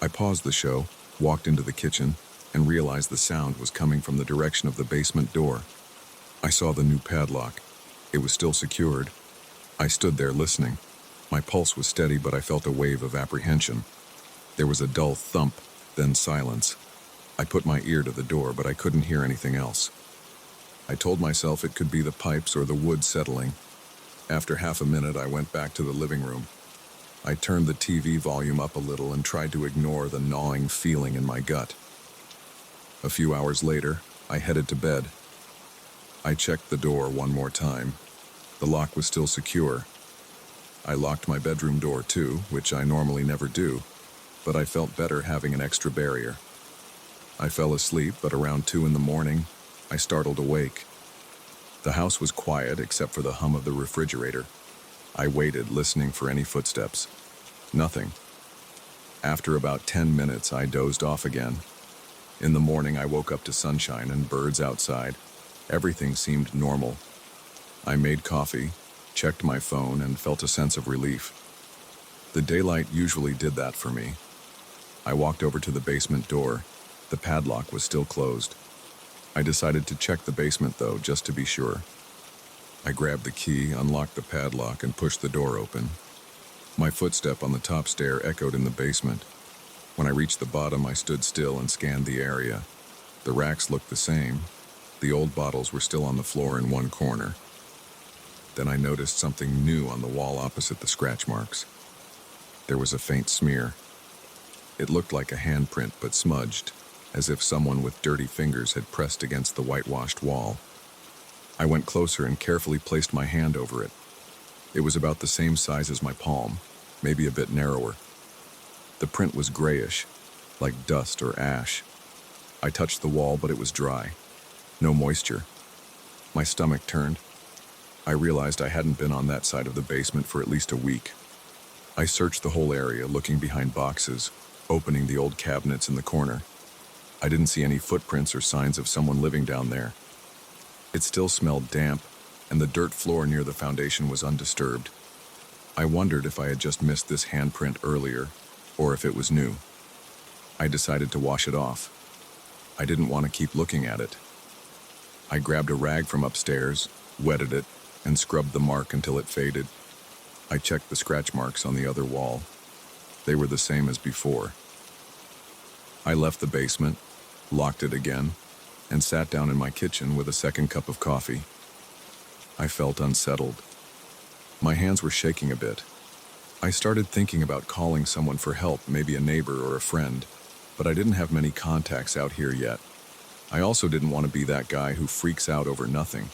I paused the show, walked into the kitchen, and realized the sound was coming from the direction of the basement door. I saw the new padlock. It was still secured. I stood there listening. My pulse was steady, but I felt a wave of apprehension. There was a dull thump, then silence. I put my ear to the door, but I couldn't hear anything else. I told myself it could be the pipes or the wood settling. After half a minute, I went back to the living room. I turned the TV volume up a little and tried to ignore the gnawing feeling in my gut. A few hours later, I headed to bed. I checked the door one more time. The lock was still secure. I locked my bedroom door too, which I normally never do, but I felt better having an extra barrier. I fell asleep, but around 2 in the morning, I startled awake. The house was quiet except for the hum of the refrigerator. I waited, listening for any footsteps. Nothing. After about 10 minutes, I dozed off again. In the morning, I woke up to sunshine and birds outside. Everything seemed normal. I made coffee, checked my phone, and felt a sense of relief. The daylight usually did that for me. I walked over to the basement door. The padlock was still closed. I decided to check the basement, though, just to be sure. I grabbed the key, unlocked the padlock, and pushed the door open. My footstep on the top stair echoed in the basement. When I reached the bottom, I stood still and scanned the area. The racks looked the same. The old bottles were still on the floor in one corner. Then I noticed something new on the wall opposite the scratch marks. There was a faint smear. It looked like a handprint, but smudged, as if someone with dirty fingers had pressed against the whitewashed wall. I went closer and carefully placed my hand over it. It was about the same size as my palm, maybe a bit narrower. The print was grayish, like dust or ash. I touched the wall, but it was dry. No moisture. My stomach turned. I realized I hadn't been on that side of the basement for at least a week. I searched the whole area, looking behind boxes, opening the old cabinets in the corner. I didn't see any footprints or signs of someone living down there. It still smelled damp, and the dirt floor near the foundation was undisturbed. I wondered if I had just missed this handprint earlier, or if it was new. I decided to wash it off. I didn't want to keep looking at it. I grabbed a rag from upstairs, wetted it, and scrubbed the mark until it faded. I checked the scratch marks on the other wall. They were the same as before. I left the basement, locked it again, and sat down in my kitchen with a second cup of coffee. I felt unsettled. My hands were shaking a bit. I started thinking about calling someone for help, maybe a neighbor or a friend, but I didn't have many contacts out here yet. I also didn't want to be that guy who freaks out over nothing.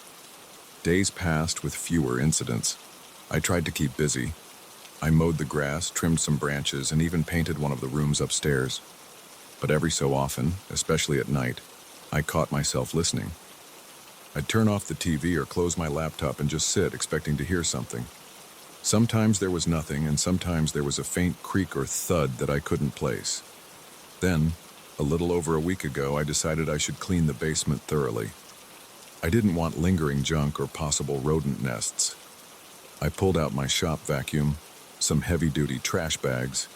Days passed with fewer incidents. I tried to keep busy. I mowed the grass, trimmed some branches, and even painted one of the rooms upstairs. But every so often, especially at night, I caught myself listening. I'd turn off the TV or close my laptop and just sit, expecting to hear something. Sometimes there was nothing, and sometimes there was a faint creak or thud that I couldn't place. Then, a little over a week ago, I decided I should clean the basement thoroughly. I didn't want lingering junk or possible rodent nests. I pulled out my shop vacuum, some heavy-duty trash bags,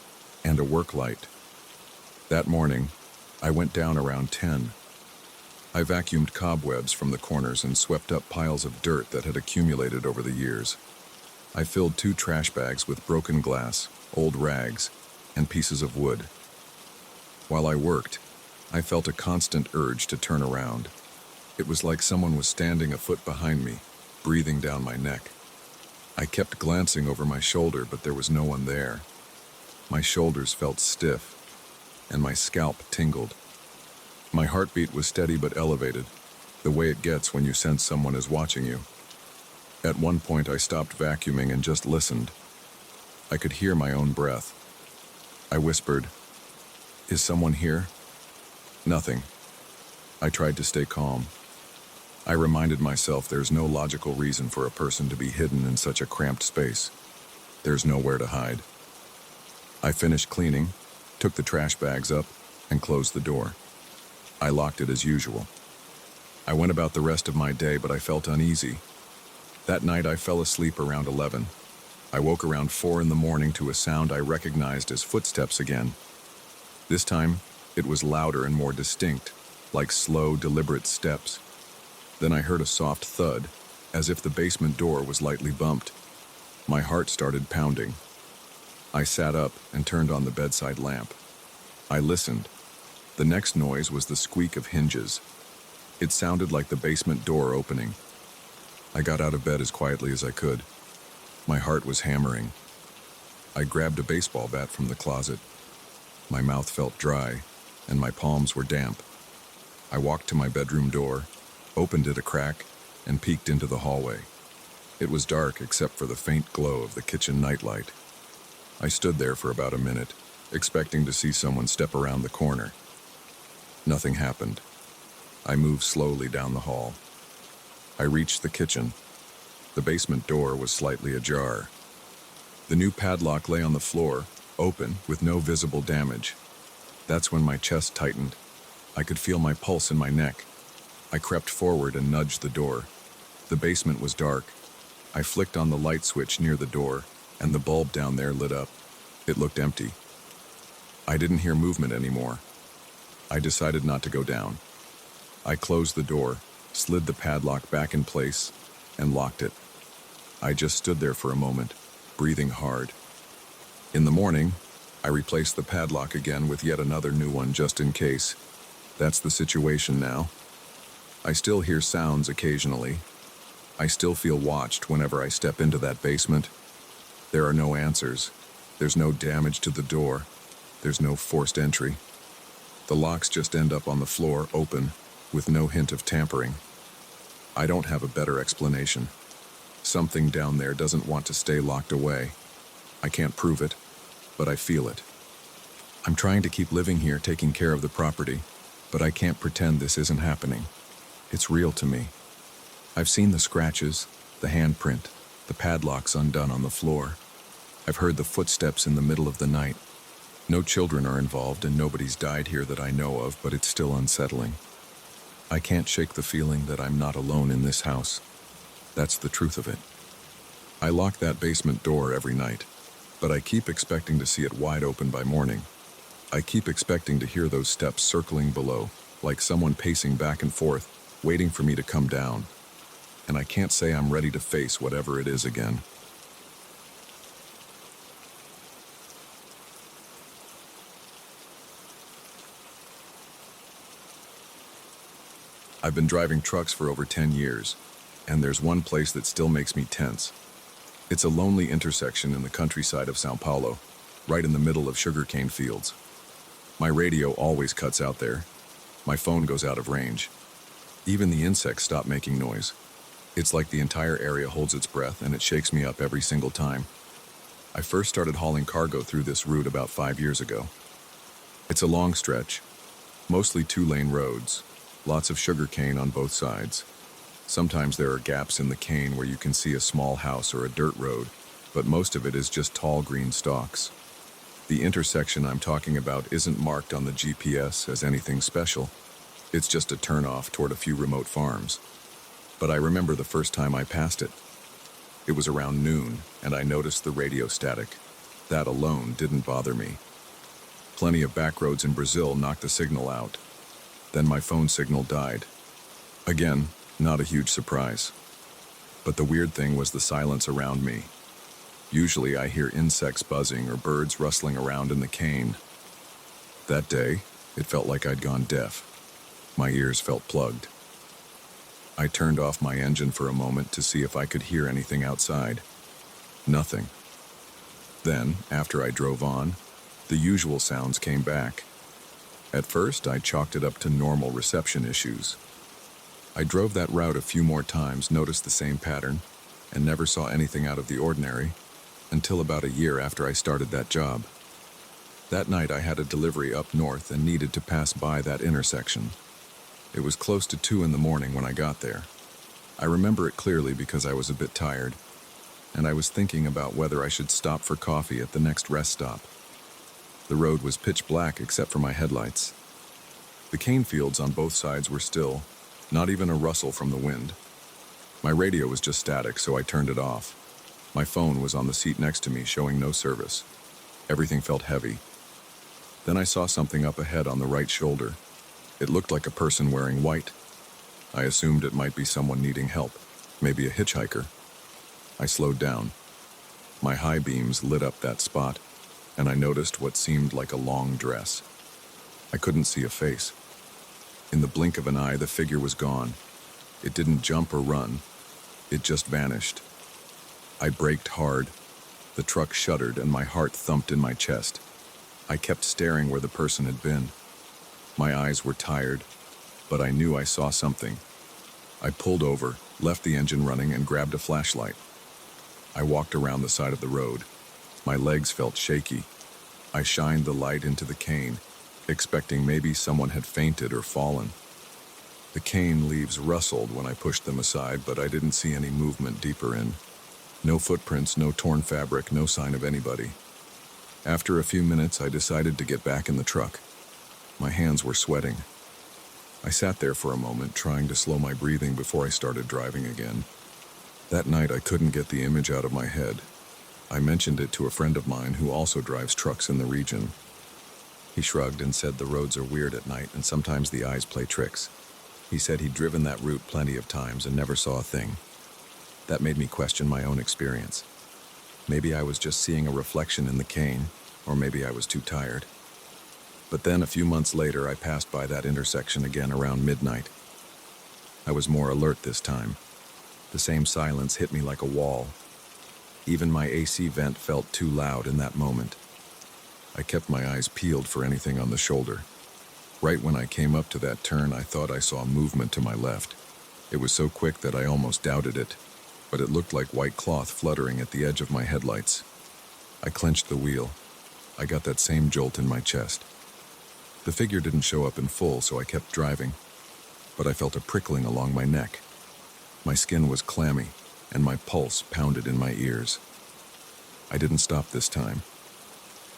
and a work light. That morning, I went down around 10. I vacuumed cobwebs from the corners and swept up piles of dirt that had accumulated over the years. I filled 2 trash bags with broken glass, old rags, and pieces of wood. While I worked, I felt a constant urge to turn around. It was like someone was standing a foot behind me, breathing down my neck. I kept glancing over my shoulder, but there was no one there. My shoulders felt stiff, and my scalp tingled. My heartbeat was steady but elevated, the way it gets when you sense someone is watching you. At one point, I stopped vacuuming and just listened. I could hear my own breath. I whispered, "Is someone here?" Nothing. I tried to stay calm. I reminded myself there's no logical reason for a person to be hidden in such a cramped space. There's nowhere to hide. I finished cleaning, took the trash bags up, and closed the door. I locked it as usual. I went about the rest of my day, but I felt uneasy. That night I fell asleep around 11. I woke around 4 in the morning to a sound I recognized as footsteps again. This time, it was louder and more distinct, like slow, deliberate steps. Then I heard a soft thud, as if the basement door was lightly bumped. My heart started pounding. I sat up and turned on the bedside lamp. I listened. The next noise was the squeak of hinges. It sounded like the basement door opening. I got out of bed as quietly as I could. My heart was hammering. I grabbed a baseball bat from the closet. My mouth felt dry, and my palms were damp. I walked to my bedroom door, opened it a crack, and peeked into the hallway. It was dark except for the faint glow of the kitchen nightlight. I stood there for about a minute, expecting to see someone step around the corner. Nothing happened. I moved slowly down the hall. I reached the kitchen. The basement door was slightly ajar. The new padlock lay on the floor, open, with no visible damage. That's when my chest tightened. I could feel my pulse in my neck. I crept forward and nudged the door. The basement was dark. I flicked on the light switch near the door, and the bulb down there lit up. It looked empty. I didn't hear movement anymore. I decided not to go down. I closed the door, slid the padlock back in place, and locked it. I just stood there for a moment, breathing hard. In the morning, I replaced the padlock again with yet another new one just in case. That's the situation now. I still hear sounds occasionally. I still feel watched whenever I step into that basement. There are no answers. There's no damage to the door. There's no forced entry. The locks just end up on the floor, open, with no hint of tampering. I don't have a better explanation. Something down there doesn't want to stay locked away. I can't prove it, but I feel it. I'm trying to keep living here, taking care of the property, but I can't pretend this isn't happening. It's real to me. I've seen the scratches, the handprint, the padlocks undone on the floor. I've heard the footsteps in the middle of the night. No children are involved and nobody's died here that I know of, but it's still unsettling. I can't shake the feeling that I'm not alone in this house. That's the truth of it. I lock that basement door every night, but I keep expecting to see it wide open by morning. I keep expecting to hear those steps circling below, like someone pacing back and forth, waiting for me to come down. And I can't say I'm ready to face whatever it is again. I've been driving trucks for over 10 years, and there's one place that still makes me tense. It's a lonely intersection in the countryside of São Paulo, right in the middle of sugarcane fields. My radio always cuts out there. My phone goes out of range. Even the insects stop making noise. It's like the entire area holds its breath, and it shakes me up every single time. I first started hauling cargo through this route about 5 years ago. It's a long stretch, mostly 2-lane roads, lots of sugarcane on both sides. Sometimes there are gaps in the cane where you can see a small house or a dirt road, but most of it is just tall green stalks. The intersection I'm talking about isn't marked on the GPS as anything special. It's just a turnoff toward a few remote farms. But I remember the first time I passed it. It was around noon, and I noticed the radio static. That alone didn't bother me. Plenty of back roads in Brazil knocked the signal out. Then my phone signal died. Again, not a huge surprise. But the weird thing was the silence around me. Usually I hear insects buzzing or birds rustling around in the cane. That day, it felt like I'd gone deaf. My ears felt plugged. I turned off my engine for a moment to see if I could hear anything outside. Nothing. Then, after I drove on, the usual sounds came back. At first, I chalked it up to normal reception issues. I drove that route a few more times, noticed the same pattern, and never saw anything out of the ordinary until about a year after I started that job. That night, I had a delivery up north and needed to pass by that intersection. It was close to 2 in the morning when I got there. I remember it clearly because I was a bit tired, and I was thinking about whether I should stop for coffee at the next rest stop. The road was pitch black except for my headlights. The cane fields on both sides were still, not even a rustle from the wind. My radio was just static, so I turned it off. My phone was on the seat next to me, showing no service. Everything felt heavy. Then I saw something up ahead on the right shoulder. It looked like a person wearing white. I assumed it might be someone needing help, maybe a hitchhiker. I slowed down. My high beams lit up that spot, and I noticed what seemed like a long dress. I couldn't see a face. In the blink of an eye, the figure was gone. It didn't jump or run. It just vanished. I braked hard. The truck shuddered and my heart thumped in my chest. I kept staring where the person had been. My eyes were tired, but I knew I saw something. I pulled over, left the engine running, and grabbed a flashlight. I walked around the side of the road. My legs felt shaky. I shined the light into the cane, expecting maybe someone had fainted or fallen. The cane leaves rustled when I pushed them aside, but I didn't see any movement deeper in. No footprints, no torn fabric, no sign of anybody. After a few minutes, I decided to get back in the truck. My hands were sweating. I sat there for a moment, trying to slow my breathing before I started driving again. That night, I couldn't get the image out of my head. I mentioned it to a friend of mine who also drives trucks in the region. He shrugged and said the roads are weird at night and sometimes the eyes play tricks. He said he'd driven that route plenty of times and never saw a thing. That made me question my own experience. Maybe I was just seeing a reflection in the cane, or maybe I was too tired. But then a few months later, I passed by that intersection again around midnight. I was more alert this time. The same silence hit me like a wall. Even my AC vent felt too loud in that moment. I kept my eyes peeled for anything on the shoulder. Right when I came up to that turn, I thought I saw movement to my left. It was so quick that I almost doubted it, but it looked like white cloth fluttering at the edge of my headlights. I clenched the wheel. I got that same jolt in my chest. The figure didn't show up in full, so I kept driving, but I felt a prickling along my neck. My skin was clammy, and my pulse pounded in my ears. I didn't stop this time.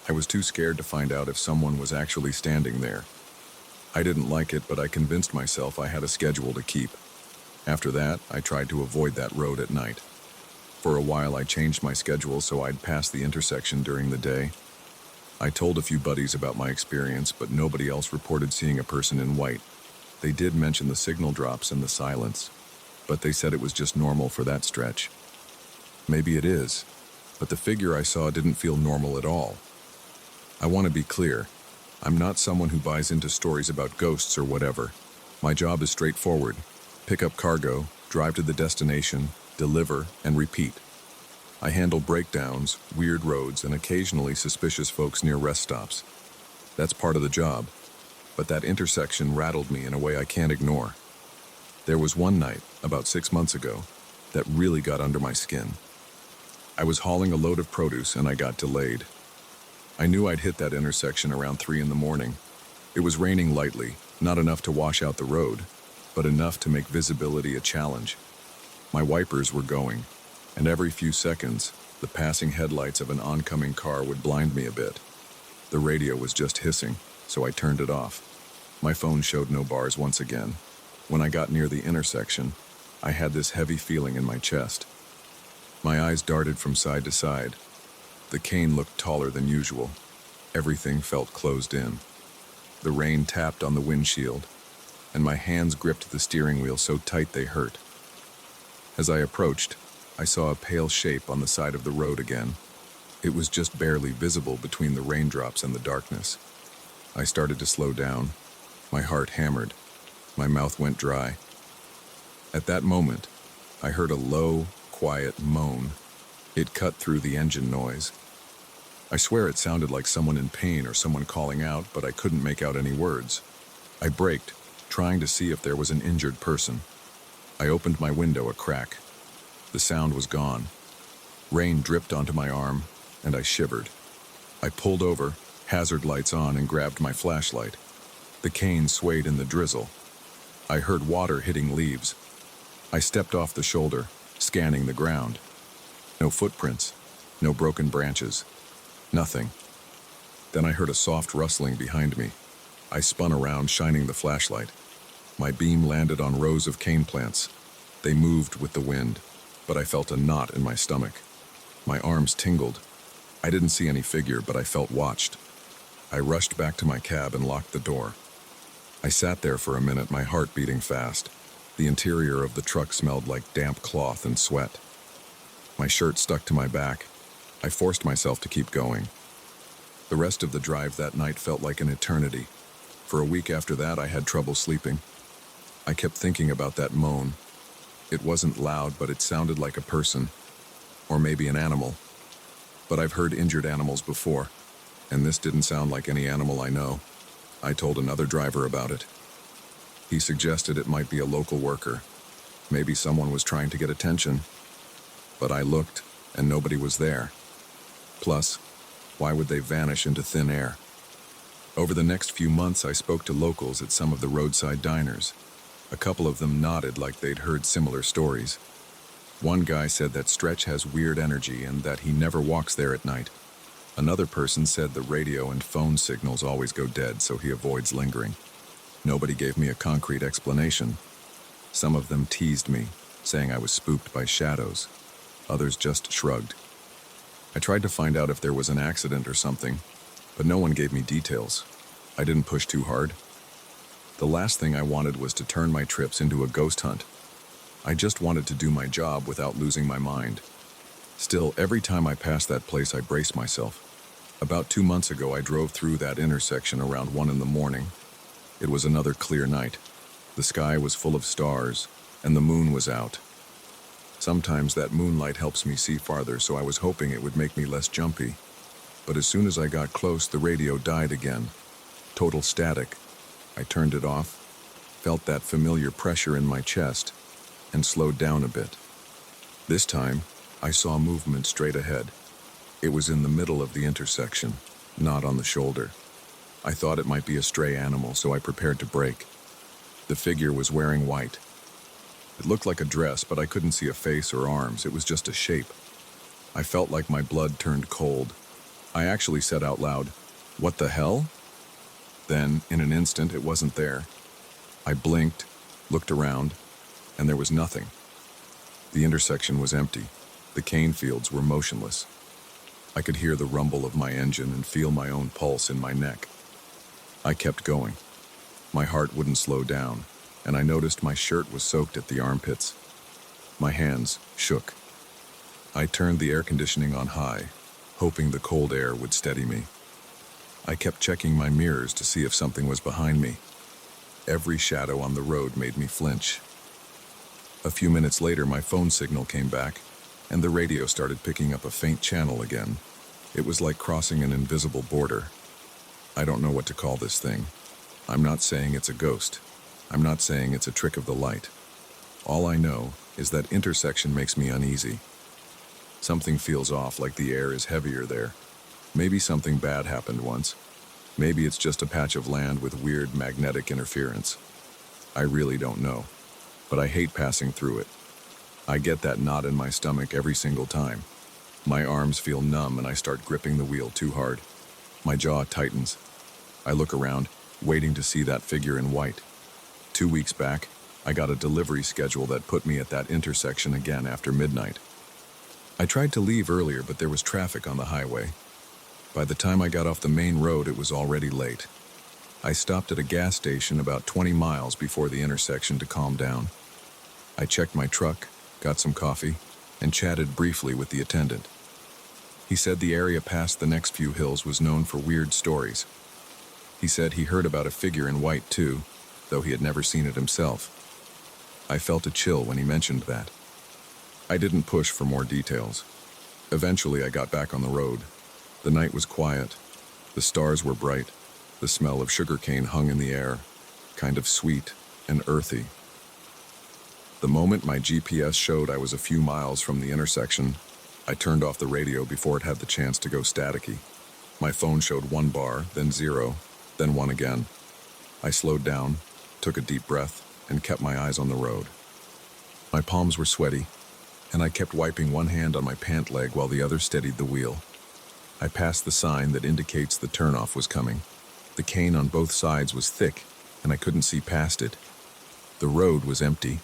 I was too scared to find out if someone was actually standing there. I didn't like it, but I convinced myself I had a schedule to keep. After that, I tried to avoid that road at night. For a while, I changed my schedule so I'd pass the intersection during the day. I told a few buddies about my experience, but nobody else reported seeing a person in white. They did mention the signal drops and the silence, but they said it was just normal for that stretch. Maybe it is, but the figure I saw didn't feel normal at all. I want to be clear. I'm not someone who buys into stories about ghosts or whatever. My job is straightforward. Pick up cargo, drive to the destination, deliver, and repeat. I handle breakdowns, weird roads, and occasionally suspicious folks near rest stops. That's part of the job, but that intersection rattled me in a way I can't ignore. There was one night, about 6 months ago, that really got under my skin. I was hauling a load of produce and I got delayed. I knew I'd hit that intersection around 3 in the morning. It was raining lightly, not enough to wash out the road, but enough to make visibility a challenge. My wipers were going, and every few seconds, the passing headlights of an oncoming car would blind me a bit. The radio was just hissing, so I turned it off. My phone showed no bars once again. When I got near the intersection, I had this heavy feeling in my chest. My eyes darted from side to side. The cane looked taller than usual. Everything felt closed in. The rain tapped on the windshield, and my hands gripped the steering wheel so tight they hurt. As I approached, I saw a pale shape on the side of the road again. It was just barely visible between the raindrops and the darkness. I started to slow down. My heart hammered. My mouth went dry. At that moment, I heard a low, quiet moan. It cut through the engine noise. I swear it sounded like someone in pain or someone calling out, but I couldn't make out any words. I braked, trying to see if there was an injured person. I opened my window a crack. The sound was gone. Rain dripped onto my arm, and I shivered. I pulled over, hazard lights on, and grabbed my flashlight. The cane swayed in the drizzle. I heard water hitting leaves. I stepped off the shoulder, scanning the ground. No footprints, no broken branches, nothing. Then I heard a soft rustling behind me. I spun around, shining the flashlight. My beam landed on rows of cane plants. They moved with the wind, but I felt a knot in my stomach. My arms tingled. I didn't see any figure, but I felt watched. I rushed back to my cab and locked the door. I sat there for a minute, my heart beating fast. The interior of the truck smelled like damp cloth and sweat. My shirt stuck to my back. I forced myself to keep going. The rest of the drive that night felt like an eternity. For a week after that, I had trouble sleeping. I kept thinking about that moan. It wasn't loud, but it sounded like a person, or maybe an animal. But I've heard injured animals before, and this didn't sound like any animal I know. I told another driver about it. He suggested it might be a local worker. Maybe someone was trying to get attention. But I looked, and nobody was there. Plus, why would they vanish into thin air? Over the next few months, I spoke to locals at some of the roadside diners. A couple of them nodded like they'd heard similar stories. One guy said that Stretch has weird energy and that he never walks there at night. Another person said the radio and phone signals always go dead, so he avoids lingering. Nobody gave me a concrete explanation. Some of them teased me, saying I was spooked by shadows. Others just shrugged. I tried to find out if there was an accident or something, but no one gave me details. I didn't push too hard. The last thing I wanted was to turn my trips into a ghost hunt. I just wanted to do my job without losing my mind. Still, every time I passed that place, I braced myself. About 2 months ago, I drove through that intersection around 1 in the morning. It was another clear night. The sky was full of stars, and the moon was out. Sometimes that moonlight helps me see farther, so I was hoping it would make me less jumpy. But as soon as I got close, the radio died again. Total static. I turned it off, felt that familiar pressure in my chest, and slowed down a bit. This time, I saw movement straight ahead. It was in the middle of the intersection, not on the shoulder. I thought it might be a stray animal, so I prepared to brake. The figure was wearing white. It looked like a dress, but I couldn't see a face or arms. It was just a shape. I felt like my blood turned cold. I actually said out loud, "What the hell?" Then, in an instant, it wasn't there. I blinked, looked around, and there was nothing. The intersection was empty. The cane fields were motionless. I could hear the rumble of my engine and feel my own pulse in my neck. I kept going. My heart wouldn't slow down, and I noticed my shirt was soaked at the armpits. My hands shook. I turned the air conditioning on high, hoping the cold air would steady me. I kept checking my mirrors to see if something was behind me. Every shadow on the road made me flinch. A few minutes later, my phone signal came back, and the radio started picking up a faint channel again. It was like crossing an invisible border. I don't know what to call this thing. I'm not saying it's a ghost. I'm not saying it's a trick of the light. All I know is that intersection makes me uneasy. Something feels off, like the air is heavier there. Maybe something bad happened once. Maybe it's just a patch of land with weird magnetic interference. I really don't know, but I hate passing through it. I get that knot in my stomach every single time. My arms feel numb and I start gripping the wheel too hard. My jaw tightens. I look around, waiting to see that figure in white. 2 weeks back, I got a delivery schedule that put me at that intersection again after midnight. I tried to leave earlier, but there was traffic on the highway. By the time I got off the main road, it was already late. I stopped at a gas station about 20 miles before the intersection to calm down. I checked my truck, got some coffee, and chatted briefly with the attendant. He said the area past the next few hills was known for weird stories. He said he heard about a figure in white too, though he had never seen it himself. I felt a chill when he mentioned that. I didn't push for more details. Eventually I got back on the road. The night was quiet. The stars were bright. The smell of sugarcane hung in the air, kind of sweet and earthy. The moment my GPS showed I was a few miles from the intersection, I turned off the radio before it had the chance to go staticky. My phone showed 1 bar, then 0, then 1 again. I slowed down, took a deep breath, and kept my eyes on the road. My palms were sweaty, and I kept wiping one hand on my pant leg while the other steadied the wheel. I passed the sign that indicates the turnoff was coming. The cane on both sides was thick, and I couldn't see past it. The road was empty.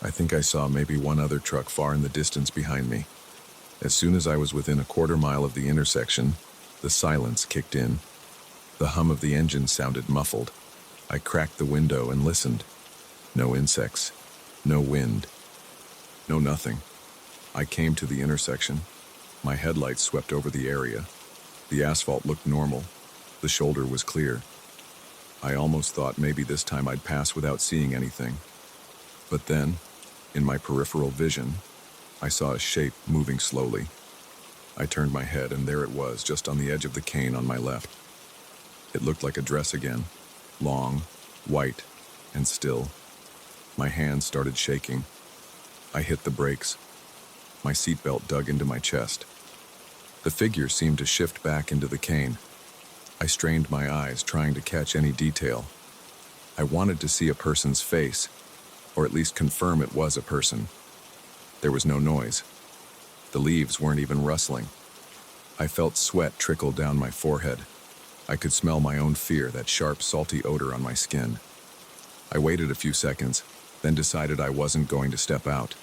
I think I saw maybe one other truck far in the distance behind me. As soon as I was within a quarter mile of the intersection, the silence kicked in. The hum of the engine sounded muffled. I cracked the window and listened. No insects, no wind, no nothing. I came to the intersection. My headlights swept over the area. The asphalt looked normal. The shoulder was clear. I almost thought maybe this time I'd pass without seeing anything. But then, in my peripheral vision, I saw a shape moving slowly. I turned my head and there it was, just on the edge of the cane on my left. It looked like a dress again, long, white, and still. My hands started shaking. I hit the brakes. My seatbelt dug into my chest. The figure seemed to shift back into the cane. I strained my eyes, trying to catch any detail. I wanted to see a person's face, or at least confirm it was a person. There was no noise. The leaves weren't even rustling. I felt sweat trickle down my forehead. I could smell my own fear, that sharp, salty odor on my skin. I waited a few seconds, then decided I wasn't going to step out.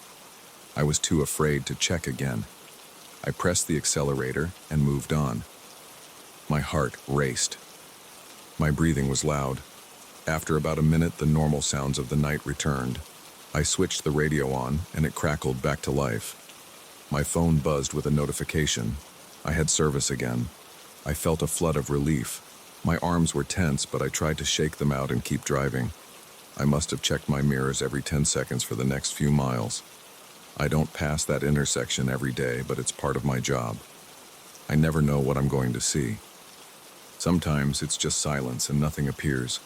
I was too afraid to check again. I pressed the accelerator and moved on. My heart raced. My breathing was loud. After about a minute, the normal sounds of the night returned. I switched the radio on, and it crackled back to life. My phone buzzed with a notification. I had service again. I felt a flood of relief. My arms were tense, but I tried to shake them out and keep driving. I must have checked my mirrors every 10 seconds for the next few miles. I don't pass that intersection every day, but it's part of my job. I never know what I'm going to see. Sometimes it's just silence and nothing appears.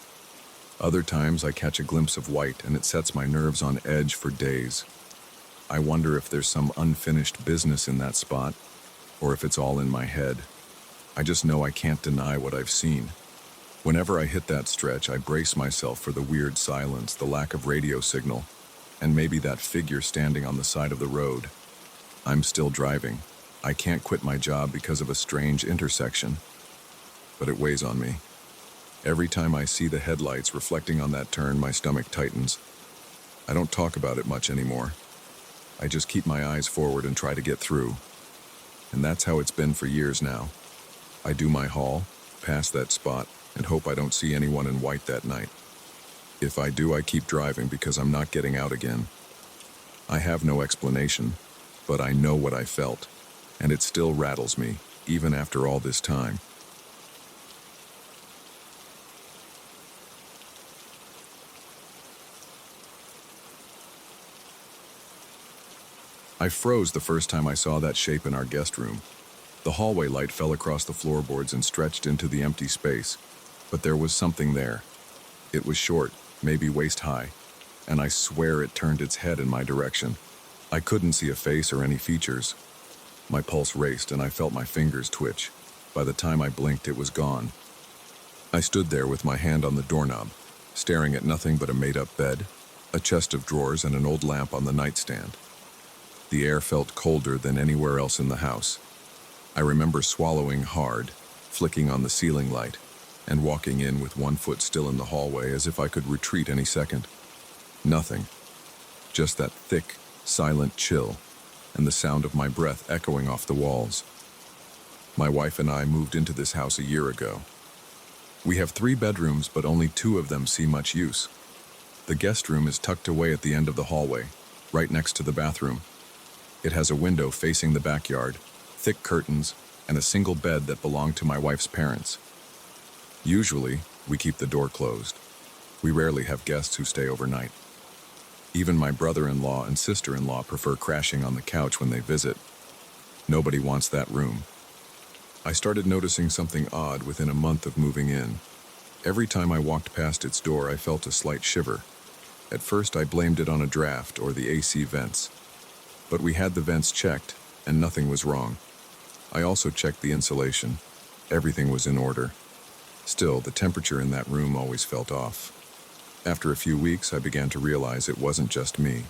Other times I catch a glimpse of white and it sets my nerves on edge for days. I wonder if there's some unfinished business in that spot, or if it's all in my head. I just know I can't deny what I've seen. Whenever I hit that stretch, I brace myself for the weird silence, the lack of radio signal, and maybe that figure standing on the side of the road. I'm still driving. I can't quit my job because of a strange intersection, but it weighs on me. Every time I see the headlights reflecting on that turn, my stomach tightens. I don't talk about it much anymore. I just keep my eyes forward and try to get through. And that's how it's been for years now. I do my haul, pass that spot, and hope I don't see anyone in white that night. If I do, I keep driving because I'm not getting out again. I have no explanation, but I know what I felt, and it still rattles me, even after all this time. I froze the first time I saw that shape in our guest room. The hallway light fell across the floorboards and stretched into the empty space, but there was something there. It was short, maybe waist-high, and I swear it turned its head in my direction. I couldn't see a face or any features. My pulse raced and I felt my fingers twitch. By the time I blinked, it was gone. I stood there with my hand on the doorknob, staring at nothing but a made-up bed, a chest of drawers, and an old lamp on the nightstand. The air felt colder than anywhere else in the house. I remember swallowing hard, flicking on the ceiling light, and walking in with one foot still in the hallway as if I could retreat any second. Nothing. Just that thick, silent chill, and the sound of my breath echoing off the walls. My wife and I moved into this house a year ago. We have 3 bedrooms, but only 2 of them see much use. The guest room is tucked away at the end of the hallway, right next to the bathroom. It has a window facing the backyard, thick curtains, and a single bed that belonged to my wife's parents. Usually, we keep the door closed. We rarely have guests who stay overnight. Even my brother-in-law and sister-in-law prefer crashing on the couch when they visit. Nobody wants that room. I started noticing something odd within a month of moving in. Every time I walked past its door, I felt a slight shiver. At first, I blamed it on a draft or the AC vents. But we had the vents checked, and nothing was wrong. I also checked the insulation. Everything was in order. Still, the temperature in that room always felt off. After a few weeks, I began to realize it wasn't just me.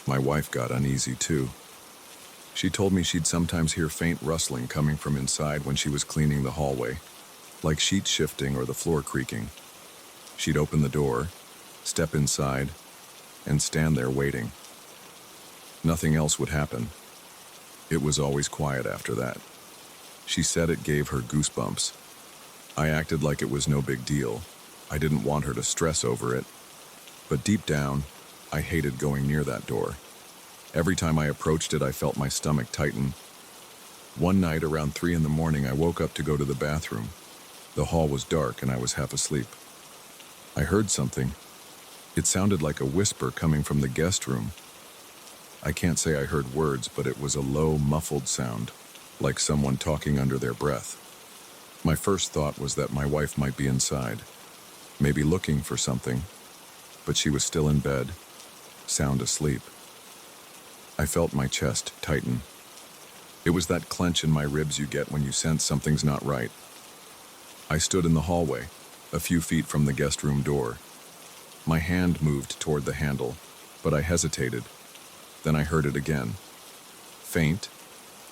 My wife got uneasy too. She told me she'd sometimes hear faint rustling coming from inside when she was cleaning the hallway, like sheets shifting or the floor creaking. She'd open the door, step inside, and stand there waiting. Nothing else would happen. It was always quiet after that. She said it gave her goosebumps. I acted like it was no big deal. I didn't want her to stress over it. But deep down, I hated going near that door. Every time I approached it, I felt my stomach tighten. One night around 3 in the morning, I woke up to go to the bathroom. The hall was dark and I was half asleep. I heard something. It sounded like a whisper coming from the guest room. I can't say I heard words, but it was a low, muffled sound, like someone talking under their breath. My first thought was that my wife might be inside, maybe looking for something, but she was still in bed, sound asleep. I felt my chest tighten. It was that clench in my ribs you get when you sense something's not right. I stood in the hallway, a few feet from the guest room door. My hand moved toward the handle, but I hesitated. Then I heard it again. Faint,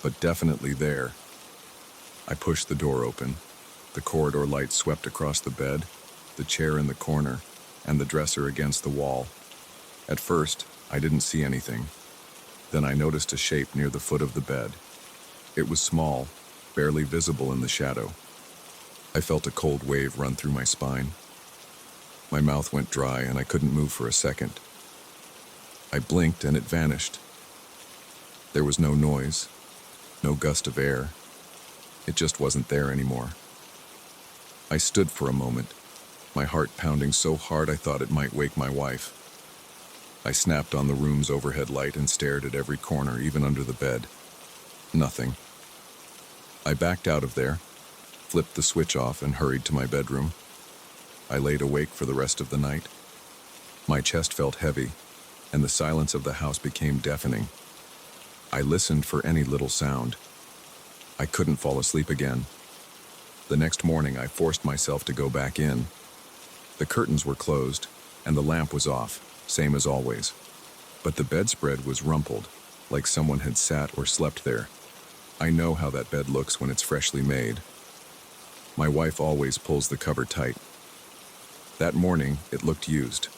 but definitely there. I pushed the door open. The corridor light swept across the bed, the chair in the corner, and the dresser against the wall. At first, I didn't see anything. Then I noticed a shape near the foot of the bed. It was small, barely visible in the shadow. I felt a cold wave run through my spine. My mouth went dry and I couldn't move for a second. I blinked and it vanished. There was no noise, no gust of air. It just wasn't there anymore. I stood for a moment, my heart pounding so hard I thought it might wake my wife. I snapped on the room's overhead light and stared at every corner, even under the bed. Nothing. I backed out of there, flipped the switch off, and hurried to my bedroom. I laid awake for the rest of the night. My chest felt heavy, and the silence of the house became deafening. I listened for any little sound. I couldn't fall asleep again. The next morning, I forced myself to go back in. The curtains were closed, and the lamp was off, same as always. But the bedspread was rumpled, like someone had sat or slept there. I know how that bed looks when it's freshly made. My wife always pulls the cover tight. That morning, it looked used.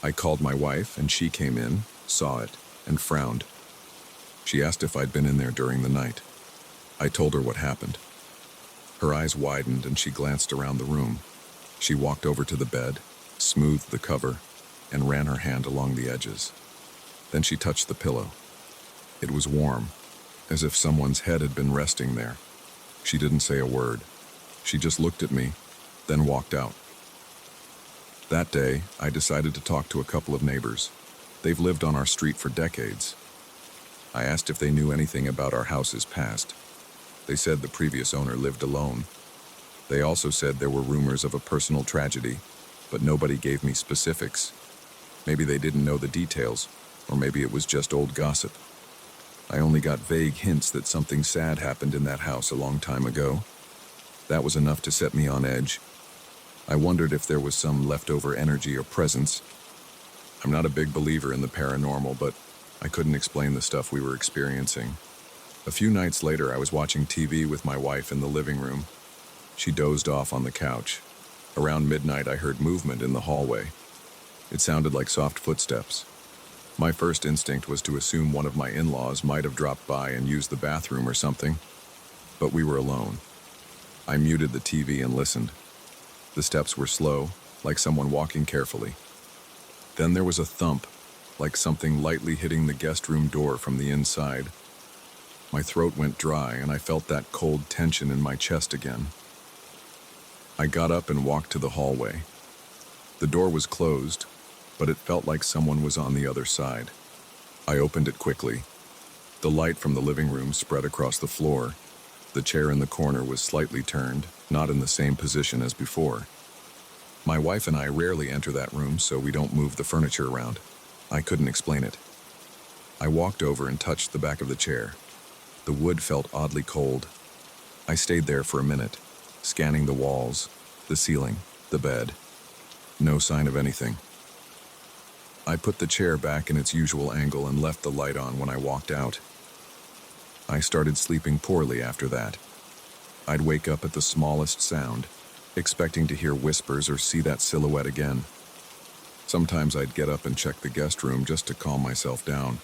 I called my wife, and she came in, saw it, and frowned. She asked if I'd been in there during the night. I told her what happened. Her eyes widened, and she glanced around the room. She walked over to the bed, smoothed the cover, and ran her hand along the edges. Then she touched the pillow. It was warm, as if someone's head had been resting there. She didn't say a word. She just looked at me, then walked out. That day, I decided to talk to a couple of neighbors. They've lived on our street for decades. I asked if they knew anything about our house's past. They said the previous owner lived alone. They also said there were rumors of a personal tragedy, but nobody gave me specifics. Maybe they didn't know the details, or maybe it was just old gossip. I only got vague hints that something sad happened in that house a long time ago. That was enough to set me on edge. I wondered if there was some leftover energy or presence. I'm not a big believer in the paranormal, but I couldn't explain the stuff we were experiencing. A few nights later, I was watching TV with my wife in the living room. She dozed off on the couch. Around midnight, I heard movement in the hallway. It sounded like soft footsteps. My first instinct was to assume one of my in-laws might have dropped by and used the bathroom or something, but we were alone. I muted the TV and listened. The steps were slow, like someone walking carefully. Then there was a thump, like something lightly hitting the guest room door from the inside. My throat went dry and I felt that cold tension in my chest again. I got up and walked to the hallway. The door was closed, but it felt like someone was on the other side. I opened it quickly. The light from the living room spread across the floor. The chair in the corner was slightly turned, not in the same position as before. My wife and I rarely enter that room, so we don't move the furniture around. I couldn't explain it. I walked over and touched the back of the chair. The wood felt oddly cold. I stayed there for a minute, scanning the walls, the ceiling, the bed. No sign of anything. I put the chair back in its usual angle and left the light on when I walked out. I started sleeping poorly after that. I'd wake up at the smallest sound, expecting to hear whispers or see that silhouette again. Sometimes I'd get up and check the guest room just to calm myself down.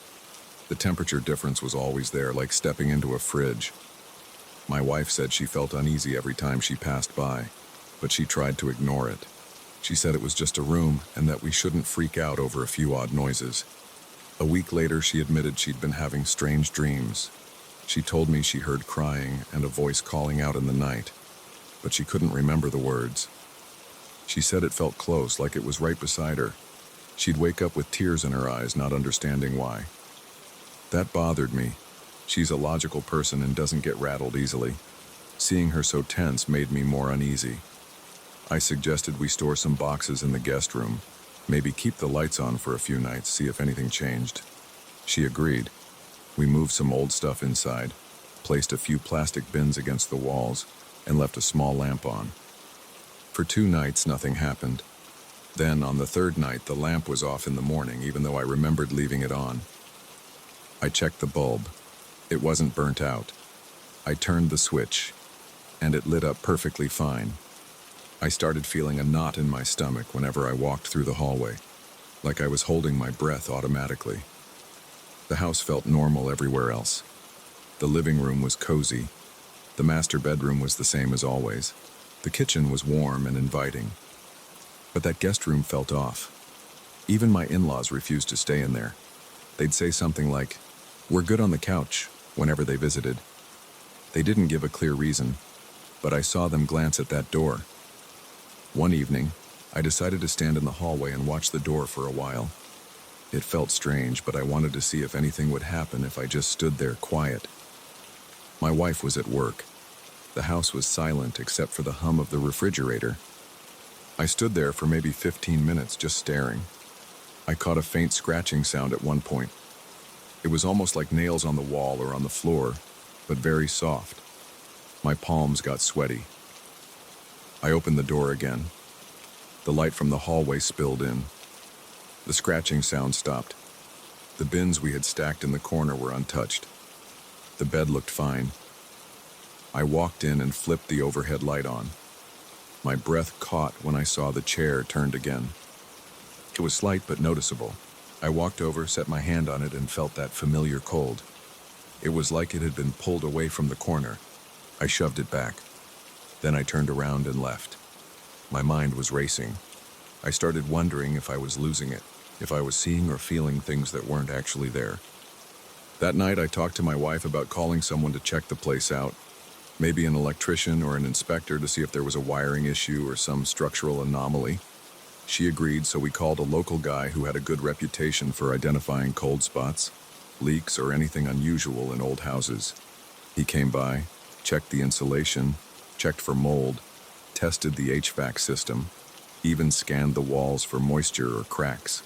The temperature difference was always there, like stepping into a fridge. My wife said she felt uneasy every time she passed by, but she tried to ignore it. She said it was just a room and that we shouldn't freak out over a few odd noises. A week later, she admitted she'd been having strange dreams. She told me she heard crying and a voice calling out in the night, but she couldn't remember the words. She said it felt close, like it was right beside her. She'd wake up with tears in her eyes, not understanding why. That bothered me. She's a logical person and doesn't get rattled easily. Seeing her so tense made me more uneasy. I suggested we store some boxes in the guest room, maybe keep the lights on for a few nights, see if anything changed. She agreed. We moved some old stuff inside, placed a few plastic bins against the walls, and left a small lamp on. For 2 nights, nothing happened. Then, on the 3rd night, the lamp was off in the morning, even though I remembered leaving it on. I checked the bulb. It wasn't burnt out. I turned the switch, and it lit up perfectly fine. I started feeling a knot in my stomach whenever I walked through the hallway, like I was holding my breath automatically. The house felt normal everywhere else. The living room was cozy. The master bedroom was the same as always. The kitchen was warm and inviting. But that guest room felt off. Even my in-laws refused to stay in there. They'd say something like, "We're good on the couch," whenever they visited. They didn't give a clear reason, but I saw them glance at that door. One evening, I decided to stand in the hallway and watch the door for a while. It felt strange, but I wanted to see if anything would happen if I just stood there quiet. My wife was at work. The house was silent except for the hum of the refrigerator. I stood there for maybe 15 minutes just staring. I caught a faint scratching sound at one point. It was almost like nails on the wall or on the floor, but very soft. My palms got sweaty. I opened the door again. The light from the hallway spilled in. The scratching sound stopped. The bins we had stacked in the corner were untouched. The bed looked fine. I walked in and flipped the overhead light on. My breath caught when I saw the chair turned again. It was slight but noticeable. I walked over, set my hand on it, and felt that familiar cold. It was like it had been pulled away from the corner. I shoved it back. Then I turned around and left. My mind was racing. I started wondering if I was losing it, if I was seeing or feeling things that weren't actually there. That night, I talked to my wife about calling someone to check the place out, maybe an electrician or an inspector to see if there was a wiring issue or some structural anomaly. She agreed, so we called a local guy who had a good reputation for identifying cold spots, leaks, or anything unusual in old houses. He came by, checked the insulation, checked for mold, tested the HVAC system, even scanned the walls for moisture or cracks.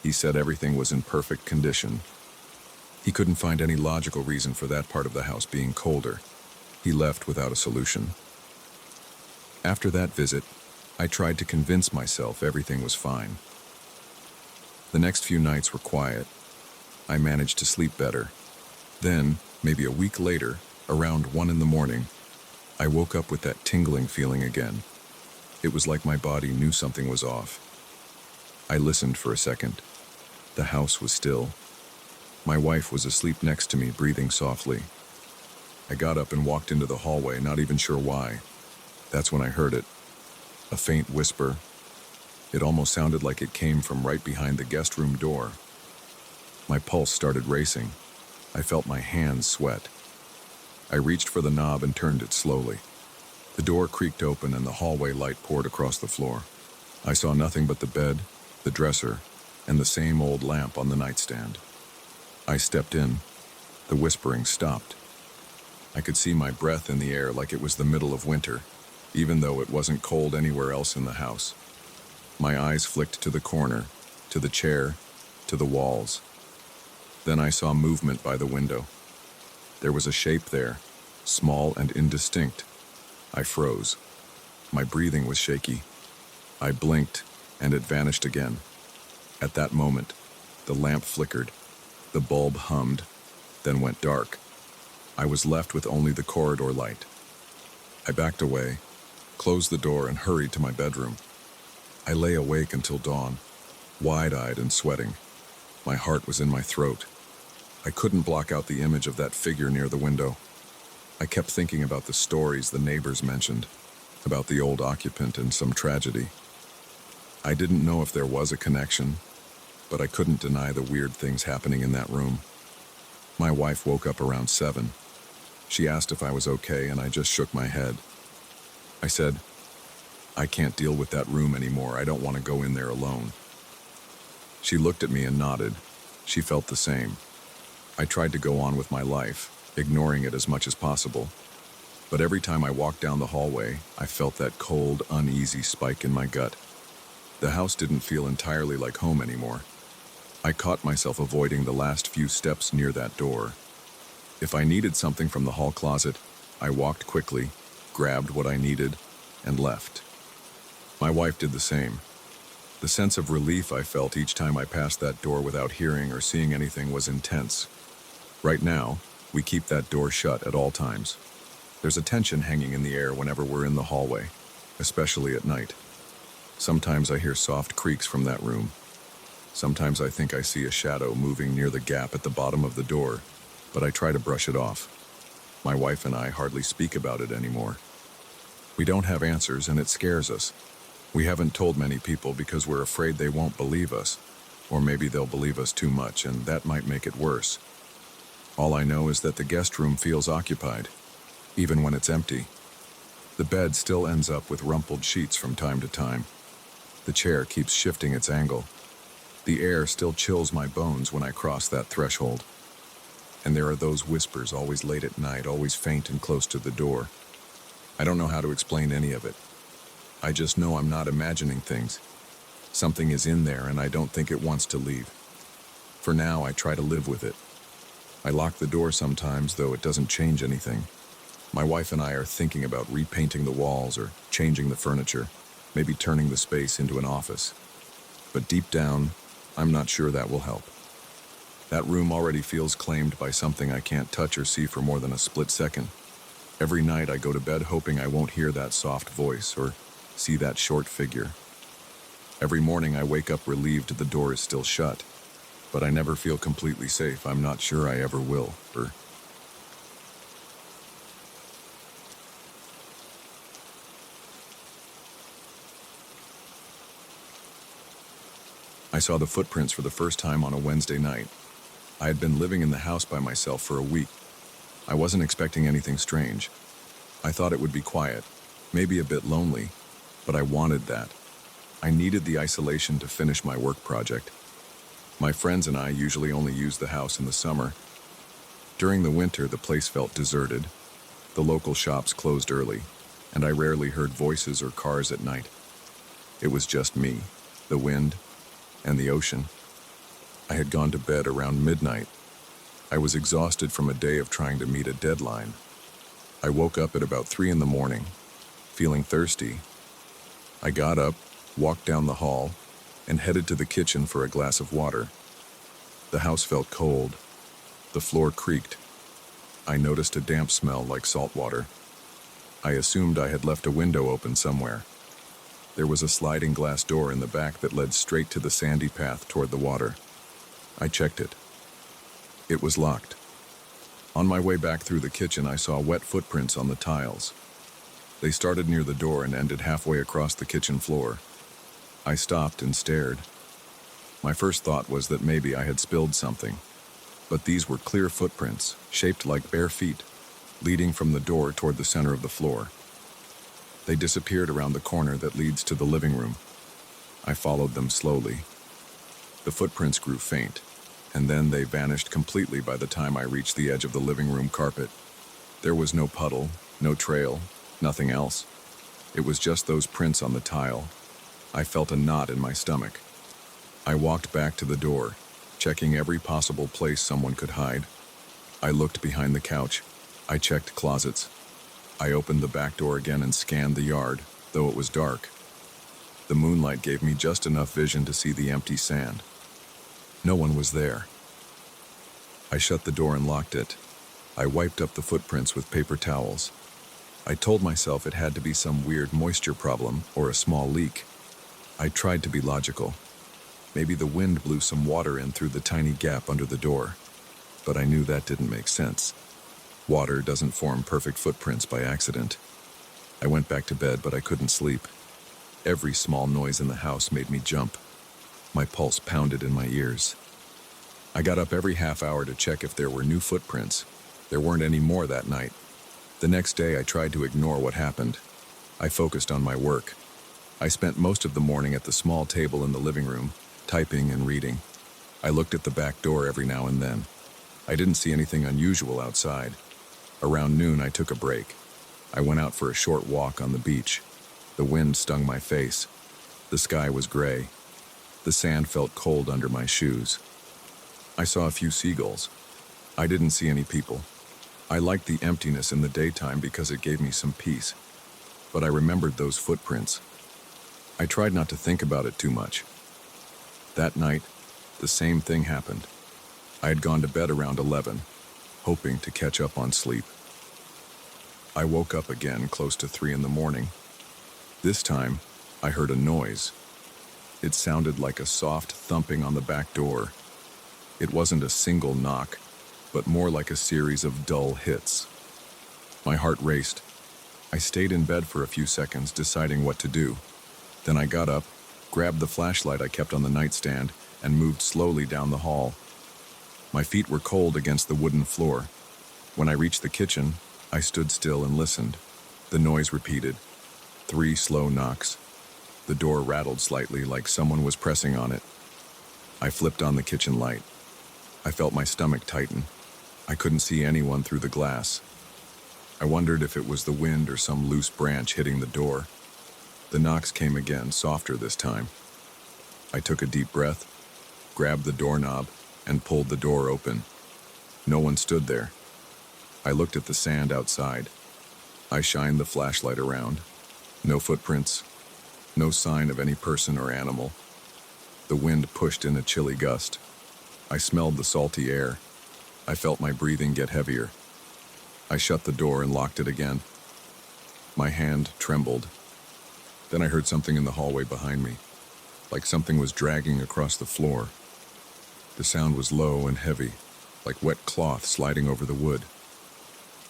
He said everything was in perfect condition. He couldn't find any logical reason for that part of the house being colder. He left without a solution. After that visit, I tried to convince myself everything was fine. The next few nights were quiet. I managed to sleep better. Then, maybe a week later, around 1 in the morning, I woke up with that tingling feeling again. It was like my body knew something was off. I listened for a second. The house was still. My wife was asleep next to me, breathing softly. I got up and walked into the hallway, not even sure why. That's when I heard it. A faint whisper. It almost sounded like it came from right behind the guest room door. My pulse started racing. I felt my hands sweat. I reached for the knob and turned it slowly. The door creaked open and the hallway light poured across the floor. I saw nothing but the bed, the dresser, and the same old lamp on the nightstand. I stepped in. The whispering stopped. I could see my breath in the air like it was the middle of winter, even though it wasn't cold anywhere else in the house. My eyes flicked to the corner, to the chair, to the walls. Then I saw movement by the window. There was a shape there, small and indistinct. I froze. My breathing was shaky. I blinked, and it vanished again. At that moment, the lamp flickered. The bulb hummed, then went dark. I was left with only the corridor light. I backed away, closed the door, and hurried to my bedroom. I lay awake until dawn, wide-eyed and sweating. My heart was in my throat. I couldn't block out the image of that figure near the window. I kept thinking about the stories the neighbors mentioned, about the old occupant and some tragedy. I didn't know if there was a connection, but I couldn't deny the weird things happening in that room. My wife woke up around 7. She asked if I was okay, and I just shook my head. I said, "I can't deal with that room anymore. I don't want to go in there alone." She looked at me and nodded. She felt the same. I tried to go on with my life, ignoring it as much as possible. But every time I walked down the hallway, I felt that cold, uneasy spike in my gut. The house didn't feel entirely like home anymore. I caught myself avoiding the last few steps near that door. If I needed something from the hall closet, I walked quickly, grabbed what I needed, and left. My wife did the same. The sense of relief I felt each time I passed that door without hearing or seeing anything was intense. Right now, we keep that door shut at all times. There's a tension hanging in the air whenever we're in the hallway, especially at night. Sometimes I hear soft creaks from that room. Sometimes I think I see a shadow moving near the gap at the bottom of the door, but I try to brush it off. My wife and I hardly speak about it anymore. We don't have answers, and it scares us. We haven't told many people because we're afraid they won't believe us, or maybe they'll believe us too much, and that might make it worse. All I know is that the guest room feels occupied, even when it's empty. The bed still ends up with rumpled sheets from time to time. The chair keeps shifting its angle. The air still chills my bones when I cross that threshold. And there are those whispers always late at night, always faint and close to the door. I don't know how to explain any of it. I just know I'm not imagining things. Something is in there and I don't think it wants to leave. For now, I try to live with it. I lock the door sometimes, though it doesn't change anything. My wife and I are thinking about repainting the walls or changing the furniture, maybe turning the space into an office. But deep down, I'm not sure that will help. That room already feels claimed by something I can't touch or see for more than a split second. Every night I go to bed hoping I won't hear that soft voice or see that short figure. Every morning I wake up relieved the door is still shut, but I never feel completely safe. I'm not sure I ever will. I saw the footprints for the first time on a Wednesday night. I had been living in the house by myself for a week. I wasn't expecting anything strange. I thought it would be quiet, maybe a bit lonely, but I wanted that. I needed the isolation to finish my work project. My friends and I usually only use the house in the summer. During the winter, the place felt deserted. The local shops closed early, and I rarely heard voices or cars at night. It was just me, the wind, and the ocean. I had gone to bed around midnight. I was exhausted from a day of trying to meet a deadline. I woke up at about 3 in the morning, feeling thirsty. I got up, walked down the hall, and headed to the kitchen for a glass of water. The house felt cold. The floor creaked. I noticed a damp smell like salt water. I assumed I had left a window open somewhere. There was a sliding glass door in the back that led straight to the sandy path toward the water. I checked it. It was locked. On my way back through the kitchen, I saw wet footprints on the tiles. They started near the door and ended halfway across the kitchen floor. I stopped and stared. My first thought was that maybe I had spilled something, but these were clear footprints, shaped like bare feet, leading from the door toward the center of the floor. They disappeared around the corner that leads to the living room. I followed them slowly. The footprints grew faint, and then they vanished completely by the time I reached the edge of the living room carpet. There was no puddle, no trail, nothing else. It was just those prints on the tile. I felt a knot in my stomach. I walked back to the door, checking every possible place someone could hide. I looked behind the couch. I checked closets. I opened the back door again and scanned the yard, though it was dark. The moonlight gave me just enough vision to see the empty sand. No one was there. I shut the door and locked it. I wiped up the footprints with paper towels. I told myself it had to be some weird moisture problem or a small leak. I tried to be logical. Maybe the wind blew some water in through the tiny gap under the door, but I knew that didn't make sense. Water doesn't form perfect footprints by accident. I went back to bed, but I couldn't sleep. Every small noise in the house made me jump. My pulse pounded in my ears. I got up every half hour to check if there were new footprints. There weren't any more that night. The next day, I tried to ignore what happened. I focused on my work. I spent most of the morning at the small table in the living room, typing and reading. I looked at the back door every now and then. I didn't see anything unusual outside. Around noon, I took a break. I went out for a short walk on the beach. The wind stung my face. The sky was gray. The sand felt cold under my shoes. I saw a few seagulls. I didn't see any people. I liked the emptiness in the daytime because it gave me some peace. But I remembered those footprints. I tried not to think about it too much. That night, the same thing happened. I had gone to bed around 11, hoping to catch up on sleep. I woke up again close to 3 in the morning. This time, I heard a noise. It sounded like a soft thumping on the back door. It wasn't a single knock, but more like a series of dull hits. My heart raced. I stayed in bed for a few seconds, deciding what to do. Then I got up, grabbed the flashlight I kept on the nightstand, and moved slowly down the hall. My feet were cold against the wooden floor. When I reached the kitchen, I stood still and listened. The noise repeated. 3 slow knocks. The door rattled slightly, like someone was pressing on it. I flipped on the kitchen light. I felt my stomach tighten. I couldn't see anyone through the glass. I wondered if it was the wind or some loose branch hitting the door. The knocks came again, softer this time. I took a deep breath, grabbed the doorknob, and pulled the door open. No one stood there. I looked at the sand outside. I shined the flashlight around. No footprints. No sign of any person or animal. The wind pushed in a chilly gust. I smelled the salty air. I felt my breathing get heavier. I shut the door and locked it again. My hand trembled. Then I heard something in the hallway behind me, like something was dragging across the floor. The sound was low and heavy, like wet cloth sliding over the wood.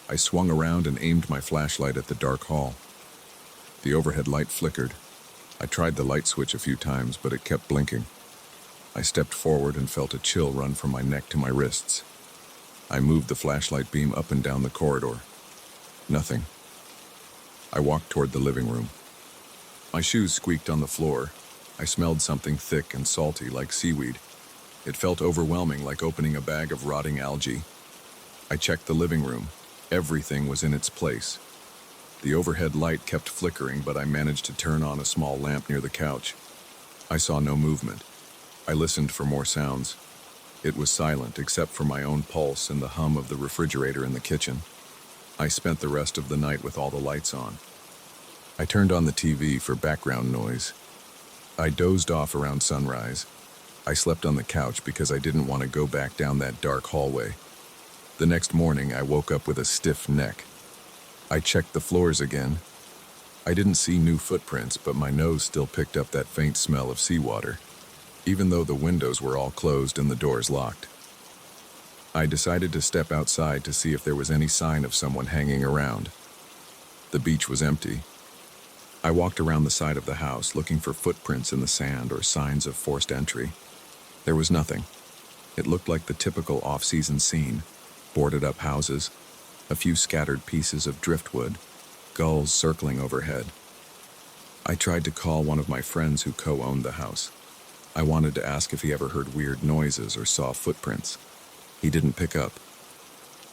I swung around and aimed my flashlight at the dark hall. The overhead light flickered. I tried the light switch a few times, but it kept blinking. I stepped forward and felt a chill run from my neck to my wrists. I moved the flashlight beam up and down the corridor. Nothing. I walked toward the living room. My shoes squeaked on the floor. I smelled something thick and salty like seaweed. It felt overwhelming, like opening a bag of rotting algae. I checked the living room. Everything was in its place. The overhead light kept flickering, but I managed to turn on a small lamp near the couch. I saw no movement. I listened for more sounds. It was silent, except for my own pulse and the hum of the refrigerator in the kitchen. I spent the rest of the night with all the lights on. I turned on the TV for background noise. I dozed off around sunrise. I slept on the couch because I didn't want to go back down that dark hallway. The next morning, I woke up with a stiff neck. I checked the floors again. I didn't see new footprints, but my nose still picked up that faint smell of seawater, even though the windows were all closed and the doors locked. I decided to step outside to see if there was any sign of someone hanging around. The beach was empty. I walked around the side of the house looking for footprints in the sand or signs of forced entry. There was nothing. It looked like the typical off-season scene: boarded-up houses, a few scattered pieces of driftwood, gulls circling overhead. I tried to call one of my friends who co-owned the house. I wanted to ask if he ever heard weird noises or saw footprints. He didn't pick up.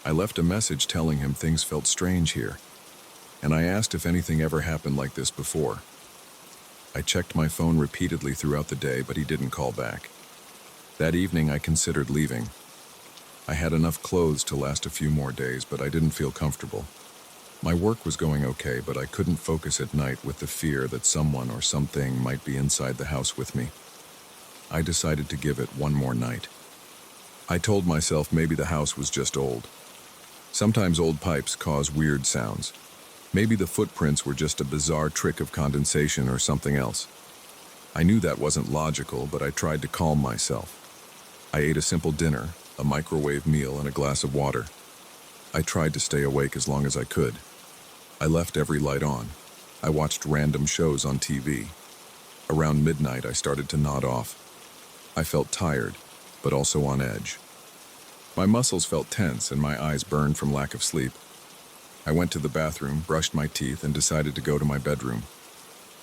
I left a message telling him things felt strange here, and I asked if anything ever happened like this before. I checked my phone repeatedly throughout the day, but he didn't call back. That evening, I considered leaving. I had enough clothes to last a few more days, but I didn't feel comfortable. My work was going okay, but I couldn't focus at night with the fear that someone or something might be inside the house with me. I decided to give it one more night. I told myself maybe the house was just old. Sometimes old pipes cause weird sounds. Maybe the footprints were just a bizarre trick of condensation or something else. I knew that wasn't logical, but I tried to calm myself. I ate a simple dinner, a microwave meal, and a glass of water. I tried to stay awake as long as I could. I left every light on. I watched random shows on TV. Around midnight, I started to nod off. I felt tired, but also on edge. My muscles felt tense and my eyes burned from lack of sleep. I went to the bathroom, brushed my teeth, and decided to go to my bedroom.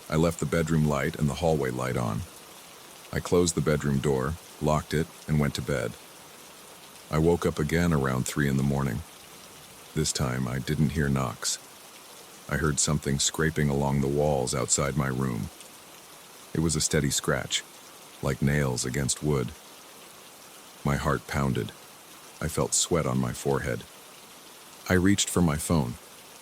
I left the bedroom light and the hallway light on. I closed the bedroom door, locked it, and went to bed. I woke up again around 3 in the morning. This time, I didn't hear knocks. I heard something scraping along the walls outside my room. It was a steady scratch, like nails against wood. My heart pounded. I felt sweat on my forehead. I reached for my phone.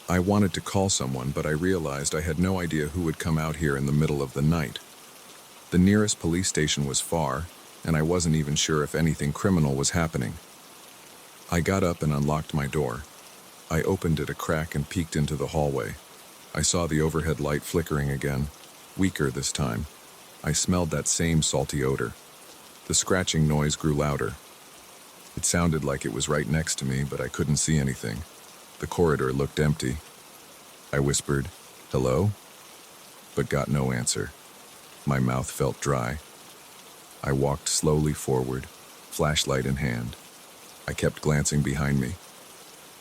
I wanted to call someone, but I realized I had no idea who would come out here in the middle of the night. The nearest police station was far, and I wasn't even sure if anything criminal was happening. I got up and unlocked my door. I opened it a crack and peeked into the hallway. I saw the overhead light flickering again, weaker this time. I smelled that same salty odor. The scratching noise grew louder. It sounded like it was right next to me, but I couldn't see anything. The corridor looked empty. I whispered, "Hello?" but got no answer. My mouth felt dry. I walked slowly forward, flashlight in hand. I kept glancing behind me.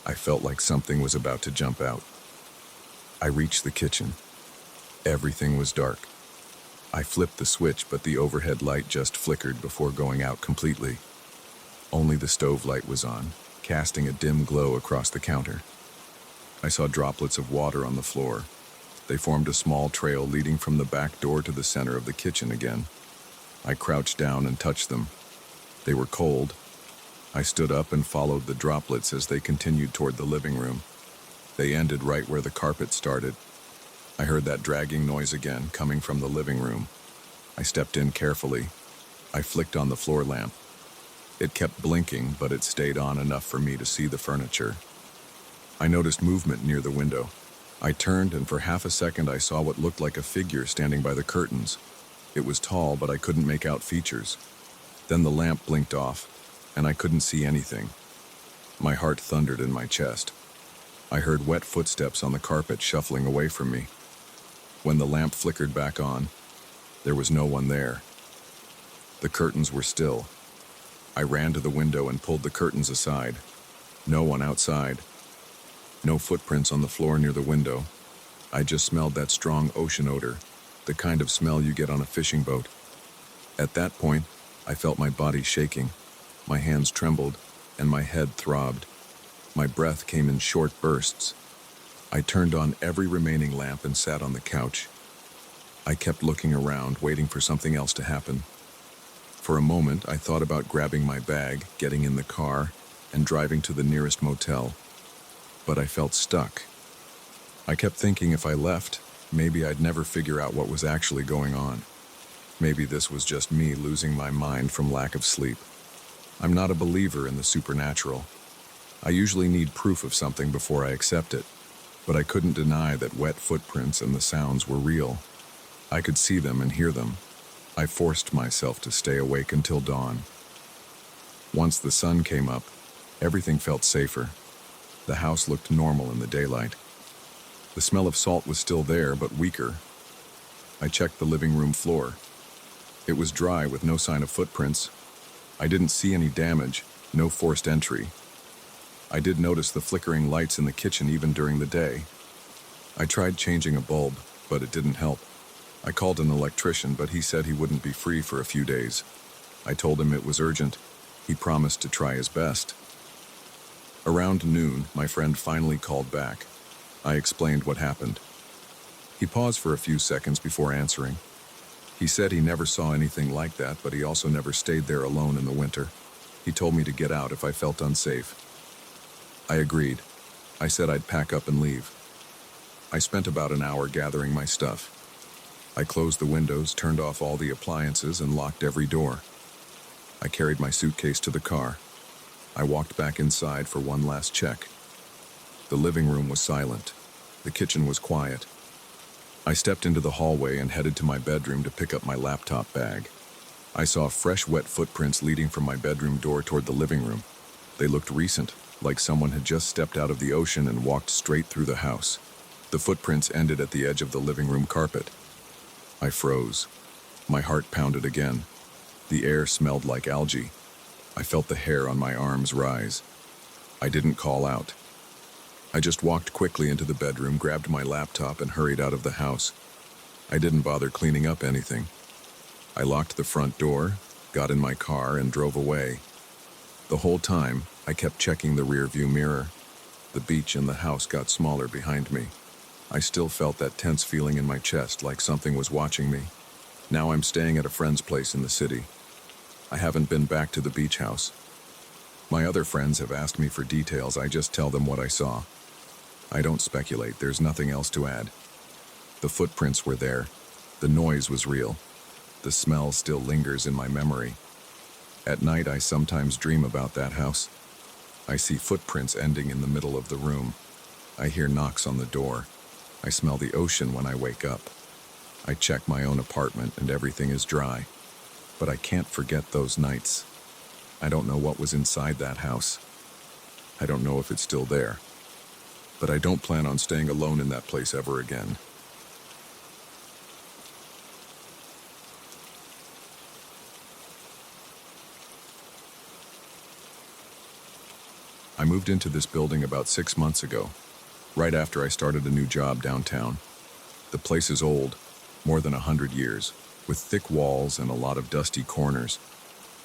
I felt like something was about to jump out. I reached the kitchen. Everything was dark. I flipped the switch, but the overhead light just flickered before going out completely. Only the stove light was on, casting a dim glow across the counter. I saw droplets of water on the floor. They formed a small trail leading from the back door to the center of the kitchen again. I crouched down and touched them. They were cold. I stood up and followed the droplets as they continued toward the living room. They ended right where the carpet started. I heard that dragging noise again, coming from the living room. I stepped in carefully. I flicked on the floor lamp. It kept blinking, but it stayed on enough for me to see the furniture. I noticed movement near the window. I turned, and for half a second I saw what looked like a figure standing by the curtains. It was tall, but I couldn't make out features. Then the lamp blinked off, and I couldn't see anything. My heart thundered in my chest. I heard wet footsteps on the carpet shuffling away from me. When the lamp flickered back on, there was no one there. The curtains were still. I ran to the window and pulled the curtains aside. No one outside. No footprints on the floor near the window. I just smelled that strong ocean odor, the kind of smell you get on a fishing boat. At that point, I felt my body shaking. My hands trembled, and my head throbbed. My breath came in short bursts. I turned on every remaining lamp and sat on the couch. I kept looking around, waiting for something else to happen. For a moment, I thought about grabbing my bag, getting in the car, and driving to the nearest motel. But I felt stuck. I kept thinking if I left, maybe I'd never figure out what was actually going on. Maybe this was just me losing my mind from lack of sleep. I'm not a believer in the supernatural. I usually need proof of something before I accept it, but I couldn't deny that wet footprints and the sounds were real. I could see them and hear them. I forced myself to stay awake until dawn. Once the sun came up, everything felt safer. The house looked normal in the daylight. The smell of salt was still there, but weaker. I checked the living room floor. It was dry with no sign of footprints. I didn't see any damage, no forced entry. I did notice the flickering lights in the kitchen even during the day. I tried changing a bulb, but it didn't help. I called an electrician, but he said he wouldn't be free for a few days. I told him it was urgent. He promised to try his best. Around noon, my friend finally called back. I explained what happened. He paused for a few seconds before answering. He said he never saw anything like that, but he also never stayed there alone in the winter. He told me to get out if I felt unsafe. I agreed. I said I'd pack up and leave. I spent about an hour gathering my stuff. I closed the windows, turned off all the appliances, and locked every door. I carried my suitcase to the car. I walked back inside for one last check. The living room was silent. The kitchen was quiet. I stepped into the hallway and headed to my bedroom to pick up my laptop bag. I saw fresh, wet footprints leading from my bedroom door toward the living room. They looked recent, like someone had just stepped out of the ocean and walked straight through the house. The footprints ended at the edge of the living room carpet. I froze. My heart pounded again. The air smelled like algae. I felt the hair on my arms rise. I didn't call out. I just walked quickly into the bedroom, grabbed my laptop, and hurried out of the house. I didn't bother cleaning up anything. I locked the front door, got in my car, and drove away. The whole time, I kept checking the rearview mirror. The beach and the house got smaller behind me. I still felt that tense feeling in my chest, like something was watching me. Now I'm staying at a friend's place in the city. I haven't been back to the beach house. My other friends have asked me for details. I just tell them what I saw. I don't speculate. There's nothing else to add. The footprints were there. The noise was real. The smell still lingers in my memory. At night, I sometimes dream about that house. I see footprints ending in the middle of the room. I hear knocks on the door. I smell the ocean when I wake up. I check my own apartment and everything is dry. But I can't forget those nights. I don't know what was inside that house. I don't know if it's still there. But I don't plan on staying alone in that place ever again. I moved into this building about 6 months ago, right after I started a new job downtown. The place is old, more than 100 years, with thick walls and a lot of dusty corners.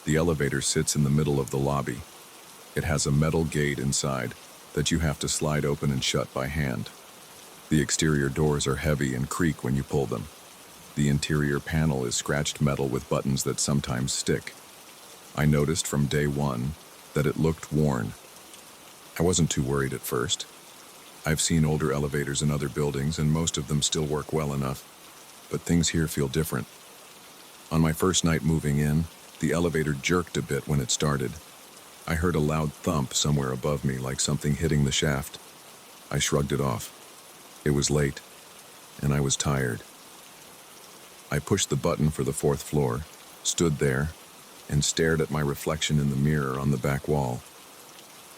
The elevator sits in the middle of the lobby. It has a metal gate inside that you have to slide open and shut by hand. The exterior doors are heavy and creak when you pull them. The interior panel is scratched metal with buttons that sometimes stick. I noticed from day one that it looked worn. I wasn't too worried at first. I've seen older elevators in other buildings and most of them still work well enough, but things here feel different. On my first night moving in, the elevator jerked a bit when it started. I heard a loud thump somewhere above me, like something hitting the shaft. I shrugged it off. It was late, and I was tired. I pushed the button for the 4th floor, stood there, and stared at my reflection in the mirror on the back wall.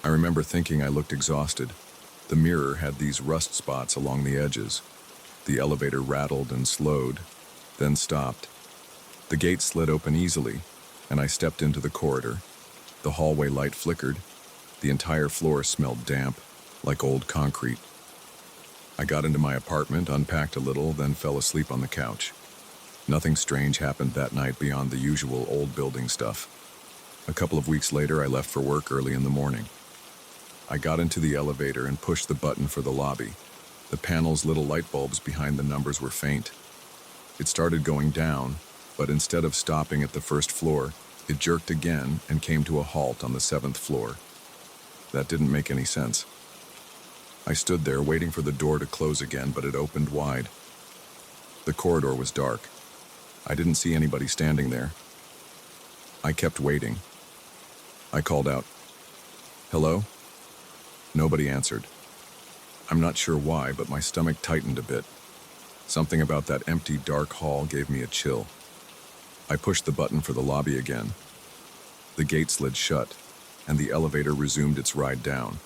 I remember thinking I looked exhausted. The mirror had these rust spots along the edges. The elevator rattled and slowed, then stopped. The gate slid open easily, and I stepped into the corridor. The hallway light flickered. The entire floor smelled damp, like old concrete. I got into my apartment, unpacked a little, then fell asleep on the couch. Nothing strange happened that night beyond the usual old building stuff. A couple of weeks later, I left for work early in the morning. I got into the elevator and pushed the button for the lobby. The panel's little light bulbs behind the numbers were faint. It started going down, but instead of stopping at the 1st floor, it jerked again and came to a halt on the 7th floor. That didn't make any sense. I stood there waiting for the door to close again, but it opened wide. The corridor was dark. I didn't see anybody standing there. I kept waiting. I called out, "Hello?" Nobody answered. I'm not sure why, but my stomach tightened a bit. Something about that empty, dark hall gave me a chill. I pushed the button for the lobby again. The gate slid shut, and the elevator resumed its ride down.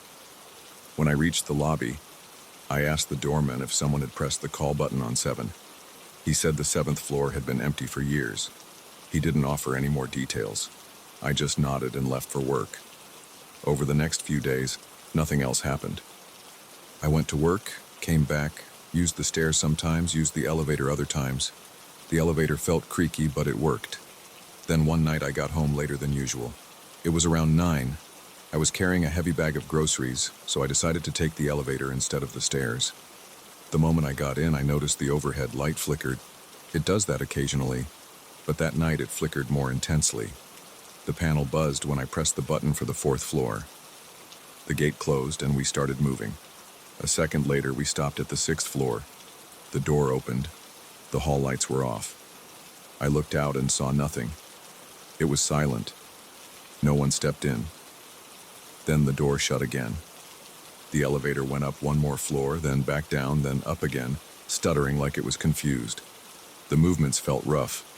When I reached the lobby, I asked the doorman if someone had pressed the call button on 7. He said the 7th floor had been empty for years. He didn't offer any more details. I just nodded and left for work. Over the next few days, nothing else happened. I went to work, came back, used the stairs sometimes, used the elevator other times. The elevator felt creaky, but it worked. Then one night I got home later than usual. It was around 9. I was carrying a heavy bag of groceries, so I decided to take the elevator instead of the stairs. The moment I got in, I noticed the overhead light flickered. It does that occasionally, but that night it flickered more intensely. The panel buzzed when I pressed the button for the 4th floor. The gate closed and we started moving. A second later, we stopped at the 6th floor. The door opened. The hall lights were off. I looked out and saw nothing. It was silent. No one stepped in. Then the door shut again. The elevator went up one more floor, then back down, then up again, stuttering like it was confused. The movements felt rough.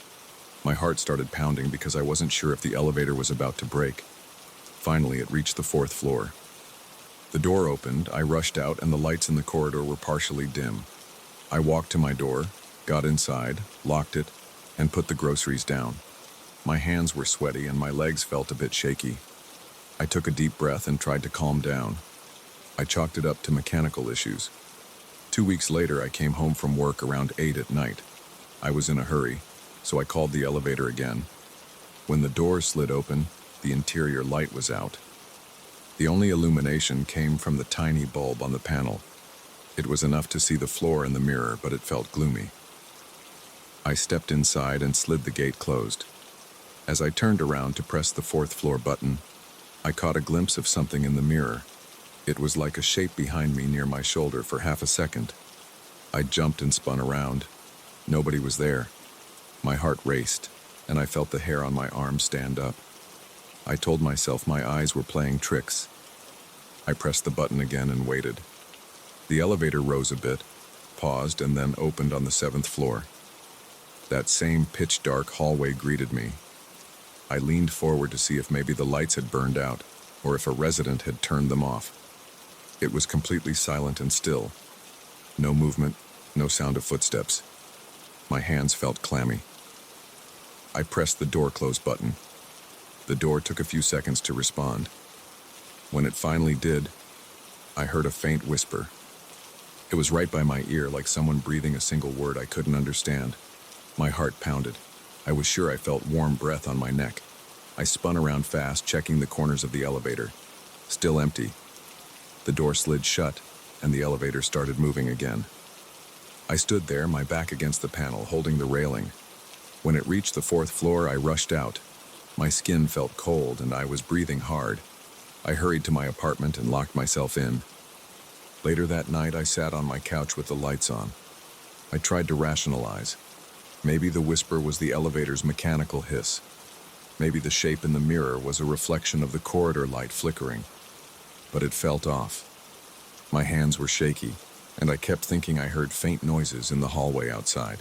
My heart started pounding because I wasn't sure if the elevator was about to break. Finally, it reached the 4th floor. The door opened, I rushed out, and the lights in the corridor were partially dim. I walked to my door, got inside, locked it, and put the groceries down. My hands were sweaty and my legs felt a bit shaky. I took a deep breath and tried to calm down. I chalked it up to mechanical issues. 2 weeks later, I came home from work around 8 at night. I was in a hurry, so I called the elevator again. When the door slid open, the interior light was out. The only illumination came from the tiny bulb on the panel. It was enough to see the floor and the mirror, but it felt gloomy. I stepped inside and slid the gate closed. As I turned around to press the 4th floor button, I caught a glimpse of something in the mirror. It was like a shape behind me near my shoulder for half a second. I jumped and spun around. Nobody was there. My heart raced, and I felt the hair on my arm stand up. I told myself my eyes were playing tricks. I pressed the button again and waited. The elevator rose a bit, paused, and then opened on the 7th floor. That same pitch-dark hallway greeted me. I leaned forward to see if maybe the lights had burned out, or if a resident had turned them off. It was completely silent and still. No movement, no sound of footsteps. My hands felt clammy. I pressed the door close button. The door took a few seconds to respond. When it finally did, I heard a faint whisper. It was right by my ear, like someone breathing a single word I couldn't understand. My heart pounded. I was sure I felt warm breath on my neck. I spun around fast, checking the corners of the elevator. Still empty. The door slid shut, and the elevator started moving again. I stood there, my back against the panel, holding the railing. When it reached the 4th floor, I rushed out. My skin felt cold, and I was breathing hard. I hurried to my apartment and locked myself in. Later that night, I sat on my couch with the lights on. I tried to rationalize. Maybe the whisper was the elevator's mechanical hiss. Maybe the shape in the mirror was a reflection of the corridor light flickering. But it felt off. My hands were shaky, and I kept thinking I heard faint noises in the hallway outside.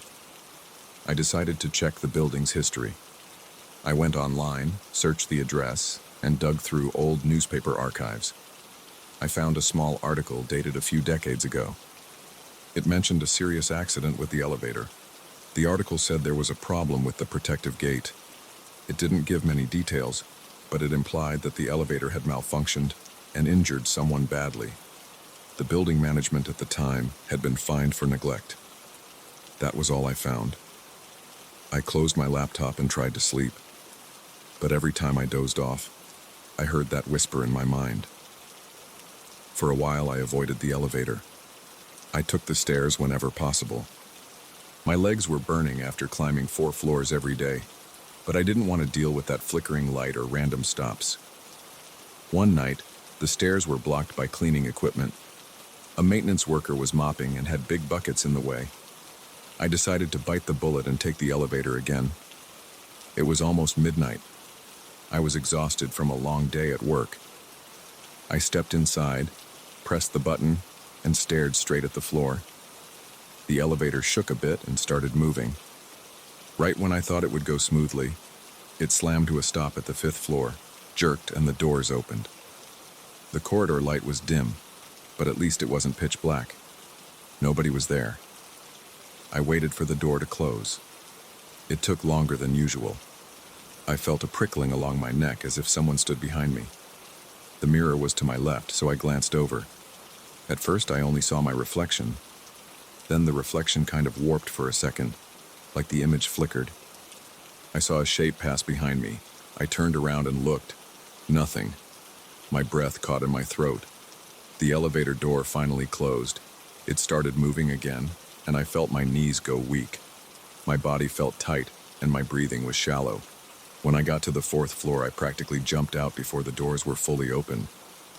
I decided to check the building's history. I went online, searched the address, and dug through old newspaper archives. I found a small article dated a few decades ago. It mentioned a serious accident with the elevator. The article said there was a problem with the protective gate. It didn't give many details, but it implied that the elevator had malfunctioned and injured someone badly. The building management at the time had been fined for neglect. That was all I found. I closed my laptop and tried to sleep. But every time I dozed off, I heard that whisper in my mind. For a while, I avoided the elevator. I took the stairs whenever possible. My legs were burning after climbing 4 floors every day, but I didn't want to deal with that flickering light or random stops. One night, the stairs were blocked by cleaning equipment. A maintenance worker was mopping and had big buckets in the way. I decided to bite the bullet and take the elevator again. It was almost midnight. I was exhausted from a long day at work. I stepped inside, pressed the button, and stared straight at the floor. The elevator shook a bit and started moving. Right when I thought it would go smoothly, it slammed to a stop at the 5th floor, jerked, and the doors opened. The corridor light was dim, but at least it wasn't pitch black. Nobody was there. I waited for the door to close. It took longer than usual. I felt a prickling along my neck as if someone stood behind me. The mirror was to my left, so I glanced over. At first, I only saw my reflection. Then the reflection kind of warped for a second, like the image flickered. I saw a shape pass behind me. I turned around and looked. Nothing. My breath caught in my throat. The elevator door finally closed. It started moving again, and I felt my knees go weak. My body felt tight, and my breathing was shallow. When I got to the 4th floor, I practically jumped out before the doors were fully open.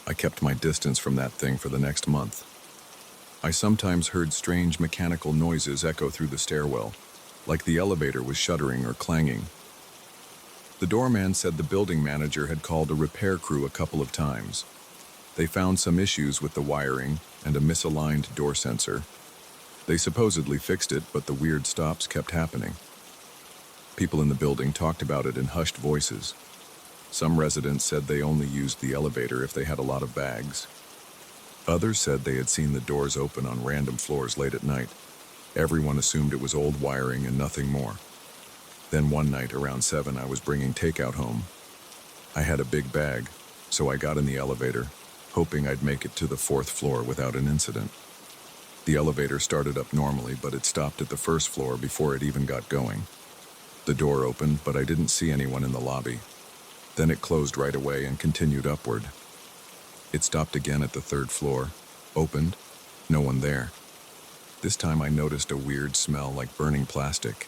I kept my distance from that thing for the next month. I sometimes heard strange mechanical noises echo through the stairwell, like the elevator was shuddering or clanging. The doorman said the building manager had called a repair crew a couple of times. They found some issues with the wiring and a misaligned door sensor. They supposedly fixed it, but the weird stops kept happening. People in the building talked about it in hushed voices. Some residents said they only used the elevator if they had a lot of bags. Others said they had seen the doors open on random floors late at night. Everyone assumed it was old wiring and nothing more. Then one night around 7, I was bringing takeout home. I had a big bag, so I got in the elevator, hoping I'd make it to the 4th floor without an incident. The elevator started up normally, but it stopped at the 1st floor before it even got going. The door opened, but I didn't see anyone in the lobby. Then it closed right away and continued upward. It stopped again at the 3rd floor, opened, no one there. This time I noticed a weird smell like burning plastic.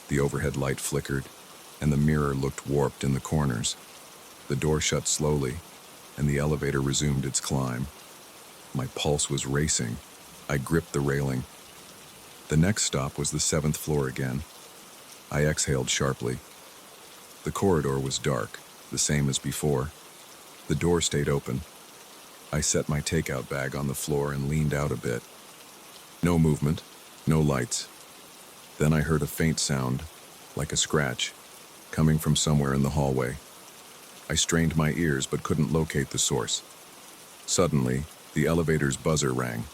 The overhead light flickered, and the mirror looked warped in the corners. The door shut slowly, and the elevator resumed its climb. My pulse was racing. I gripped the railing. The next stop was the 7th floor again. I exhaled sharply. The corridor was dark, the same as before. The door stayed open. I set my takeout bag on the floor and leaned out a bit. No movement, no lights. Then I heard a faint sound, like a scratch, coming from somewhere in the hallway. I strained my ears but couldn't locate the source. Suddenly, the elevator's buzzer rang.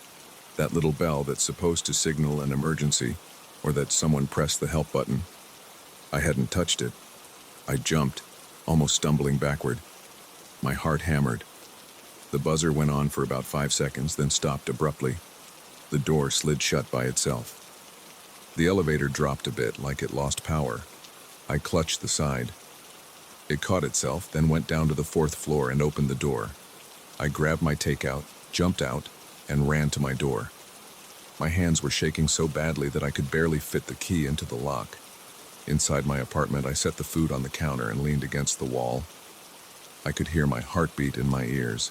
That little bell that's supposed to signal an emergency, or that someone pressed the help button. I hadn't touched it. I jumped, almost stumbling backward. My heart hammered. The buzzer went on for about 5 seconds, then stopped abruptly. The door slid shut by itself. The elevator dropped a bit, like it lost power. I clutched the side. It caught itself, then went down to the 4th floor and opened the door. I grabbed my takeout, jumped out, and ran to my door. My hands were shaking so badly that I could barely fit the key into the lock. Inside my apartment, I set the food on the counter and leaned against the wall. I could hear my heartbeat in my ears.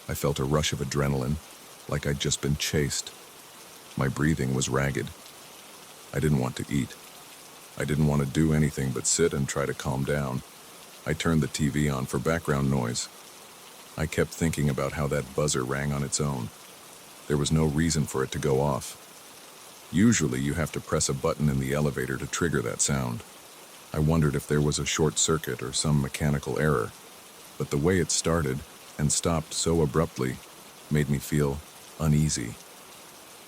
I felt a rush of adrenaline, like I'd just been chased. My breathing was ragged. I didn't want to eat. I didn't want to do anything but sit and try to calm down. I turned the TV on for background noise. I kept thinking about how that buzzer rang on its own. There was no reason for it to go off. Usually you have to press a button in the elevator to trigger that sound. I wondered if there was a short circuit or some mechanical error, but the way it started and stopped so abruptly made me feel uneasy.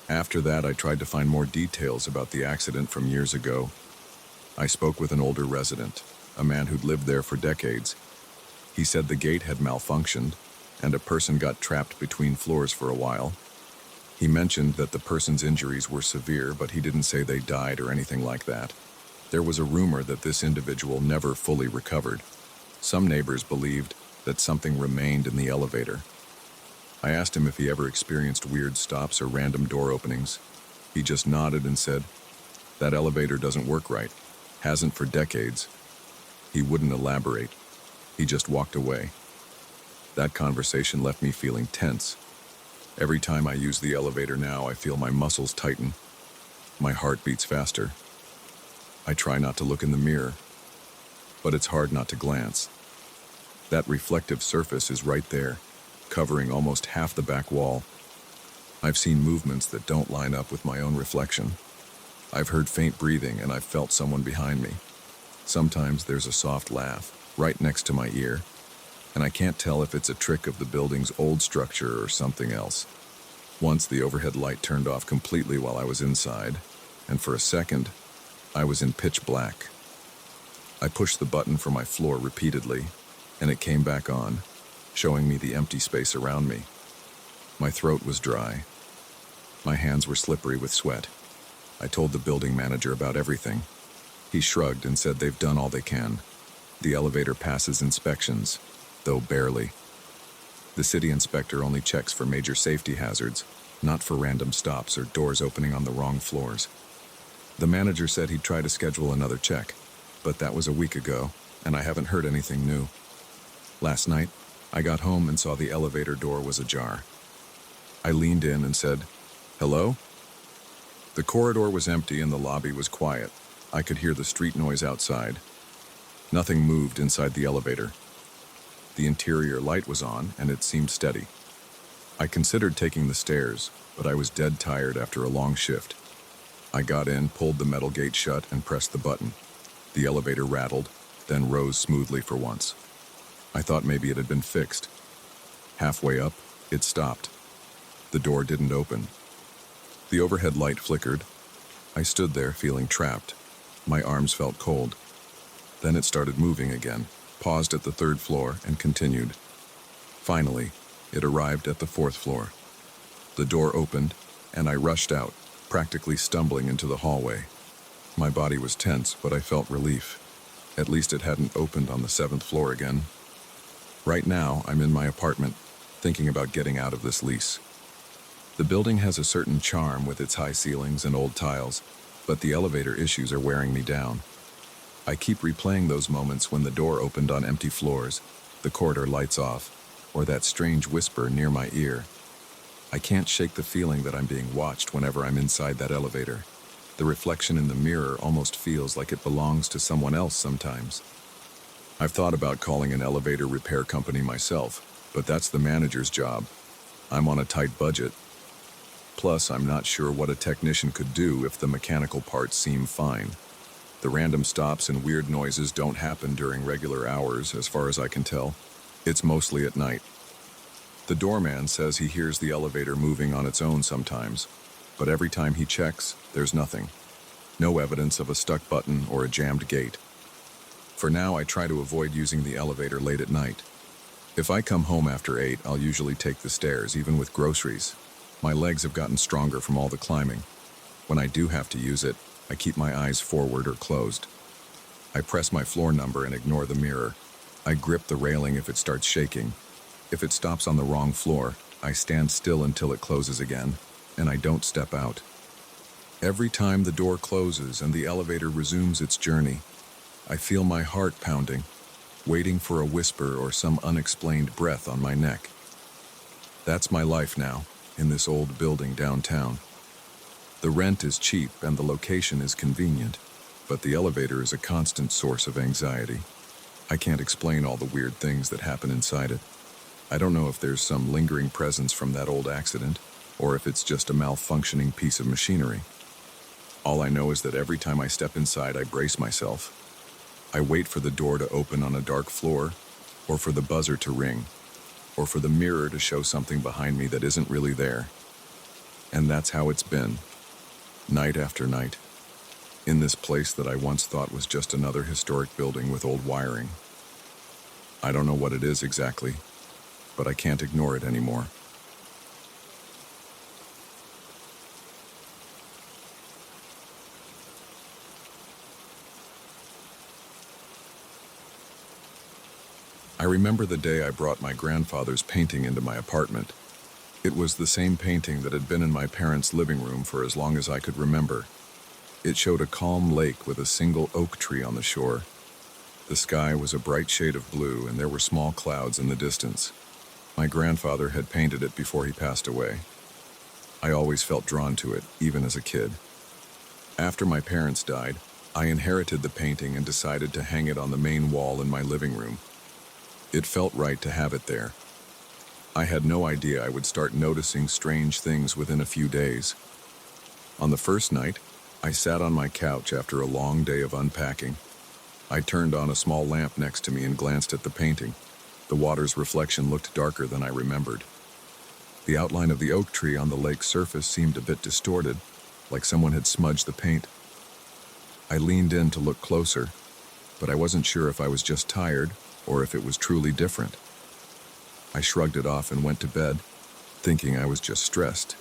After that, I tried to find more details about the accident from years ago. I spoke with an older resident, a man who'd lived there for decades. He said the gate had malfunctioned, and a person got trapped between floors for a while. He mentioned that the person's injuries were severe, but he didn't say they died or anything like that. There was a rumor that this individual never fully recovered. Some neighbors believed that something remained in the elevator. I asked him if he ever experienced weird stops or random door openings. He just nodded and said, "That elevator doesn't work right. Hasn't for decades." He wouldn't elaborate. He just walked away. That conversation left me feeling tense. Every time I use the elevator now, I feel my muscles tighten. My heart beats faster. I try not to look in the mirror, but it's hard not to glance. That reflective surface is right there, covering almost half the back wall. I've seen movements that don't line up with my own reflection. I've heard faint breathing, and I've felt someone behind me. Sometimes there's a soft laugh right next to my ear, and I can't tell if it's a trick of the building's old structure or something else. Once the overhead light turned off completely while I was inside, and for a second, I was in pitch black. I pushed the button for my floor repeatedly, and it came back on, showing me the empty space around me. My throat was dry. My hands were slippery with sweat. I told the building manager about everything. He shrugged and said they've done all they can. The elevator passes inspections, though barely. The city inspector only checks for major safety hazards, not for random stops or doors opening on the wrong floors. The manager said he'd try to schedule another check, but that was a week ago, and I haven't heard anything new. Last night, I got home and saw the elevator door was ajar. I leaned in and said, "Hello?" The corridor was empty and the lobby was quiet. I could hear the street noise outside. Nothing moved inside the elevator. The interior light was on, and it seemed steady. I considered taking the stairs, but I was dead tired after a long shift. I got in, pulled the metal gate shut, and pressed the button. The elevator rattled, then rose smoothly for once. I thought maybe it had been fixed. Halfway up, it stopped. The door didn't open. The overhead light flickered. I stood there, feeling trapped. My arms felt cold. Then it started moving again, paused at the 3rd floor, and continued. Finally, it arrived at the 4th floor. The door opened, and I rushed out, practically stumbling into the hallway. My body was tense, but I felt relief. At least it hadn't opened on the 7th floor again. Right now, I'm in my apartment, thinking about getting out of this lease. The building has a certain charm with its high ceilings and old tiles, but the elevator issues are wearing me down. I keep replaying those moments when the door opened on empty floors, the corridor lights off, or that strange whisper near my ear. I can't shake the feeling that I'm being watched whenever I'm inside that elevator. The reflection in the mirror almost feels like it belongs to someone else sometimes. I've thought about calling an elevator repair company myself, but that's the manager's job. I'm on a tight budget. Plus, I'm not sure what a technician could do if the mechanical parts seem fine. The random stops and weird noises don't happen during regular hours, as far as I can tell. It's mostly at night. The doorman says he hears the elevator moving on its own sometimes, but every time he checks, there's nothing. No evidence of a stuck button or a jammed gate. For now, I try to avoid using the elevator late at night. If I come home after 8, I'll usually take the stairs, even with groceries. My legs have gotten stronger from all the climbing. When I do have to use it, I keep my eyes forward or closed. I press my floor number and ignore the mirror. I grip the railing if it starts shaking. If it stops on the wrong floor, I stand still until it closes again, and I don't step out. Every time the door closes and the elevator resumes its journey, I feel my heart pounding, waiting for a whisper or some unexplained breath on my neck. That's my life now, in this old building downtown. The rent is cheap and the location is convenient, but the elevator is a constant source of anxiety. I can't explain all the weird things that happen inside it. I don't know if there's some lingering presence from that old accident, or if it's just a malfunctioning piece of machinery. All I know is that every time I step inside, I brace myself. I wait for the door to open on a dark floor, or for the buzzer to ring, or for the mirror to show something behind me that isn't really there. And that's how it's been, night after night, in this place that I once thought was just another historic building with old wiring. I don't know what it is exactly, but I can't ignore it anymore. I remember the day I brought my grandfather's painting into my apartment. It was the same painting that had been in my parents' living room for as long as I could remember. It showed a calm lake with a single oak tree on the shore. The sky was a bright shade of blue, and there were small clouds in the distance. My grandfather had painted it before he passed away. I always felt drawn to it, even as a kid. After my parents died, I inherited the painting and decided to hang it on the main wall in my living room. It felt right to have it there. I had no idea I would start noticing strange things within a few days. On the first night, I sat on my couch after a long day of unpacking. I turned on a small lamp next to me and glanced at the painting. The water's reflection looked darker than I remembered. The outline of the oak tree on the lake's surface seemed a bit distorted, like someone had smudged the paint. I leaned in to look closer. but I wasn't sure if I was just tired or if it was truly different. I shrugged it off and went to bed, thinking I was just stressed.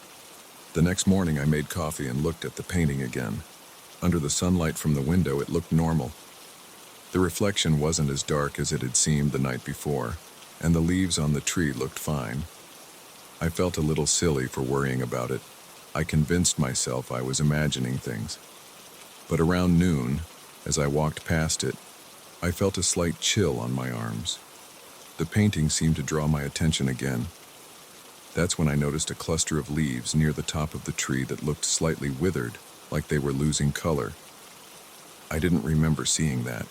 The next morning I made coffee and looked at the painting again. Under the sunlight from the window, it looked normal. The reflection wasn't as dark as it had seemed the night before, and the leaves on the tree looked fine. I felt a little silly for worrying about it. I convinced myself I was imagining things. But around noon, as I walked past it, I felt a slight chill on my arms. The painting seemed to draw my attention again. That's when I noticed a cluster of leaves near the top of the tree that looked slightly withered, like they were losing color. I didn't remember seeing that.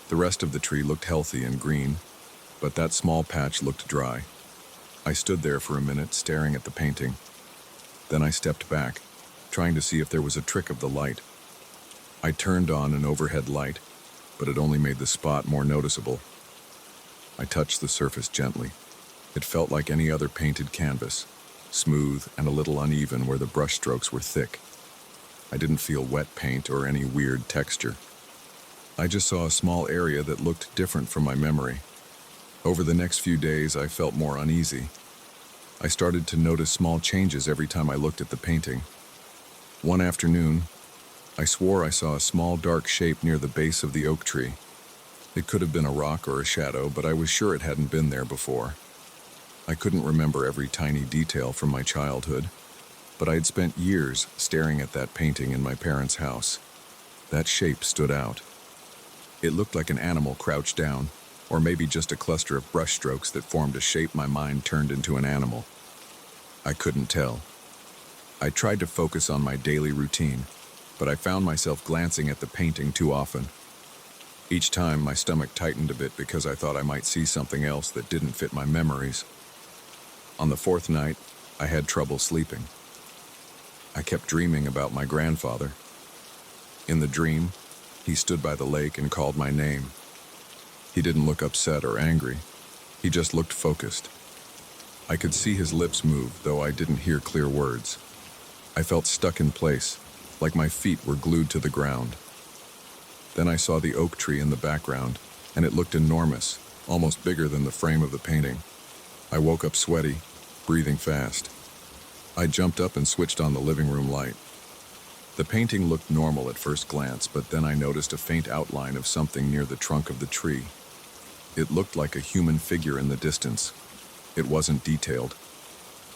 The rest of the tree looked healthy and green, but that small patch looked dry. I stood there for a minute, staring at the painting. Then I stepped back, trying to see if there was a trick of the light. I turned on an overhead light, but it only made the spot more noticeable. I touched the surface gently. It felt like any other painted canvas, smooth and a little uneven where the brushstrokes were thick. I didn't feel wet paint or any weird texture. I just saw a small area that looked different from my memory. Over the next few days, I felt more uneasy. I started to notice small changes every time I looked at the painting. One afternoon, I swore I saw a small dark shape near the base of the oak tree. It could have been a rock or a shadow, but I was sure it hadn't been there before. I couldn't remember every tiny detail from my childhood, but I had spent years staring at that painting in my parents' house. That shape stood out. It looked like an animal crouched down, or maybe just a cluster of brushstrokes that formed a shape my mind turned into an animal. I couldn't tell. I tried to focus on my daily routine, but I found myself glancing at the painting too often. Each time, my stomach tightened a bit because I thought I might see something else that didn't fit my memories. On the fourth night, I had trouble sleeping. I kept dreaming about my grandfather. In the dream, he stood by the lake and called my name. He didn't look upset or angry. He just looked focused. I could see his lips move, though I didn't hear clear words. I felt stuck in place, like my feet were glued to the ground. Then I saw the oak tree in the background, and it looked enormous, almost bigger than the frame of the painting. I woke up sweaty, breathing fast. I jumped up and switched on the living room light. The painting looked normal at first glance, but then I noticed a faint outline of something near the trunk of the tree. It looked like a human figure in the distance. It wasn't detailed.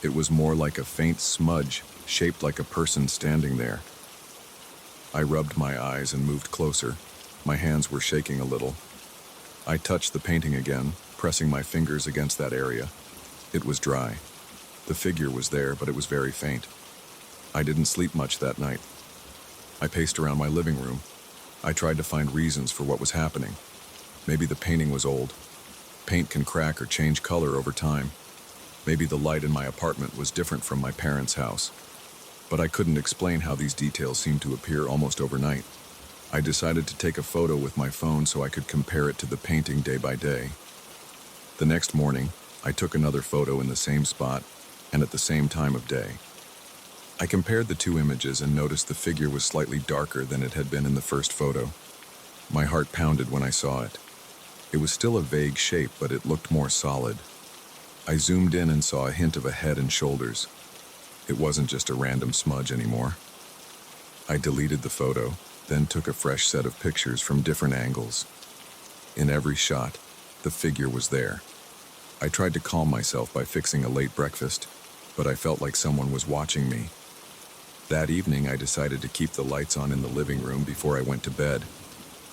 It was more like a faint smudge, shaped like a person standing there. I rubbed my eyes and moved closer. My hands were shaking a little. I touched the painting again, pressing my fingers against that area. It was dry. The figure was there, but it was very faint. I didn't sleep much that night. I paced around my living room. I tried to find reasons for what was happening. Maybe the painting was old. Paint can crack or change color over time. Maybe the light in my apartment was different from my parents' house. But I couldn't explain how these details seemed to appear almost overnight. I decided to take a photo with my phone so I could compare it to the painting day by day. The next morning, I took another photo in the same spot and at the same time of day. I compared the two images and noticed the figure was slightly darker than it had been in the first photo. My heart pounded when I saw it. It was still a vague shape, but it looked more solid. I zoomed in and saw a hint of a head and shoulders. It wasn't just a random smudge anymore. I deleted the photo, then took a fresh set of pictures from different angles. In every shot, the figure was there. I tried to calm myself by fixing a late breakfast, but I felt like someone was watching me. That evening, I decided to keep the lights on in the living room before I went to bed.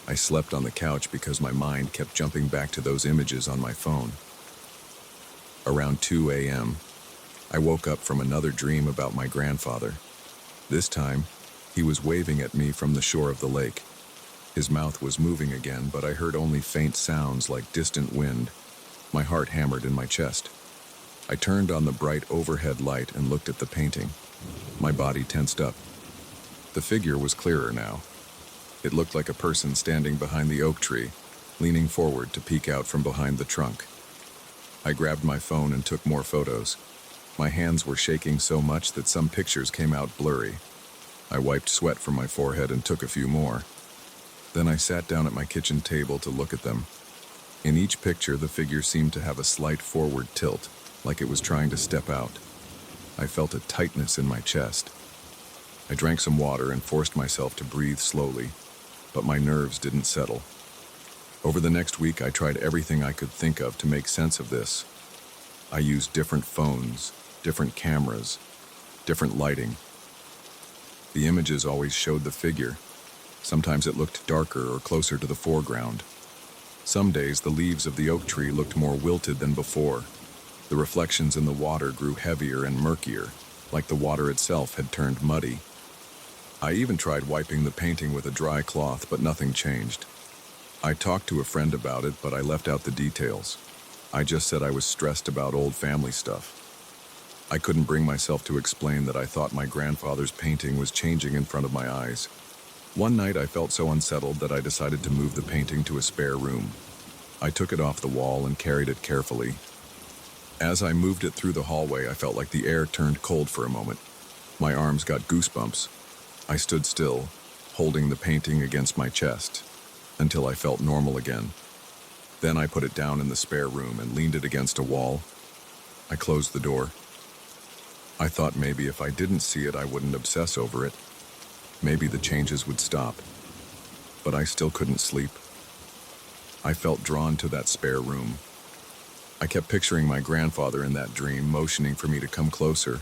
I slept on the couch because my mind kept jumping back to those images on my phone. Around 2 a.m., I woke up from another dream about my grandfather. This time, he was waving at me from the shore of the lake. His mouth was moving again, but I heard only faint sounds like distant wind. My heart hammered in my chest. I turned on the bright overhead light and looked at the painting. My body tensed up. The figure was clearer now. It looked like a person standing behind the oak tree, leaning forward to peek out from behind the trunk. I grabbed my phone and took more photos. My hands were shaking so much that some pictures came out blurry. I wiped sweat from my forehead and took a few more. Then I sat down at my kitchen table to look at them. In each picture, the figure seemed to have a slight forward tilt, like it was trying to step out. I felt a tightness in my chest. I drank some water and forced myself to breathe slowly, but my nerves didn't settle. Over the next week, I tried everything I could think of to make sense of this. I used different phones, different cameras, different lighting. The images always showed the figure. Sometimes it looked darker or closer to the foreground. Some days, the leaves of the oak tree looked more wilted than before. The reflections in the water grew heavier and murkier, like the water itself had turned muddy. I even tried wiping the painting with a dry cloth, but nothing changed. I talked to a friend about it, but I left out the details. I just said I was stressed about old family stuff. I couldn't bring myself to explain that I thought my grandfather's painting was changing in front of my eyes. One night I felt so unsettled that I decided to move the painting to a spare room. I took it off the wall and carried it carefully. As I moved it through the hallway, I felt like the air turned cold for a moment. My arms got goosebumps. I stood still, holding the painting against my chest, until I felt normal again. Then I put it down in the spare room and leaned it against a wall. I closed the door. I thought maybe if I didn't see it, I wouldn't obsess over it. Maybe the changes would stop. But I still couldn't sleep. I felt drawn to that spare room. I kept picturing my grandfather in that dream, motioning for me to come closer.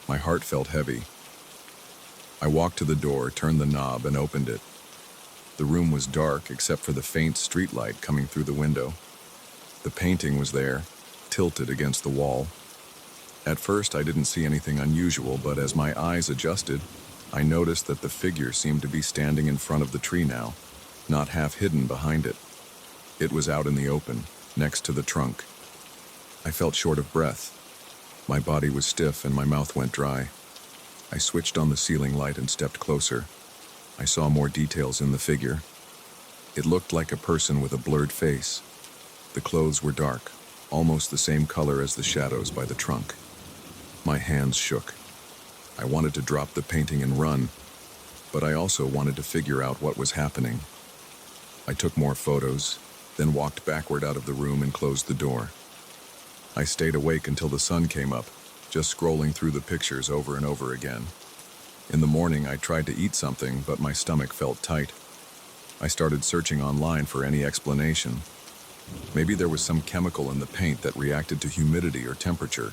My heart felt heavy. I walked to the door, turned the knob, and opened it. The room was dark except for the faint streetlight coming through the window. The painting was there, tilted against the wall. At first, I didn't see anything unusual, but as my eyes adjusted, I noticed that the figure seemed to be standing in front of the tree now, not half hidden behind it. It was out in the open, next to the trunk. I felt short of breath. My body was stiff and my mouth went dry. I switched on the ceiling light and stepped closer. I saw more details in the figure. It looked like a person with a blurred face. The clothes were dark, almost the same color as the shadows by the trunk. My hands shook. I wanted to drop the painting and run, but I also wanted to figure out what was happening. I took more photos, then walked backward out of the room and closed the door. I stayed awake until the sun came up, just scrolling through the pictures over and over again. In the morning, I tried to eat something, but my stomach felt tight. I started searching online for any explanation. Maybe there was some chemical in the paint that reacted to humidity or temperature.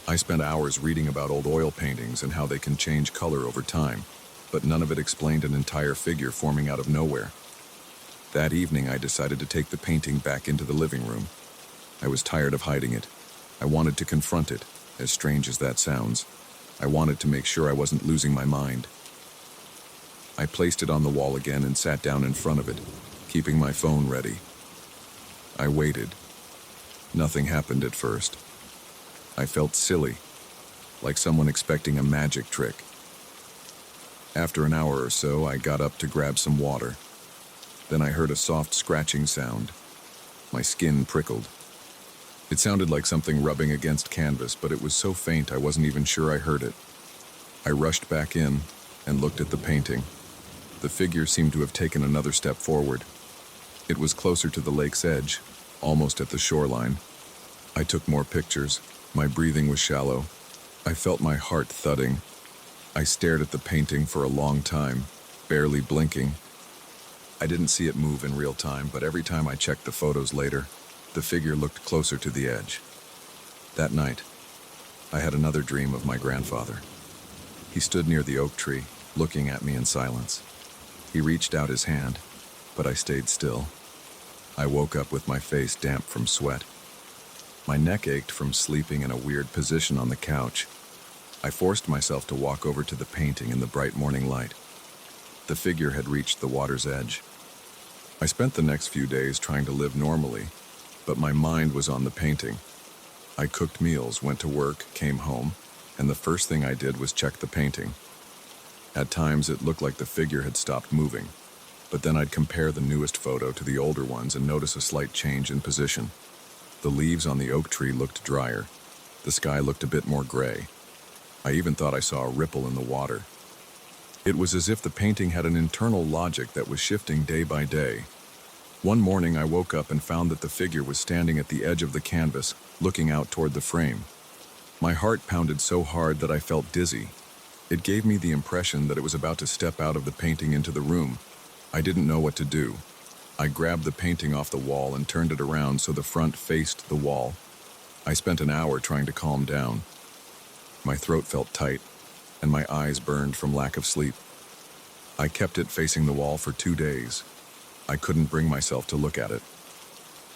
I spent hours reading about old oil paintings and how they can change color over time, but none of it explained an entire figure forming out of nowhere. That evening, I decided to take the painting back into the living room. I was tired of hiding it. I wanted to confront it, as strange as that sounds. I wanted to make sure I wasn't losing my mind. I placed it on the wall again and sat down in front of it, keeping my phone ready. I waited. Nothing happened at first. I felt silly, like someone expecting a magic trick. After an hour or so, I got up to grab some water. Then I heard a soft scratching sound. My skin prickled. It sounded like something rubbing against canvas, but it was so faint I wasn't even sure I heard it. I rushed back in and looked at the painting. The figure seemed to have taken another step forward. It was closer to the lake's edge, almost at the shoreline. I took more pictures. My breathing was shallow. I felt my heart thudding. I stared at the painting for a long time, barely blinking. I didn't see it move in real time, but every time I checked the photos later, the figure looked closer to the edge. That night, I had another dream of my grandfather. He stood near the oak tree, looking at me in silence. He reached out his hand, but I stayed still. I woke up with my face damp from sweat. My neck ached from sleeping in a weird position on the couch. I forced myself to walk over to the painting in the bright morning light. The figure had reached the water's edge. I spent the next few days trying to live normally, but my mind was on the painting. I cooked meals, went to work, came home, and the first thing I did was check the painting. At times, it looked like the figure had stopped moving, but then I'd compare the newest photo to the older ones and notice a slight change in position. The leaves on the oak tree looked drier. The sky looked a bit more gray. I even thought I saw a ripple in the water. It was as if the painting had an internal logic that was shifting day by day. One morning I woke up and found that the figure was standing at the edge of the canvas, looking out toward the frame. My heart pounded so hard that I felt dizzy. It gave me the impression that it was about to step out of the painting into the room. I didn't know what to do. I grabbed the painting off the wall and turned it around so the front faced the wall. I spent an hour trying to calm down. My throat felt tight, and my eyes burned from lack of sleep. I kept it facing the wall for 2 days. I couldn't bring myself to look at it.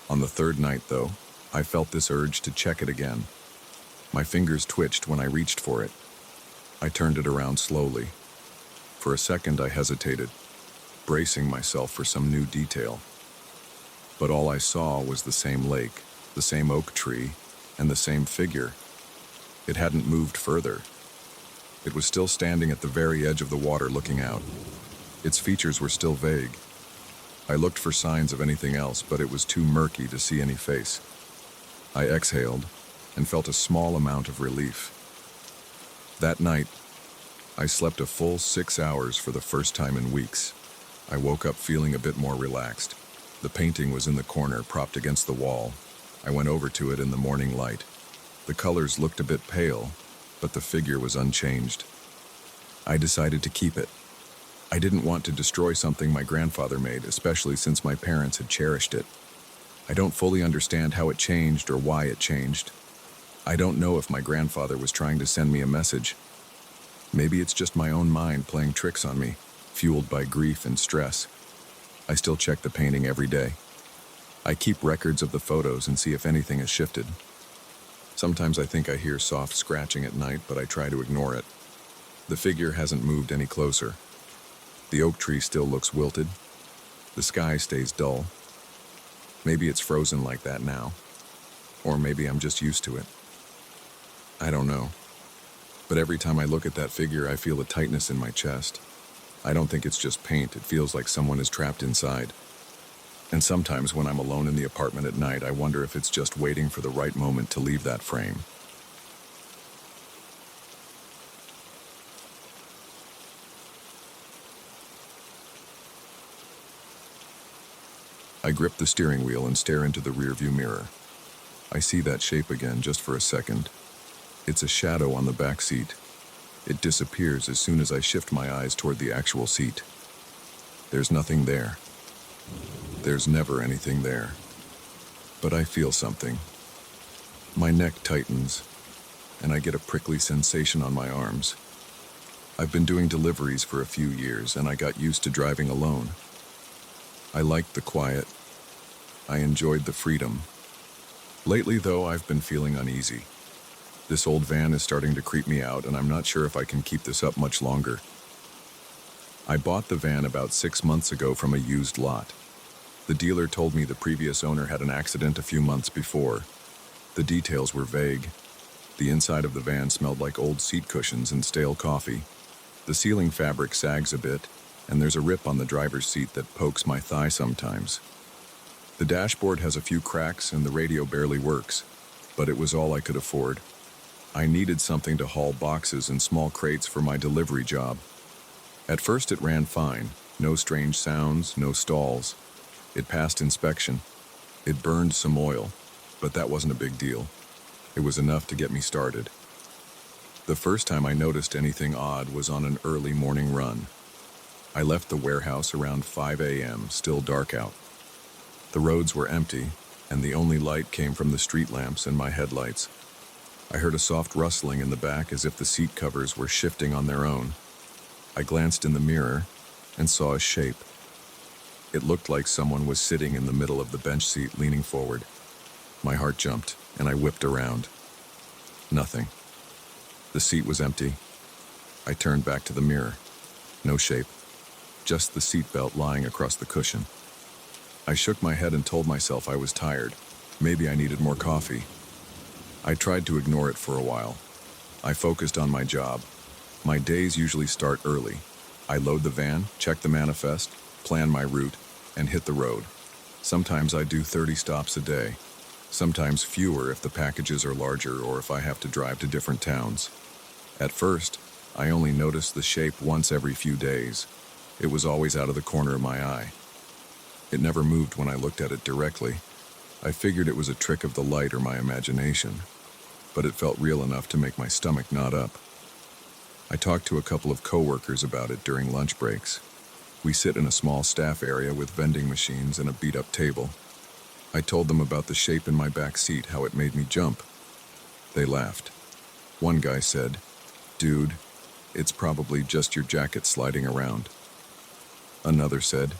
On the third night, though, I felt this urge to check it again. My fingers twitched when I reached for it. I turned it around slowly. For a second, I hesitated, bracing myself for some new detail. But all I saw was the same lake, the same oak tree, and the same figure. It hadn't moved further. It was still standing at the very edge of the water looking out. Its features were still vague. I looked for signs of anything else, but it was too murky to see any face. I exhaled and felt a small amount of relief. That night, I slept a full 6 hours for the first time in weeks. I woke up feeling a bit more relaxed. The painting was in the corner, propped against the wall. I went over to it in the morning light. The colors looked a bit pale, but the figure was unchanged. I decided to keep it. I didn't want to destroy something my grandfather made, especially since my parents had cherished it. I don't fully understand how it changed or why it changed. I don't know if my grandfather was trying to send me a message. Maybe it's just my own mind playing tricks on me, fueled by grief and stress. I still check the painting every day. I keep records of the photos and see if anything has shifted. Sometimes I think I hear soft scratching at night, but I try to ignore it. The figure hasn't moved any closer. The oak tree still looks wilted. The sky stays dull. Maybe it's frozen like that now. Or maybe I'm just used to it. I don't know. But every time I look at that figure, I feel a tightness in my chest. I don't think it's just paint. It feels like someone is trapped inside. And sometimes when I'm alone in the apartment at night, I wonder if it's just waiting for the right moment to leave that frame. I grip the steering wheel and stare into the rearview mirror. I see that shape again just for a second. It's a shadow on the back seat. It disappears as soon as I shift my eyes toward the actual seat. There's nothing there. There's never anything there. But I feel something. My neck tightens, and I get a prickly sensation on my arms. I've been doing deliveries for a few years, and I got used to driving alone. I liked the quiet. I enjoyed the freedom. Lately, though, I've been feeling uneasy. This old van is starting to creep me out, and I'm not sure if I can keep this up much longer. I bought the van about 6 months ago from a used lot. The dealer told me the previous owner had an accident a few months before. The details were vague. The inside of the van smelled like old seat cushions and stale coffee. The ceiling fabric sags a bit, and there's a rip on the driver's seat that pokes my thigh sometimes. The dashboard has a few cracks and the radio barely works, but it was all I could afford. I needed something to haul boxes and small crates for my delivery job. At first it ran fine, no strange sounds, no stalls. It passed inspection. It burned some oil, but that wasn't a big deal. It was enough to get me started. The first time I noticed anything odd was on an early morning run. I left the warehouse around 5 a.m., still dark out. The roads were empty, and the only light came from the street lamps and my headlights. I heard a soft rustling in the back as if the seat covers were shifting on their own. I glanced in the mirror and saw a shape. It looked like someone was sitting in the middle of the bench seat leaning forward. My heart jumped, and I whipped around. Nothing. The seat was empty. I turned back to the mirror. No shape. Just the seatbelt lying across the cushion. I shook my head and told myself I was tired. Maybe I needed more coffee. I tried to ignore it for a while. I focused on my job. My days usually start early. I load the van, check the manifest, plan my route, and hit the road. Sometimes I do 30 stops a day. Sometimes fewer if the packages are larger or if I have to drive to different towns. At first, I only noticed the shape once every few days. It was always out of the corner of my eye. It never moved when I looked at it directly. I figured it was a trick of the light or my imagination, but it felt real enough to make my stomach knot up. I talked to a couple of coworkers about it during lunch breaks. We sit in a small staff area with vending machines and a beat-up table. I told them about the shape in my back seat, how it made me jump. They laughed. One guy said, "Dude, it's probably just your jacket sliding around." Another said,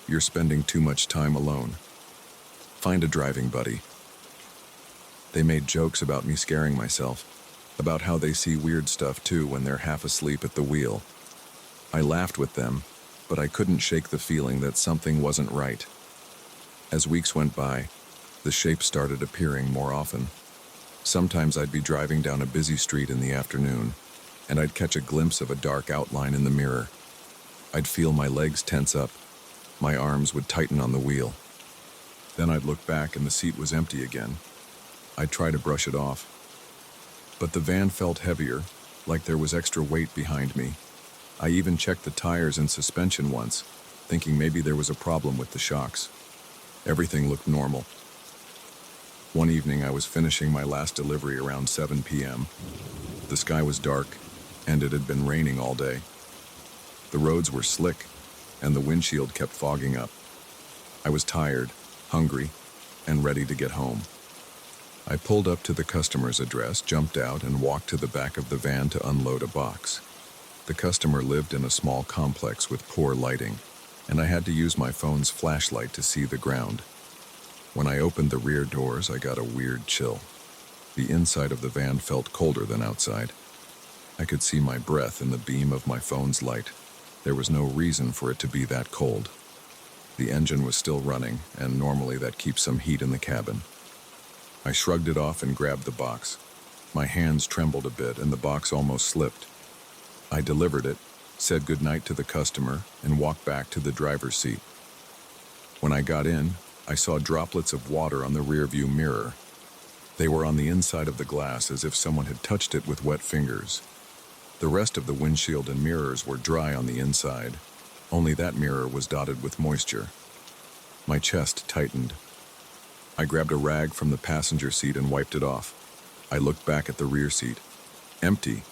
"You're spending too much time alone. Find a driving buddy." They made jokes about me scaring myself, about how they see weird stuff too when they're half asleep at the wheel. I laughed with them, but I couldn't shake the feeling that something wasn't right. As weeks went by, the shape started appearing more often. Sometimes I'd be driving down a busy street in the afternoon, and I'd catch a glimpse of a dark outline in the mirror. I'd feel my legs tense up. My arms would tighten on the wheel. Then I'd look back and the seat was empty again. I'd try to brush it off. But the van felt heavier, like there was extra weight behind me. I even checked the tires and suspension once, thinking maybe there was a problem with the shocks. Everything looked normal. One evening I was finishing my last delivery around 7 p.m. The sky was dark, and it had been raining all day. The roads were slick, and the windshield kept fogging up. I was tired, hungry, and ready to get home. I pulled up to the customer's address, jumped out, and walked to the back of the van to unload a box. The customer lived in a small complex with poor lighting, and I had to use my phone's flashlight to see the ground. When I opened the rear doors, I got a weird chill. The inside of the van felt colder than outside. I could see my breath in the beam of my phone's light. There was no reason for it to be that cold. The engine was still running, and normally that keeps some heat in the cabin. I shrugged it off and grabbed the box. My hands trembled a bit, and the box almost slipped. I delivered it, said goodnight to the customer, and walked back to the driver's seat. When I got in, I saw droplets of water on the rearview mirror. They were on the inside of the glass as if someone had touched it with wet fingers. The rest of the windshield and mirrors were dry on the inside. Only that mirror was dotted with moisture. My chest tightened. I grabbed a rag from the passenger seat and wiped it off. I looked back at the rear seat. Empty.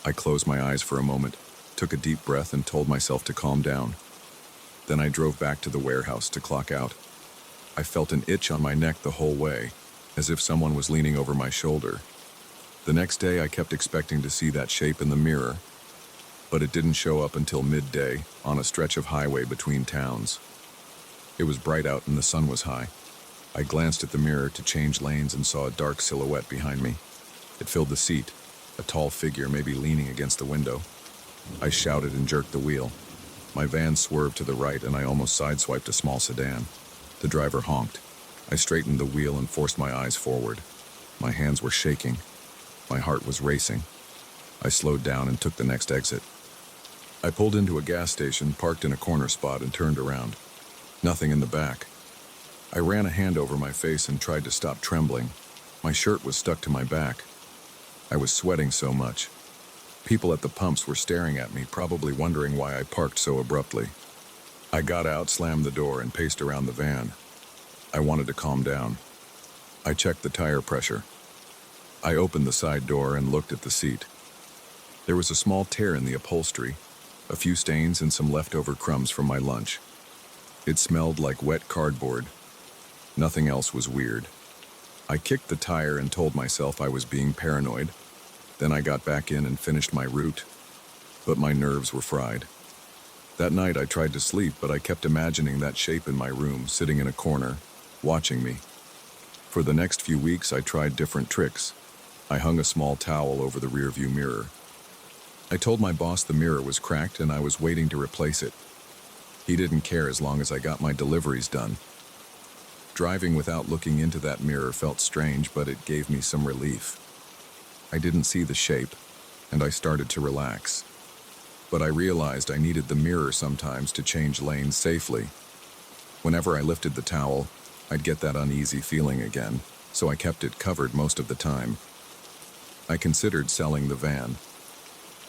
I closed my eyes for a moment, took a deep breath, and told myself to calm down. Then I drove back to the warehouse to clock out. I felt an itch on my neck the whole way, as if someone was leaning over my shoulder. The next day I kept expecting to see that shape in the mirror, but it didn't show up until midday on a stretch of highway between towns. It was bright out and the sun was high. I glanced at the mirror to change lanes and saw a dark silhouette behind me. It filled the seat, a tall figure maybe leaning against the window. I shouted and jerked the wheel. My van swerved to the right and I almost sideswiped a small sedan. The driver honked. I straightened the wheel and forced my eyes forward. My hands were shaking. My heart was racing. I slowed down and took the next exit. I pulled into a gas station, parked in a corner spot, and turned around. Nothing in the back. I ran a hand over my face and tried to stop trembling. My shirt was stuck to my back. I was sweating so much. People at the pumps were staring at me, probably wondering why I parked so abruptly. I got out, slammed the door, and paced around the van. I wanted to calm down. I checked the tire pressure. I opened the side door and looked at the seat. There was a small tear in the upholstery, a few stains and some leftover crumbs from my lunch. It smelled like wet cardboard. Nothing else was weird. I kicked the tire and told myself I was being paranoid. Then I got back in and finished my route, but my nerves were fried. That night I tried to sleep, but I kept imagining that shape in my room, sitting in a corner, watching me. For the next few weeks I tried different tricks. I hung a small towel over the rearview mirror. I told my boss the mirror was cracked and I was waiting to replace it. He didn't care as long as I got my deliveries done. Driving without looking into that mirror felt strange, but it gave me some relief. I didn't see the shape, and I started to relax. But I realized I needed the mirror sometimes to change lanes safely. Whenever I lifted the towel, I'd get that uneasy feeling again, so I kept it covered most of the time. I considered selling the van.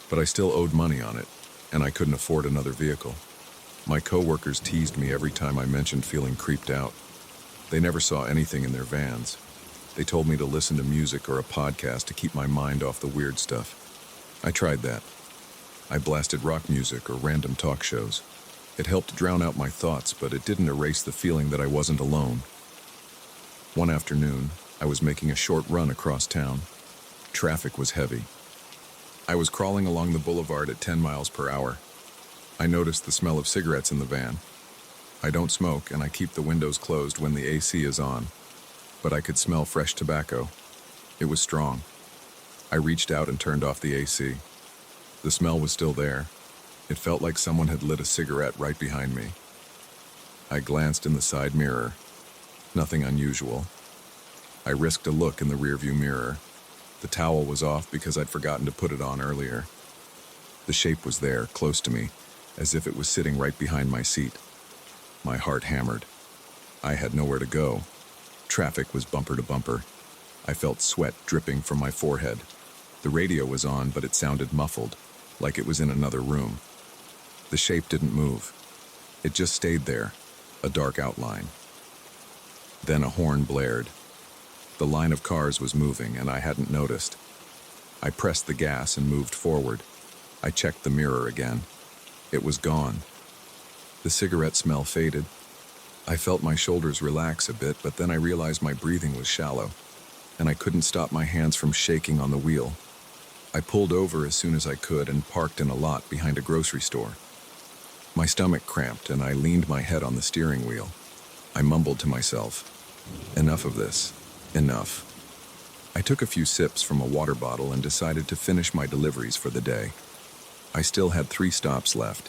But I still owed money on it, and I couldn't afford another vehicle. My coworkers teased me every time I mentioned feeling creeped out. They never saw anything in their vans. They told me to listen to music or a podcast to keep my mind off the weird stuff. I tried that. I blasted rock music or random talk shows. It helped drown out my thoughts, but it didn't erase the feeling that I wasn't alone. One afternoon, I was making a short run across town. Traffic was heavy. I was crawling along the boulevard at 10 miles per hour. I noticed the smell of cigarettes in the van. I don't smoke, and I keep the windows closed when the AC is on, but I could smell fresh tobacco. It was strong. I reached out and turned off the AC. The smell was still there. It felt like someone had lit a cigarette right behind me. I glanced in the side mirror. Nothing unusual. I risked a look in the rearview mirror. The towel was off because I'd forgotten to put it on earlier. The shape was there, close to me, as if it was sitting right behind my seat. My heart hammered. I had nowhere to go. Traffic was bumper to bumper. I felt sweat dripping from my forehead. The radio was on, but it sounded muffled, like it was in another room. The shape didn't move. It just stayed there, a dark outline. Then a horn blared. The line of cars was moving, and I hadn't noticed. I pressed the gas and moved forward. I checked the mirror again. It was gone. The cigarette smell faded. I felt my shoulders relax a bit, but then I realized my breathing was shallow, and I couldn't stop my hands from shaking on the wheel. I pulled over as soon as I could and parked in a lot behind a grocery store. My stomach cramped, and I leaned my head on the steering wheel. I mumbled to myself, "Enough of this. Enough." I took a few sips from a water bottle and decided to finish my deliveries for the day. I still had 3 stops left,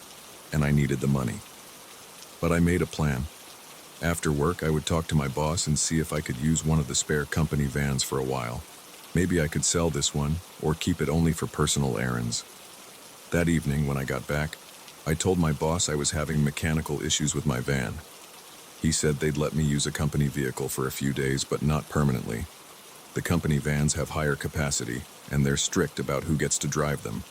and I needed the money. But I made a plan. After work, I would talk to my boss and see if I could use one of the spare company vans for a while. Maybe I could sell this one, or keep it only for personal errands. That evening, when I got back, I told my boss I was having mechanical issues with my van. He said they'd let me use a company vehicle for a few days, but not permanently. The company vans have higher capacity, and they're strict about who gets to drive them.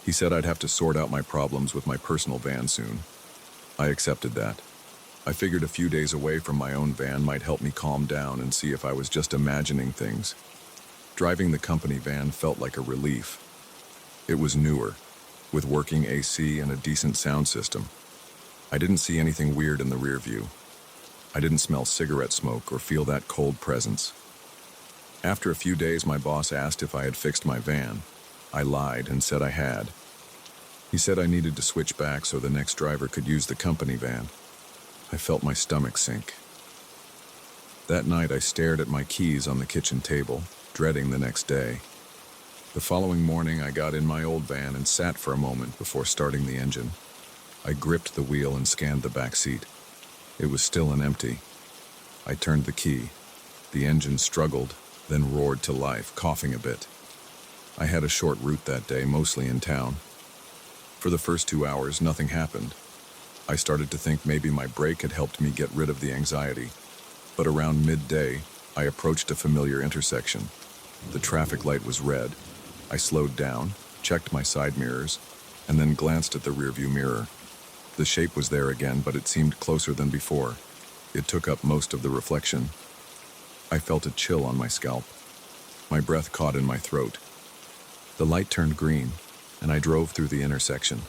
He said I'd have to sort out my problems with my personal van soon. I accepted that. I figured a few days away from my own van might help me calm down and see if I was just imagining things. Driving the company van felt like a relief. It was newer, with working AC and a decent sound system. I didn't see anything weird in the rear view. I didn't smell cigarette smoke or feel that cold presence. After a few days, my boss asked if I had fixed my van. I lied and said I had. He said I needed to switch back so the next driver could use the company van. I felt my stomach sink. That night, I stared at my keys on the kitchen table, dreading the next day. The following morning, I got in my old van and sat for a moment before starting the engine. I gripped the wheel and scanned the back seat. It was still and empty. I turned the key. The engine struggled, then roared to life, coughing a bit. I had a short route that day, mostly in town. For the first 2 hours, nothing happened. I started to think maybe my brake had helped me get rid of the anxiety. But around midday, I approached a familiar intersection. The traffic light was red. I slowed down, checked my side mirrors, and then glanced at the rearview mirror. The shape was there again, but it seemed closer than before. It took up most of the reflection. I felt a chill on my scalp. My breath caught in my throat. The light turned green, and I drove through the intersection.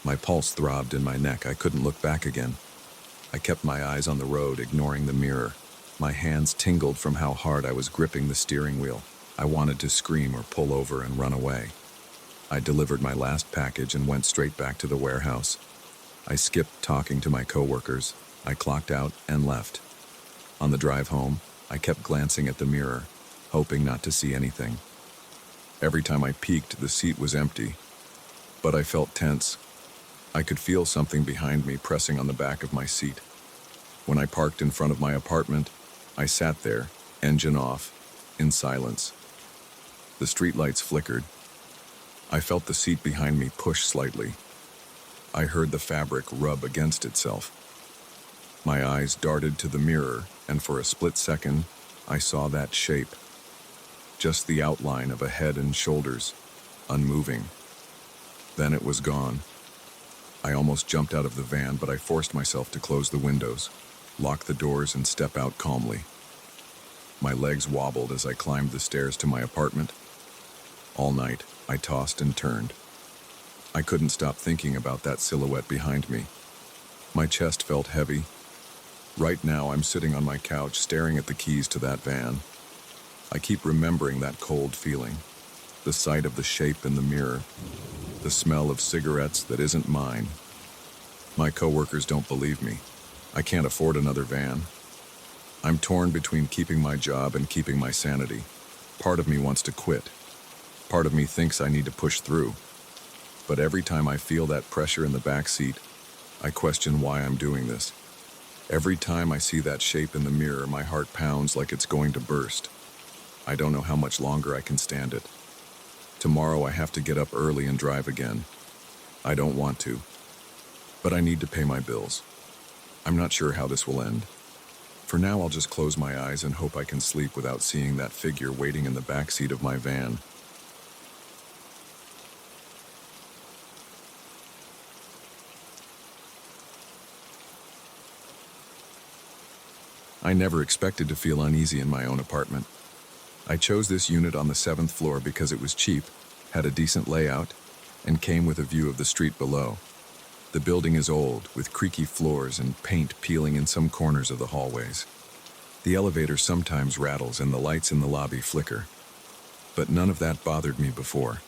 My pulse throbbed in my neck. I couldn't look back again. I kept my eyes on the road, ignoring the mirror. My hands tingled from how hard I was gripping the steering wheel. I wanted to scream or pull over and run away. I delivered my last package and went straight back to the warehouse. I skipped talking to my coworkers. I clocked out and left. On the drive home, I kept glancing at the mirror, hoping not to see anything. Every time I peeked, the seat was empty, but I felt tense. I could feel something behind me pressing on the back of my seat. When I parked in front of my apartment, I sat there, engine off, in silence. The streetlights flickered. I felt the seat behind me push slightly. I heard the fabric rub against itself. My eyes darted to the mirror, and for a split second, I saw that shape. Just the outline of a head and shoulders, unmoving. Then it was gone. I almost jumped out of the van, but I forced myself to close the windows, lock the doors, and step out calmly. My legs wobbled as I climbed the stairs to my apartment. All night, I tossed and turned. I couldn't stop thinking about that silhouette behind me. My chest felt heavy. Right now, I'm sitting on my couch staring at the keys to that van. I keep remembering that cold feeling, the sight of the shape in the mirror, the smell of cigarettes that isn't mine. My coworkers don't believe me. I can't afford another van. I'm torn between keeping my job and keeping my sanity. Part of me wants to quit. Part of me thinks I need to push through. But every time I feel that pressure in the back seat, I question why I'm doing this. Every time I see that shape in the mirror, my heart pounds like it's going to burst. I don't know how much longer I can stand it. Tomorrow I have to get up early and drive again. I don't want to, but I need to pay my bills. I'm not sure how this will end. For now, I'll just close my eyes and hope I can sleep without seeing that figure waiting in the back seat of my van. I never expected to feel uneasy in my own apartment. I chose this unit on the 7th floor because it was cheap, had a decent layout, and came with a view of the street below. The building is old, with creaky floors and paint peeling in some corners of the hallways. The elevator sometimes rattles and the lights in the lobby flicker. But none of that bothered me before.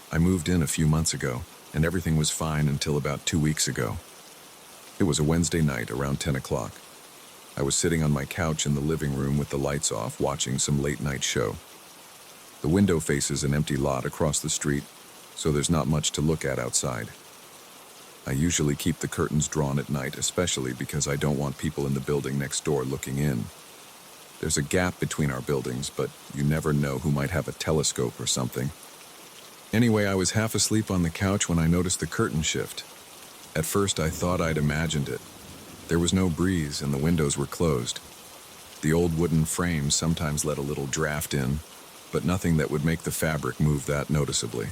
I moved in a few months ago, and everything was fine until about 2 weeks ago. It was a Wednesday night around 10 o'clock. I was sitting on my couch in the living room with the lights off, watching some late-night show. The window faces an empty lot across the street, so there's not much to look at outside. I usually keep the curtains drawn at night, especially because I don't want people in the building next door looking in. There's a gap between our buildings, but you never know who might have a telescope or something. Anyway, I was half asleep on the couch when I noticed the curtain shift. At first, I thought I'd imagined it. There was no breeze and the windows were closed. The old wooden frames sometimes let a little draft in, but nothing that would make the fabric move that noticeably.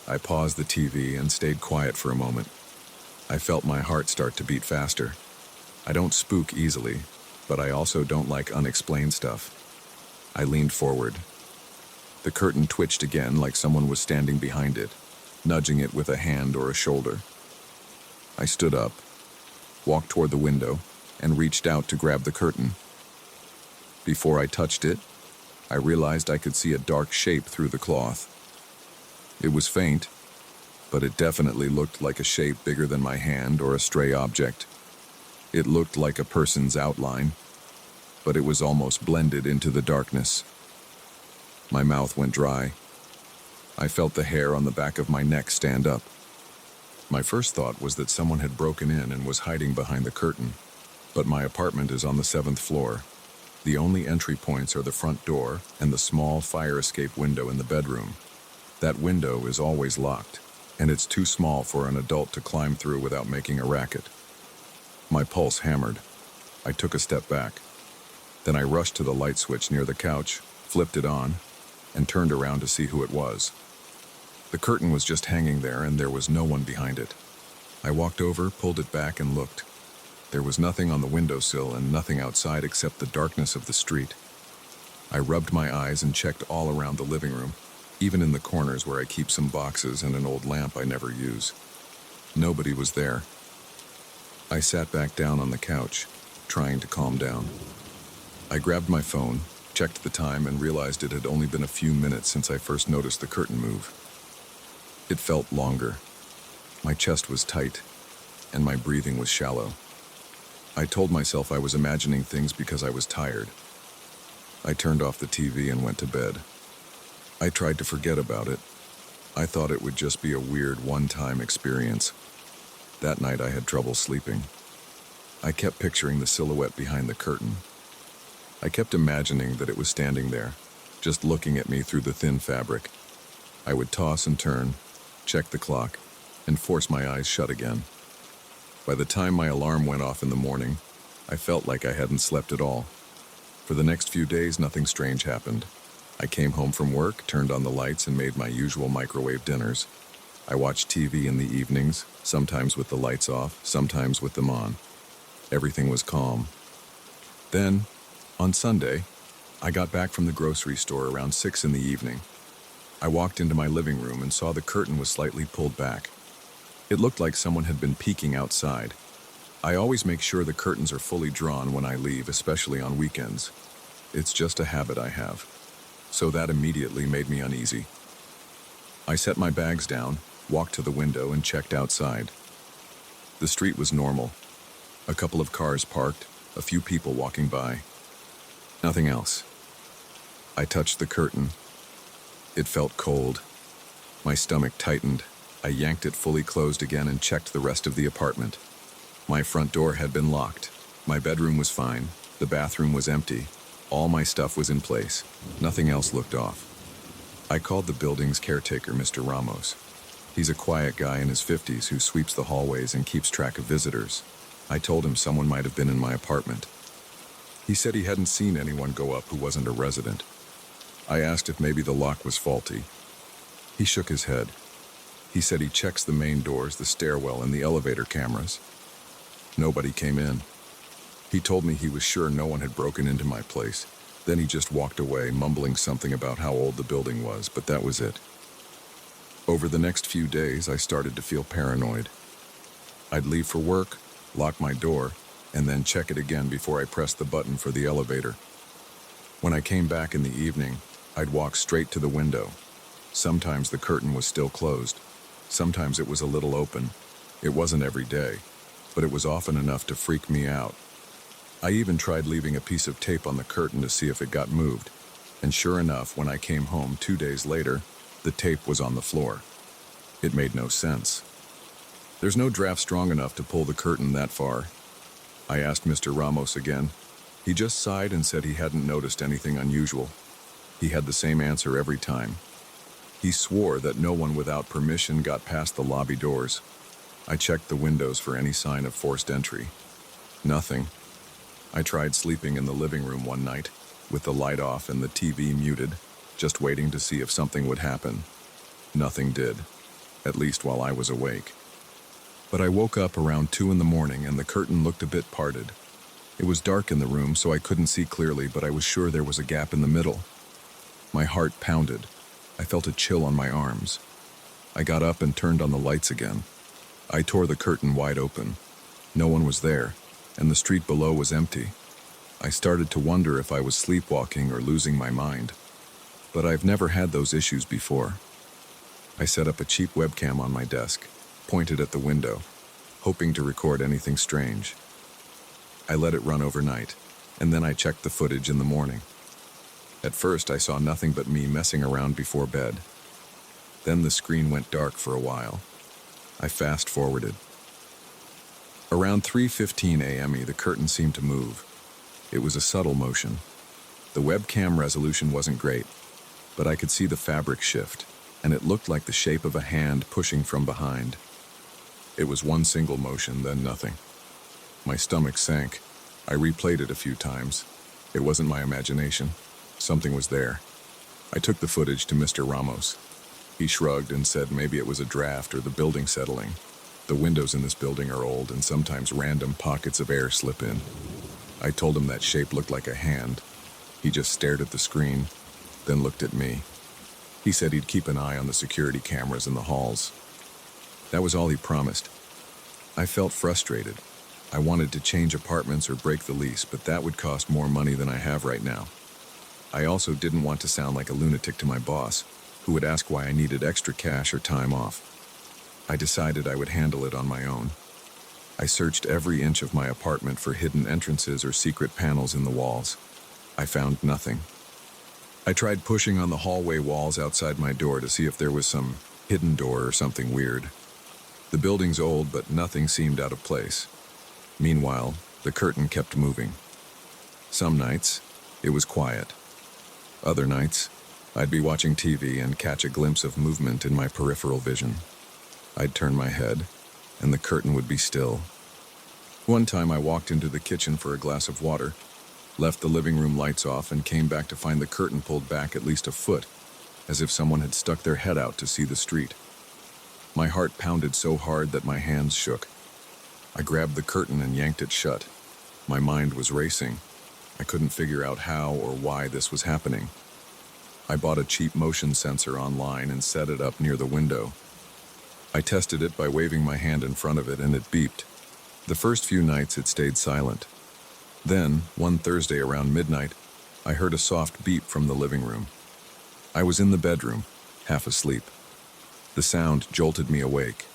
I paused the TV and stayed quiet for a moment. I felt my heart start to beat faster. I don't spook easily, but I also don't like unexplained stuff. I leaned forward. The curtain twitched again like someone was standing behind it, nudging it with a hand or a shoulder. I stood up, walked toward the window, and reached out to grab the curtain. Before I touched it, I realized I could see a dark shape through the cloth. It was faint, but it definitely looked like a shape bigger than my hand or a stray object. It looked like a person's outline, but it was almost blended into the darkness. My mouth went dry. I felt the hair on the back of my neck stand up. My first thought was that someone had broken in and was hiding behind the curtain, but my apartment is on the 7th floor. The only entry points are the front door and the small fire escape window in the bedroom. That window is always locked, and it's too small for an adult to climb through without making a racket. My pulse hammered. I took a step back. Then I rushed to the light switch near the couch, flipped it on, and turned around to see who it was. The curtain was just hanging there, and there was no one behind it. I walked over, pulled it back, and looked. There was nothing on the windowsill and nothing outside except the darkness of the street. I rubbed my eyes and checked all around the living room, even in the corners where I keep some boxes and an old lamp I never use. Nobody was there. I sat back down on the couch, trying to calm down. I grabbed my phone, checked the time, and realized it had only been a few minutes since I first noticed the curtain move. It felt longer. My chest was tight, and my breathing was shallow. I told myself I was imagining things because I was tired. I turned off the TV and went to bed. I tried to forget about it. I thought it would just be a weird one-time experience. That night I had trouble sleeping. I kept picturing the silhouette behind the curtain. I kept imagining that it was standing there, just looking at me through the thin fabric. I would toss and turn, check the clock, and force my eyes shut again. By the time my alarm went off in the morning, I felt like I hadn't slept at all. For the next few days, nothing strange happened. I came home from work, turned on the lights, and made my usual microwave dinners. I watched TV in the evenings, sometimes with the lights off, sometimes with them on. Everything was calm. Then, on Sunday, I got back from the grocery store around 6 in the evening. I walked into my living room and saw the curtain was slightly pulled back. It looked like someone had been peeking outside. I always make sure the curtains are fully drawn when I leave, especially on weekends. It's just a habit I have. So that immediately made me uneasy. I set my bags down, walked to the window, and checked outside. The street was normal. A couple of cars parked, a few people walking by. Nothing else. I touched the curtain. It felt cold. My stomach tightened. I yanked it fully closed again and checked the rest of the apartment. My front door had been locked. My bedroom was fine. The bathroom was empty. All my stuff was in place. Nothing else looked off. I called the building's caretaker, Mr. Ramos. He's a quiet guy in his 50s who sweeps the hallways and keeps track of visitors. I told him someone might have been in my apartment. He said he hadn't seen anyone go up who wasn't a resident. I asked if maybe the lock was faulty. He shook his head. He said he checks the main doors, the stairwell, and the elevator cameras. Nobody came in. He told me he was sure no one had broken into my place. Then he just walked away, mumbling something about how old the building was, but that was it. Over the next few days, I started to feel paranoid. I'd leave for work, lock my door, and then check it again before I pressed the button for the elevator. When I came back in the evening, I'd walk straight to the window. Sometimes the curtain was still closed. Sometimes it was a little open. It wasn't every day, but it was often enough to freak me out. I even tried leaving a piece of tape on the curtain to see if it got moved, and sure enough, when I came home 2 days later, the tape was on the floor. It made no sense. There's no draft strong enough to pull the curtain that far. I asked Mr. Ramos again. He just sighed and said he hadn't noticed anything unusual. He had the same answer every time. He swore that no one without permission got past the lobby doors. I checked the windows for any sign of forced entry. Nothing. I tried sleeping in the living room one night, with the light off and the TV muted, just waiting to see if something would happen. Nothing did, at least while I was awake. But I woke up around 2 in the morning and the curtain looked a bit parted. It was dark in the room, so I couldn't see clearly, but I was sure there was a gap in the middle. My heart pounded. I felt a chill on my arms. I got up and turned on the lights again. I tore the curtain wide open. No one was there, and the street below was empty. I started to wonder if I was sleepwalking or losing my mind. But I've never had those issues before. I set up a cheap webcam on my desk, pointed at the window, hoping to record anything strange. I let it run overnight, and then I checked the footage in the morning. At first, I saw nothing but me messing around before bed. Then the screen went dark for a while. I fast-forwarded. Around 3:15 a.m., the curtain seemed to move. It was a subtle motion. The webcam resolution wasn't great, but I could see the fabric shift, and it looked like the shape of a hand pushing from behind. It was one single motion, then nothing. My stomach sank. I replayed it a few times. It wasn't my imagination. Something was there. I took the footage to Mr. Ramos. He shrugged and said maybe it was a draft or the building settling. The windows in this building are old and sometimes random pockets of air slip in. I told him that shape looked like a hand. He just stared at the screen, then looked at me. He said he'd keep an eye on the security cameras in the halls. That was all he promised. I felt frustrated. I wanted to change apartments or break the lease, but that would cost more money than I have right now. I also didn't want to sound like a lunatic to my boss, who would ask why I needed extra cash or time off. I decided I would handle it on my own. I searched every inch of my apartment for hidden entrances or secret panels in the walls. I found nothing. I tried pushing on the hallway walls outside my door to see if there was some hidden door or something weird. The building's old, but nothing seemed out of place. Meanwhile, the curtain kept moving. Some nights, it was quiet. Other nights, I'd be watching TV and catch a glimpse of movement in my peripheral vision. I'd turn my head, and the curtain would be still. One time I walked into the kitchen for a glass of water, left the living room lights off, and came back to find the curtain pulled back at least a foot, as if someone had stuck their head out to see the street. My heart pounded so hard that my hands shook. I grabbed the curtain and yanked it shut. My mind was racing. I couldn't figure out how or why this was happening. I bought a cheap motion sensor online and set it up near the window. I tested it by waving my hand in front of it, and it beeped. The first few nights it stayed silent. Then, one Thursday around midnight, I heard a soft beep from the living room. I was in the bedroom, half asleep. The sound jolted me awake.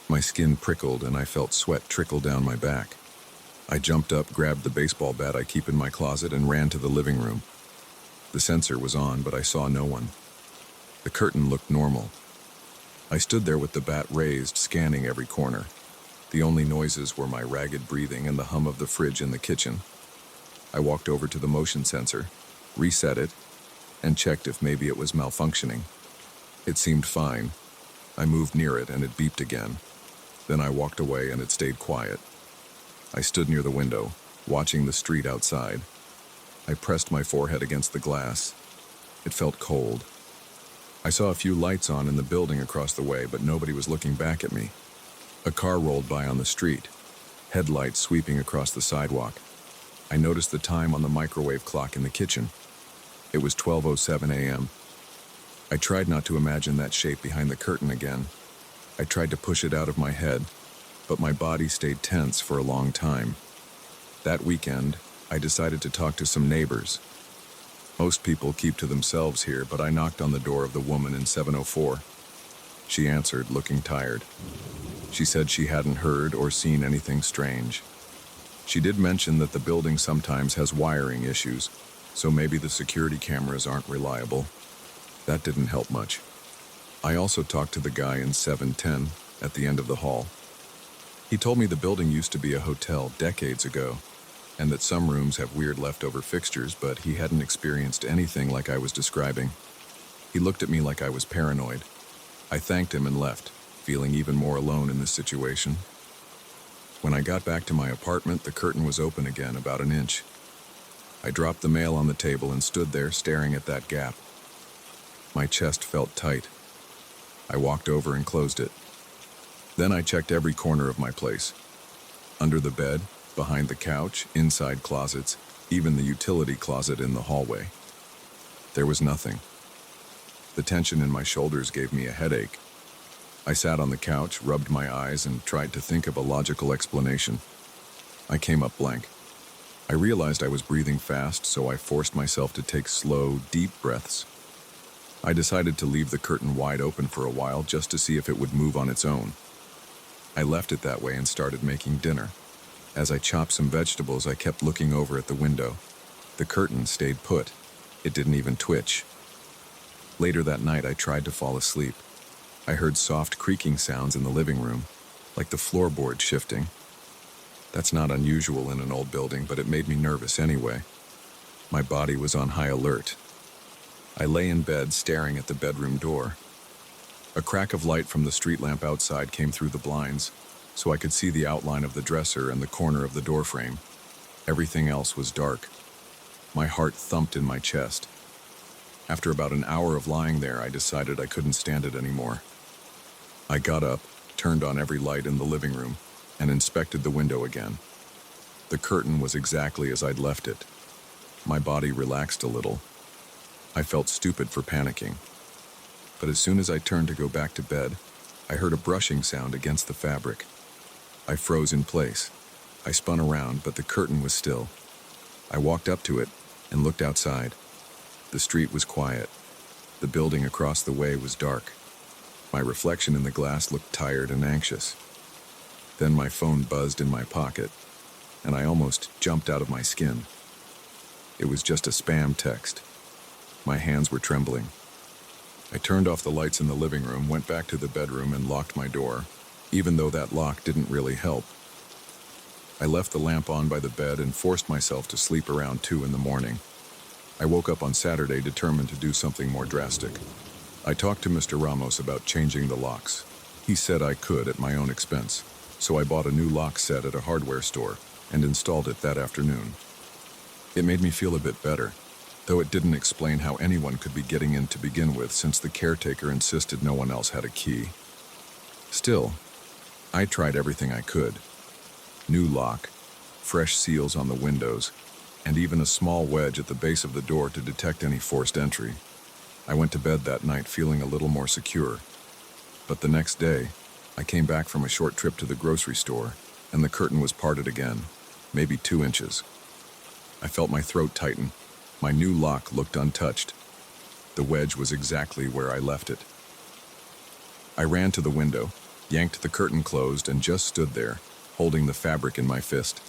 My skin prickled and I felt sweat trickle down my back. I jumped up, grabbed the baseball bat I keep in my closet, and ran to the living room. The sensor was on, but I saw no one. The curtain looked normal. I stood there with the bat raised, scanning every corner. The only noises were my ragged breathing and the hum of the fridge in the kitchen. I walked over to the motion sensor, reset it, and checked if maybe it was malfunctioning. It seemed fine. I moved near it and it beeped again. Then I walked away and it stayed quiet. I stood near the window, watching the street outside. I pressed my forehead against the glass. It felt cold. I saw a few lights on in the building across the way, but nobody was looking back at me. A car rolled by on the street, headlights sweeping across the sidewalk. I noticed the time on the microwave clock in the kitchen. It was 12:07 a.m. I tried not to imagine that shape behind the curtain again. I tried to push it out of my head, but my body stayed tense for a long time. That weekend, I decided to talk to some neighbors. Most people keep to themselves here, but I knocked on the door of the woman in 704. She answered, looking tired. She said she hadn't heard or seen anything strange. She did mention that the building sometimes has wiring issues, so maybe the security cameras aren't reliable. That didn't help much. I also talked to the guy in 710 at the end of the hall. He told me the building used to be a hotel decades ago, and that some rooms have weird leftover fixtures, but he hadn't experienced anything like I was describing. He looked at me like I was paranoid. I thanked him and left, feeling even more alone in this situation. When I got back to my apartment, the curtain was open again, about an inch. I dropped the mail on the table and stood there staring at that gap. My chest felt tight. I walked over and closed it. Then I checked every corner of my place. Under the bed, behind the couch, inside closets, even the utility closet in the hallway. There was nothing. The tension in my shoulders gave me a headache. I sat on the couch, rubbed my eyes, and tried to think of a logical explanation. I came up blank. I realized I was breathing fast, so I forced myself to take slow, deep breaths. I decided to leave the curtain wide open for a while just to see if it would move on its own. I left it that way and started making dinner. As I chopped some vegetables, I kept looking over at the window. The curtain stayed put. It didn't even twitch. Later that night, I tried to fall asleep. I heard soft creaking sounds in the living room, like the floorboard shifting. That's not unusual in an old building, but it made me nervous anyway. My body was on high alert. I lay in bed staring at the bedroom door. A crack of light from the street lamp outside came through the blinds, so I could see the outline of the dresser and the corner of the door frame. Everything else was dark. My heart thumped in my chest. After about an hour of lying there, I decided I couldn't stand it anymore. I got up, turned on every light in the living room, and inspected the window again. The curtain was exactly as I'd left it. My body relaxed a little. I felt stupid for panicking. But as soon as I turned to go back to bed, I heard a brushing sound against the fabric. I froze in place. I spun around, but the curtain was still. I walked up to it and looked outside. The street was quiet. The building across the way was dark. My reflection in the glass looked tired and anxious. Then my phone buzzed in my pocket, and I almost jumped out of my skin. It was just a spam text. My hands were trembling. I turned off the lights in the living room, went back to the bedroom, and locked my door, even though that lock didn't really help. I left the lamp on by the bed and forced myself to sleep around 2 in the morning. I woke up on Saturday determined to do something more drastic. I talked to Mr. Ramos about changing the locks. He said I could at my own expense, so I bought a new lock set at a hardware store and installed it that afternoon. It made me feel a bit better, though it didn't explain how anyone could be getting in to begin with, since the caretaker insisted no one else had a key. Still, I tried everything I could. New lock, fresh seals on the windows, and even a small wedge at the base of the door to detect any forced entry. I went to bed that night feeling a little more secure. But the next day, I came back from a short trip to the grocery store, and the curtain was parted again, maybe 2 inches. I felt my throat tighten. My new lock looked untouched. The wedge was exactly where I left it. I ran to the window, yanked the curtain closed, and just stood there, holding the fabric in my fist.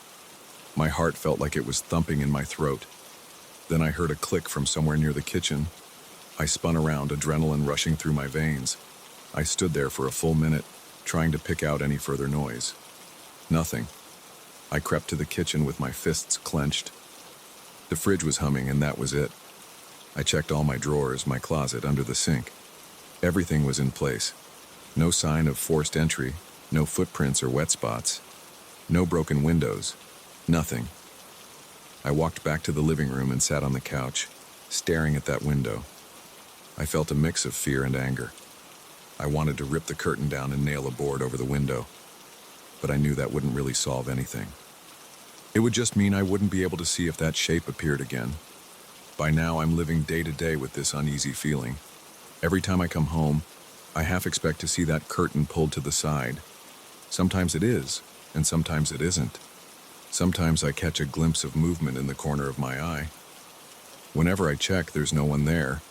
My heart felt like it was thumping in my throat. Then I heard a click from somewhere near the kitchen. I spun around, adrenaline rushing through my veins. I stood there for a full minute, trying to pick out any further noise. Nothing. I crept to the kitchen with my fists clenched. The fridge was humming, and that was it. I checked all my drawers, my closet, under the sink. Everything was in place. No sign of forced entry, no footprints or wet spots. No broken windows. Nothing. I walked back to the living room and sat on the couch, staring at that window. I felt a mix of fear and anger. I wanted to rip the curtain down and nail a board over the window, but I knew that wouldn't really solve anything. It would just mean I wouldn't be able to see if that shape appeared again. By now, I'm living day to day with this uneasy feeling. Every time I come home, I half expect to see that curtain pulled to the side. Sometimes it is, and sometimes it isn't. Sometimes I catch a glimpse of movement in the corner of my eye. Whenever I check, there's no one there.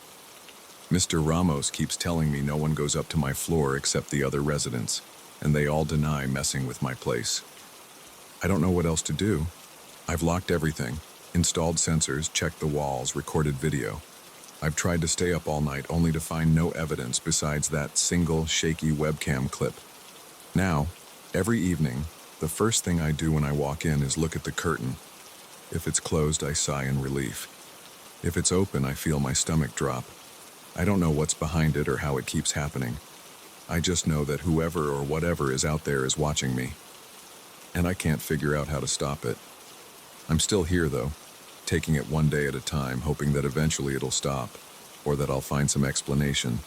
Mr. Ramos keeps telling me no one goes up to my floor except the other residents, and they all deny messing with my place. I don't know what else to do. I've locked everything, installed sensors, checked the walls, recorded video. I've tried to stay up all night only to find no evidence besides that single shaky webcam clip. Now, every evening, the first thing I do when I walk in is look at the curtain. If it's closed, I sigh in relief. If it's open, I feel my stomach drop. I don't know what's behind it or how it keeps happening. I just know that whoever or whatever is out there is watching me. And I can't figure out how to stop it. I'm still here, though, taking it one day at a time, hoping that eventually it'll stop, or that I'll find some explanation.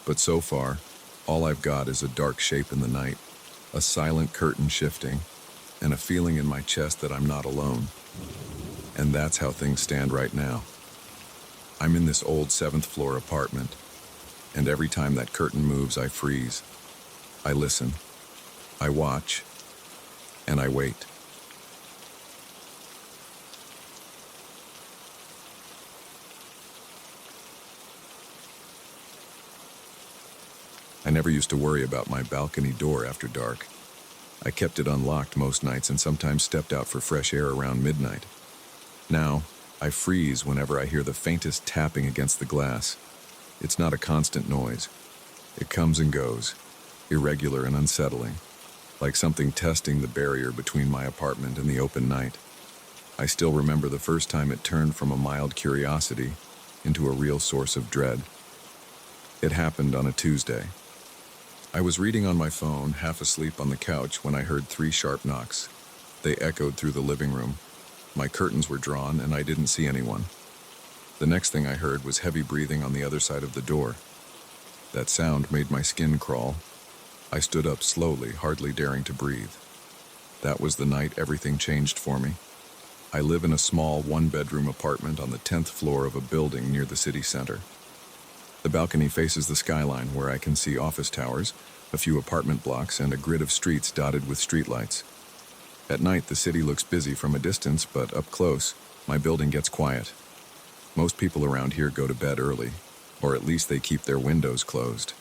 But so far, all I've got is a dark shape in the night, a silent curtain shifting, and a feeling in my chest that I'm not alone. And that's how things stand right now. I'm in this old 7th floor apartment, and every time that curtain moves, I freeze. I listen, I watch, and I wait. I never used to worry about my balcony door after dark. I kept it unlocked most nights and sometimes stepped out for fresh air around midnight. Now, I freeze whenever I hear the faintest tapping against the glass. It's not a constant noise. It comes and goes, irregular and unsettling, like something testing the barrier between my apartment and the open night. I still remember the first time it turned from a mild curiosity into a real source of dread. It happened on a Tuesday. I was reading on my phone, half asleep on the couch, when I heard 3 sharp knocks. They echoed through the living room. My curtains were drawn, and I didn't see anyone. The next thing I heard was heavy breathing on the other side of the door. That sound made my skin crawl. I stood up slowly, hardly daring to breathe. That was the night everything changed for me. I live in a small 1-bedroom apartment on the 10th floor of a building near the city center. The balcony faces the skyline, where I can see office towers, a few apartment blocks, and a grid of streets dotted with streetlights. At night, the city looks busy from a distance, but up close, my building gets quiet. Most people around here go to bed early, or at least they keep their windows closed.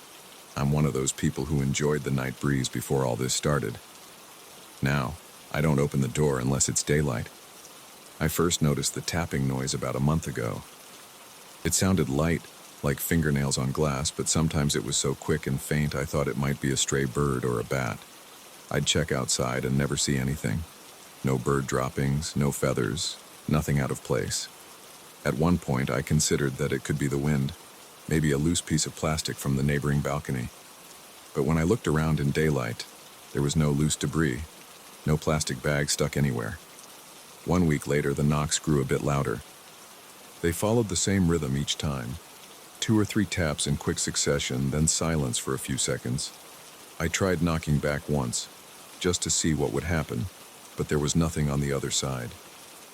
I'm one of those people who enjoyed the night breeze before all this started. Now, I don't open the door unless it's daylight. I first noticed the tapping noise about a month ago. It sounded light, like fingernails on glass, but sometimes it was so quick and faint I thought it might be a stray bird or a bat. I'd check outside and never see anything. No bird droppings, no feathers, nothing out of place. At one point, I considered that it could be the wind, maybe a loose piece of plastic from the neighboring balcony. But when I looked around in daylight, there was no loose debris, no plastic bag stuck anywhere. 1 week later, the knocks grew a bit louder. They followed the same rhythm each time. 2 or 3 taps in quick succession, then silence for a few seconds. I tried knocking back once, just to see what would happen, but there was nothing on the other side.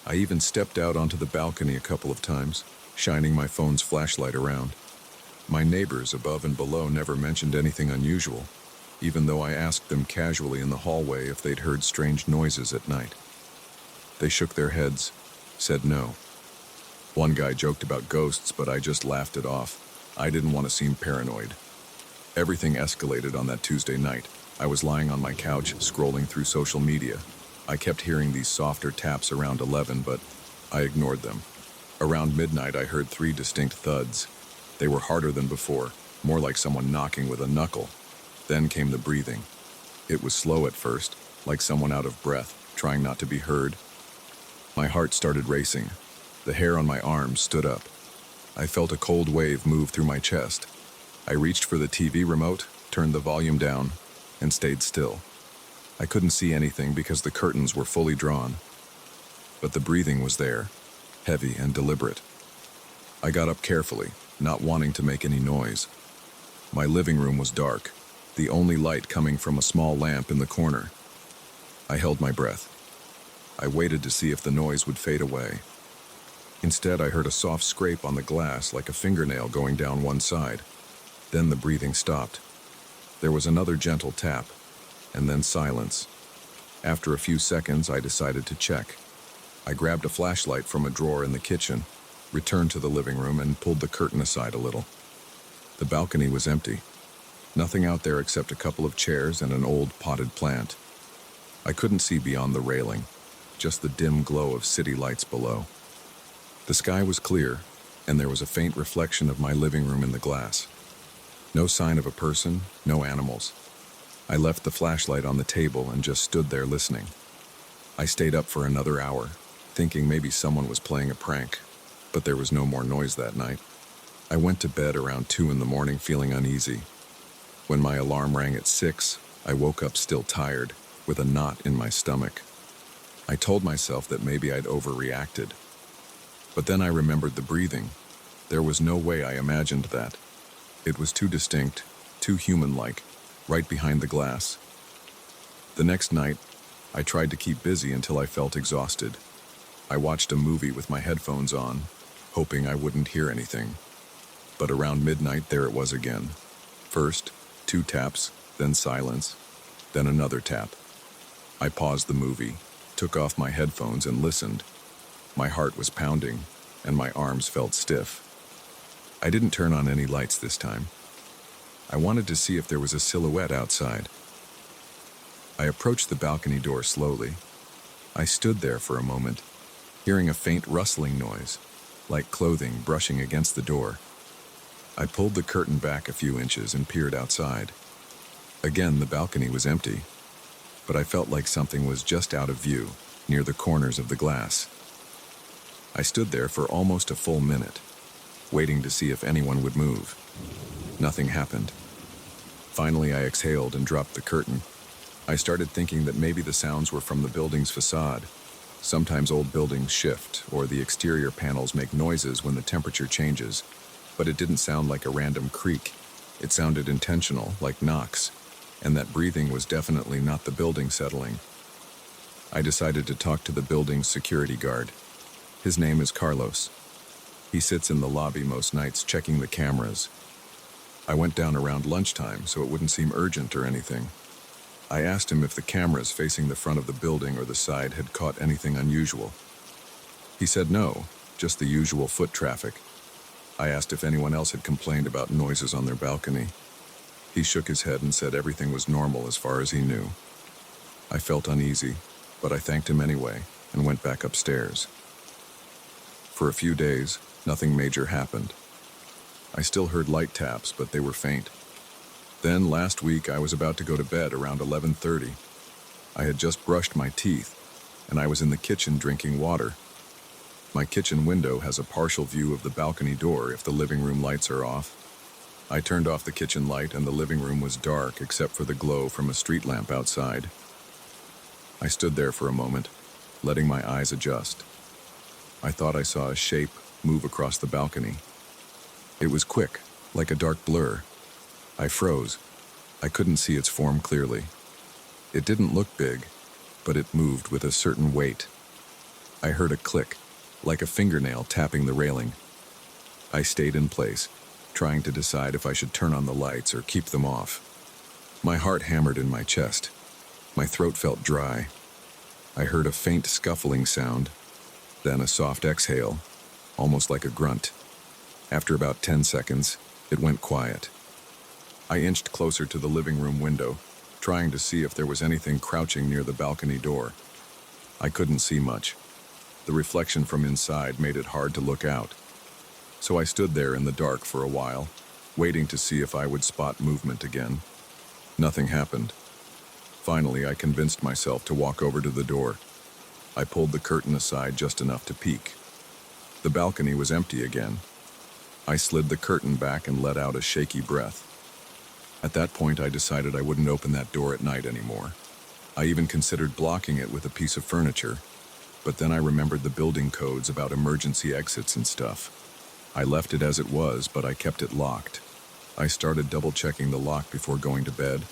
I even stepped out onto the balcony a couple of times, shining my phone's flashlight around. My neighbors above and below never mentioned anything unusual, even though I asked them casually in the hallway if they'd heard strange noises at night. They shook their heads, said no. One guy joked about ghosts, but I just laughed it off. I didn't want to seem paranoid. Everything escalated on that Tuesday night. I was lying on my couch, scrolling through social media. I kept hearing these softer taps around 11, but I ignored them. Around midnight, I heard 3 distinct thuds. They were harder than before, more like someone knocking with a knuckle. Then came the breathing. It was slow at first, like someone out of breath, trying not to be heard. My heart started racing. The hair on my arms stood up. I felt a cold wave move through my chest. I reached for the TV remote, turned the volume down, and stayed still. I couldn't see anything because the curtains were fully drawn. But the breathing was there, heavy and deliberate. I got up carefully, not wanting to make any noise. My living room was dark, the only light coming from a small lamp in the corner. I held my breath. I waited to see if the noise would fade away. Instead, I heard a soft scrape on the glass like a fingernail going down one side. Then the breathing stopped. There was another gentle tap, and then silence. After a few seconds, I decided to check. I grabbed a flashlight from a drawer in the kitchen, returned to the living room, and pulled the curtain aside a little. The balcony was empty. Nothing out there except a couple of chairs and an old potted plant. I couldn't see beyond the railing, just the dim glow of city lights below. The sky was clear, and there was a faint reflection of my living room in the glass. No sign of a person, no animals. I left the flashlight on the table and just stood there listening. I stayed up for another hour, thinking maybe someone was playing a prank, but there was no more noise that night. I went to bed around 2 in the morning feeling uneasy. When my alarm rang at 6, I woke up still tired, with a knot in my stomach. I told myself that maybe I'd overreacted. But then I remembered the breathing. There was no way I imagined that. It was too distinct, too human-like, right behind the glass. The next night, I tried to keep busy until I felt exhausted. I watched a movie with my headphones on, hoping I wouldn't hear anything. But around midnight, there it was again. First, 2 taps, then silence, then another tap. I paused the movie, took off my headphones, and listened. My heart was pounding, and my arms felt stiff. I didn't turn on any lights this time. I wanted to see if there was a silhouette outside. I approached the balcony door slowly. I stood there for a moment, hearing a faint rustling noise, like clothing brushing against the door. I pulled the curtain back a few inches and peered outside. Again, the balcony was empty, but I felt like something was just out of view, near the corners of the glass. I stood there for almost a full minute, waiting to see if anyone would move. Nothing happened. Finally, I exhaled and dropped the curtain. I started thinking that maybe the sounds were from the building's facade. Sometimes old buildings shift, or the exterior panels make noises when the temperature changes, but it didn't sound like a random creak. It sounded intentional, like knocks, and that breathing was definitely not the building settling. I decided to talk to the building's security guard. His name is Carlos. He sits in the lobby most nights checking the cameras. I went down around lunchtime so it wouldn't seem urgent or anything. I asked him if the cameras facing the front of the building or the side had caught anything unusual. He said no, just the usual foot traffic. I asked if anyone else had complained about noises on their balcony. He shook his head and said everything was normal as far as he knew. I felt uneasy, but I thanked him anyway and went back upstairs. For a few days, nothing major happened. I still heard light taps, but they were faint. Then last week I was about to go to bed around 11:30. I had just brushed my teeth, and I was in the kitchen drinking water. My kitchen window has a partial view of the balcony door if the living room lights are off. I turned off the kitchen light and the living room was dark except for the glow from a street lamp outside. I stood there for a moment, letting my eyes adjust. I thought I saw a shape move across the balcony. It was quick, like a dark blur. I froze. I couldn't see its form clearly. It didn't look big, but it moved with a certain weight. I heard a click, like a fingernail tapping the railing. I stayed in place, trying to decide if I should turn on the lights or keep them off. My heart hammered in my chest. My throat felt dry. I heard a faint scuffling sound, then a soft exhale, almost like a grunt. After about 10 seconds, it went quiet. I inched closer to the living room window, trying to see if there was anything crouching near the balcony door. I couldn't see much. The reflection from inside made it hard to look out. So I stood there in the dark for a while, waiting to see if I would spot movement again. Nothing happened. Finally, I convinced myself to walk over to the door. I pulled the curtain aside just enough to peek. The balcony was empty again. I slid the curtain back and let out a shaky breath. At that point, I decided I wouldn't open that door at night anymore. I even considered blocking it with a piece of furniture, but then I remembered the building codes about emergency exits and stuff. I left it as it was, but I kept it locked. I started double-checking the lock before going to bed.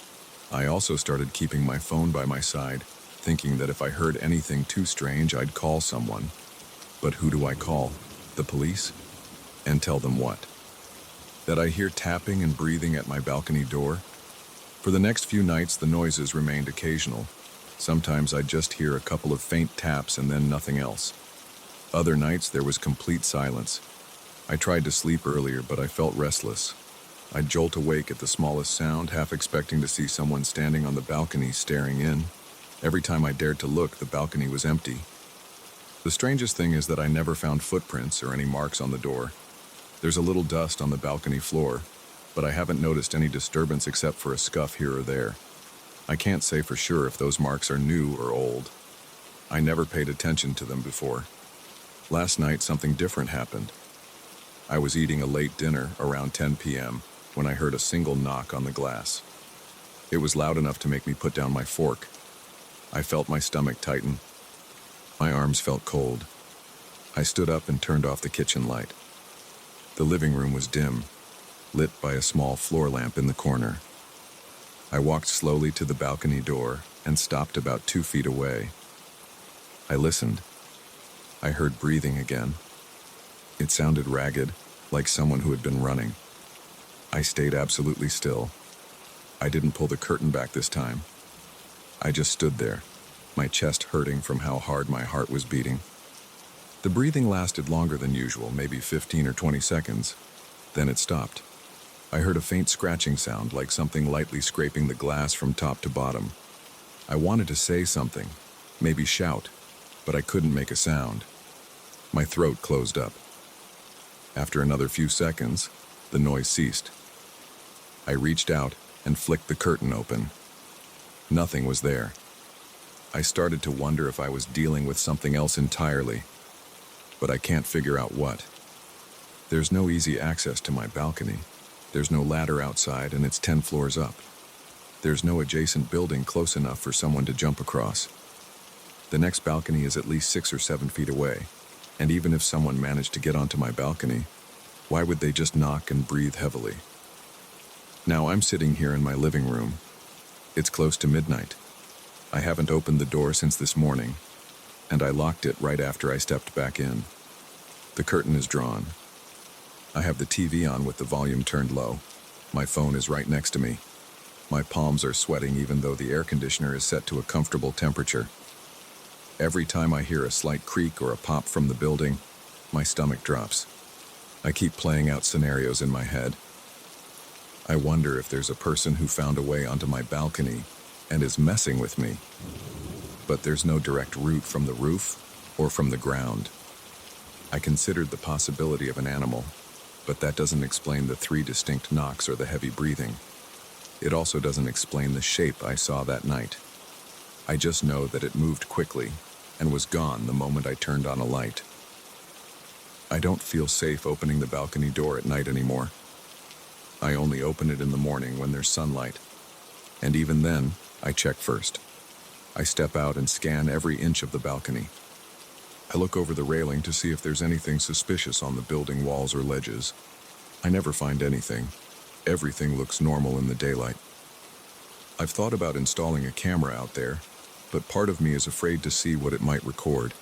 I also started keeping my phone by my side, thinking that if I heard anything too strange, I'd call someone. But who do I call? The police? And tell them what? That I hear tapping and breathing at my balcony door? For the next few nights, the noises remained occasional. Sometimes I'd just hear a couple of faint taps and then nothing else. Other nights, there was complete silence. I tried to sleep earlier, but I felt restless. I'd jolt awake at the smallest sound, half expecting to see someone standing on the balcony staring in. Every time I dared to look, the balcony was empty. The strangest thing is that I never found footprints or any marks on the door. There's a little dust on the balcony floor, but I haven't noticed any disturbance except for a scuff here or there. I can't say for sure if those marks are new or old. I never paid attention to them before. Last night, something different happened. I was eating a late dinner around 10 p.m. when I heard a single knock on the glass. It was loud enough to make me put down my fork. I felt my stomach tighten. My arms felt cold. I stood up and turned off the kitchen light. The living room was dim, lit by a small floor lamp in the corner. I walked slowly to the balcony door and stopped about 2 feet away. I listened. I heard breathing again. It sounded ragged, like someone who had been running. I stayed absolutely still. I didn't pull the curtain back this time. I just stood there, my chest hurting from how hard my heart was beating. The breathing lasted longer than usual, maybe 15 or 20 seconds. Then it stopped. I heard a faint scratching sound, like something lightly scraping the glass from top to bottom. I wanted to say something, maybe shout, but I couldn't make a sound. My throat closed up. After another few seconds, the noise ceased. I reached out and flicked the curtain open. Nothing was there. I started to wonder if I was dealing with something else entirely, but I can't figure out what. There's no easy access to my balcony. There's no ladder outside, and it's 10 floors up. There's no adjacent building close enough for someone to jump across. The next balcony is at least 6 or 7 feet away, and even if someone managed to get onto my balcony, why would they just knock and breathe heavily? Now I'm sitting here in my living room. It's close to midnight. I haven't opened the door since this morning, and I locked it right after I stepped back in. The curtain is drawn. I have the TV on with the volume turned low. My phone is right next to me. My palms are sweating even though the air conditioner is set to a comfortable temperature. Every time I hear a slight creak or a pop from the building, my stomach drops. I keep playing out scenarios in my head. I wonder if there's a person who found a way onto my balcony and is messing with me. But there's no direct route from the roof or from the ground. I considered the possibility of an animal, but that doesn't explain the 3 distinct knocks or the heavy breathing. It also doesn't explain the shape I saw that night. I just know that it moved quickly and was gone the moment I turned on a light. I don't feel safe opening the balcony door at night anymore. I only open it in the morning when there's sunlight, and even then, I check first. I step out and scan every inch of the balcony. I look over the railing to see if there's anything suspicious on the building walls or ledges. I never find anything. Everything looks normal in the daylight. I've thought about installing a camera out there, but part of me is afraid to see what it might record.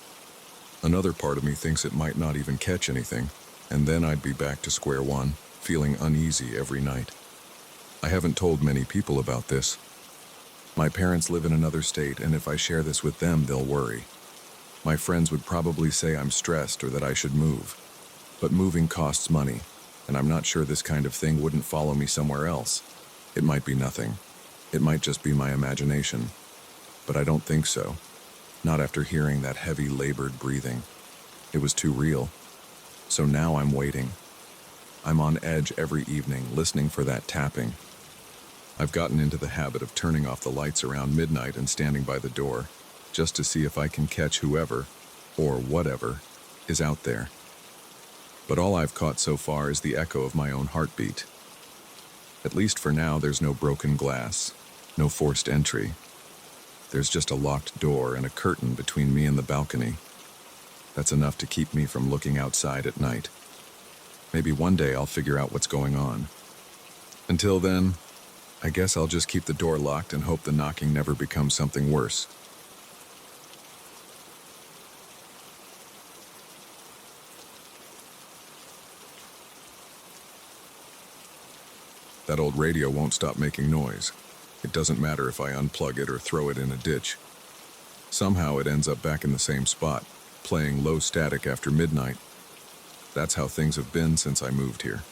Another part of me thinks it might not even catch anything, and then I'd be back to square one, feeling uneasy every night. I haven't told many people about this. My parents live in another state, and if I share this with them, they'll worry. My friends would probably say I'm stressed or that I should move. But moving costs money, and I'm not sure this kind of thing wouldn't follow me somewhere else. It might be nothing. It might just be my imagination. But I don't think so. Not after hearing that heavy, labored breathing. It was too real. So now I'm waiting. I'm on edge every evening, listening for that tapping. I've gotten into the habit of turning off the lights around midnight and standing by the door, just to see if I can catch whoever, or whatever, is out there. But all I've caught so far is the echo of my own heartbeat. At least for now, there's no broken glass, no forced entry. There's just a locked door and a curtain between me and the balcony. That's enough to keep me from looking outside at night. Maybe one day I'll figure out what's going on. Until then, I guess I'll just keep the door locked and hope the knocking never becomes something worse. That old radio won't stop making noise. It doesn't matter if I unplug it or throw it in a ditch. Somehow it ends up back in the same spot, playing low static after midnight. That's how things have been since I moved here.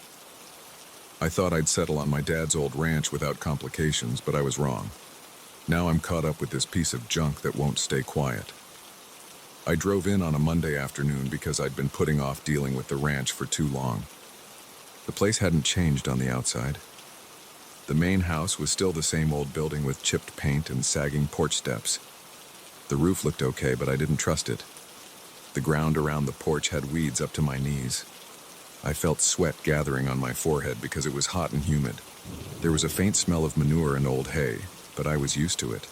I thought I'd settle on my dad's old ranch without complications, but I was wrong. Now I'm caught up with this piece of junk that won't stay quiet. I drove in on a Monday afternoon because I'd been putting off dealing with the ranch for too long. The place hadn't changed on the outside. The main house was still the same old building with chipped paint and sagging porch steps. The roof looked okay, but I didn't trust it. The ground around the porch had weeds up to my knees. I felt sweat gathering on my forehead because it was hot and humid. There was a faint smell of manure and old hay, but I was used to it.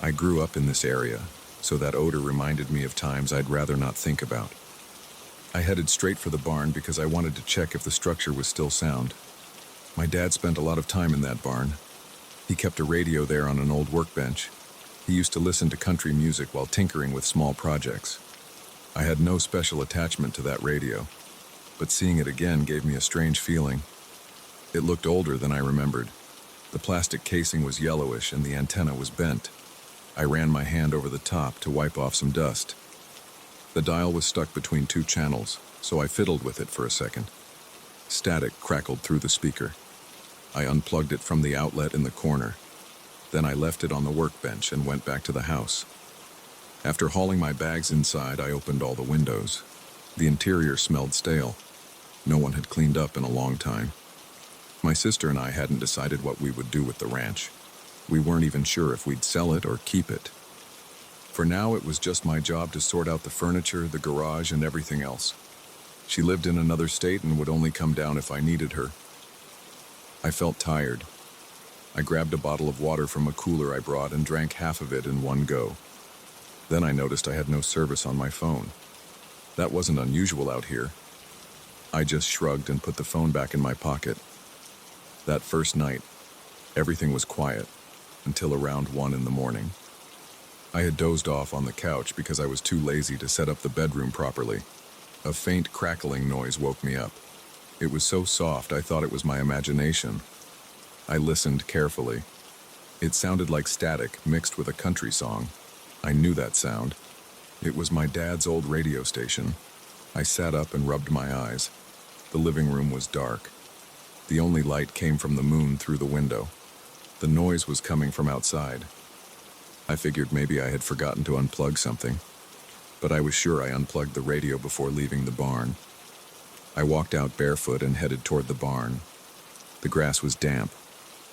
I grew up in this area, so that odor reminded me of times I'd rather not think about. I headed straight for the barn because I wanted to check if the structure was still sound. My dad spent a lot of time in that barn. He kept a radio there on an old workbench. He used to listen to country music while tinkering with small projects. I had no special attachment to that radio, but seeing it again gave me a strange feeling. It looked older than I remembered. The plastic casing was yellowish and the antenna was bent. I ran my hand over the top to wipe off some dust. The dial was stuck between two channels, so I fiddled with it for a second. Static crackled through the speaker. I unplugged it from the outlet in the corner. Then I left it on the workbench and went back to the house. After hauling my bags inside, I opened all the windows. The interior smelled stale. No one had cleaned up in a long time. My sister and I hadn't decided what we would do with the ranch. We weren't even sure if we'd sell it or keep it. For now, it was just my job to sort out the furniture, the garage, and everything else. She lived in another state and would only come down if I needed her. I felt tired. I grabbed a bottle of water from a cooler I brought and drank half of it in one go. Then I noticed I had no service on my phone. That wasn't unusual out here. I just shrugged and put the phone back in my pocket. That first night, everything was quiet until around 1 in the morning. I had dozed off on the couch because I was too lazy to set up the bedroom properly. A faint crackling noise woke me up. It was so soft I thought it was my imagination. I listened carefully. It sounded like static mixed with a country song. I knew that sound. It was my dad's old radio station. I sat up and rubbed my eyes. The living room was dark. The only light came from the moon through the window. The noise was coming from outside. I figured maybe I had forgotten to unplug something, but I was sure I unplugged the radio before leaving the barn. I walked out barefoot and headed toward the barn. The grass was damp.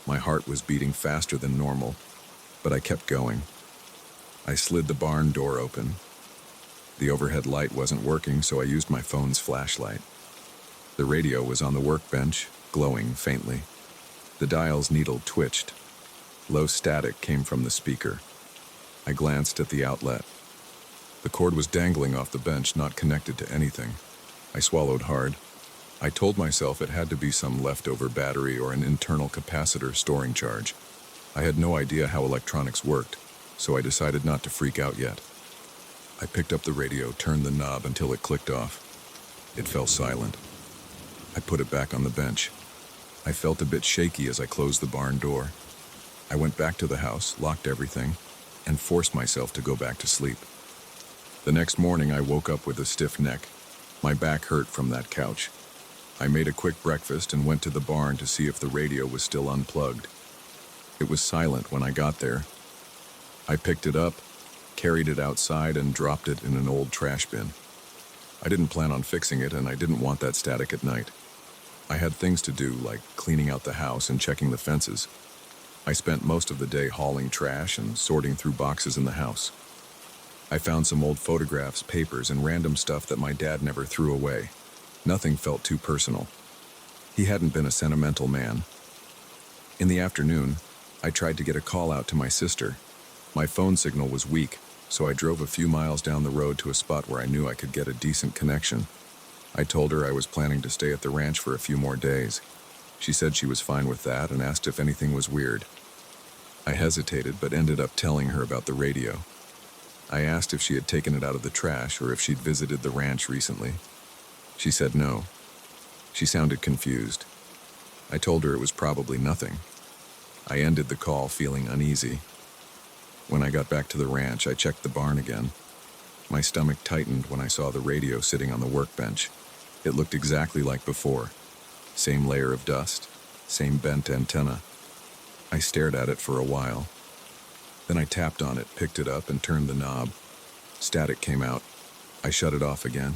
My heart was beating faster than normal, but I kept going. I slid the barn door open. The overhead light wasn't working, so I used my phone's flashlight. The radio was on the workbench, glowing faintly. The dial's needle twitched. Low static came from the speaker. I glanced at the outlet. The cord was dangling off the bench, not connected to anything. I swallowed hard. I told myself it had to be some leftover battery or an internal capacitor storing charge. I had no idea how electronics worked, so I decided not to freak out yet. I picked up the radio, turned the knob until it clicked off. It fell silent. I put it back on the bench. I felt a bit shaky as I closed the barn door. I went back to the house, locked everything, and forced myself to go back to sleep. The next morning, I woke up with a stiff neck. My back hurt from that couch. I made a quick breakfast and went to the barn to see if the radio was still unplugged. It was silent when I got there. I picked it up, carried it outside, and dropped it in an old trash bin. I didn't plan on fixing it, and I didn't want that static at night. I had things to do, like cleaning out the house and checking the fences. I spent most of the day hauling trash and sorting through boxes in the house. I found some old photographs, papers, and random stuff that my dad never threw away. Nothing felt too personal. He hadn't been a sentimental man. In the afternoon, I tried to get a call out to my sister. My phone signal was weak, so I drove a few miles down the road to a spot where I knew I could get a decent connection. I told her I was planning to stay at the ranch for a few more days. She said she was fine with that and asked if anything was weird. I hesitated but ended up telling her about the radio. I asked if she had taken it out of the trash or if she'd visited the ranch recently. She said no. She sounded confused. I told her it was probably nothing. I ended the call feeling uneasy. When I got back to the ranch, I checked the barn again. My stomach tightened when I saw the radio sitting on the workbench. It looked exactly like before. Same layer of dust, same bent antenna. I stared at it for a while. Then I tapped on it, picked it up, and turned the knob. Static came out. I shut it off again.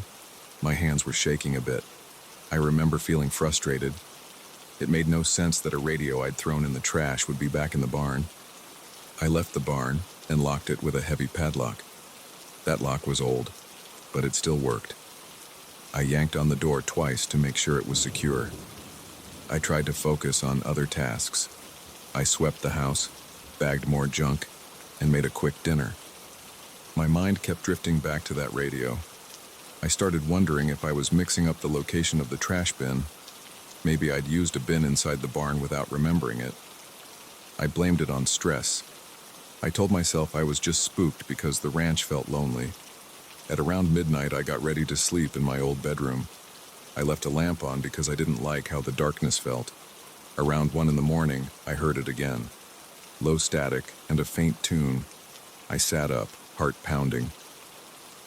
My hands were shaking a bit. I remember feeling frustrated. It made no sense that a radio I'd thrown in the trash would be back in the barn. I left the barn and locked it with a heavy padlock. That lock was old, but it still worked. I yanked on the door twice to make sure it was secure. I tried to focus on other tasks. I swept the house, bagged more junk, and made a quick dinner. My mind kept drifting back to that radio. I started wondering if I was mixing up the location of the trash bin. Maybe I'd used a bin inside the barn without remembering it. I blamed it on stress. I told myself I was just spooked because the ranch felt lonely. At around midnight, I got ready to sleep in my old bedroom. I left a lamp on because I didn't like how the darkness felt. Around 1 a.m, I heard it again. Low static and a faint tune. I sat up, heart pounding.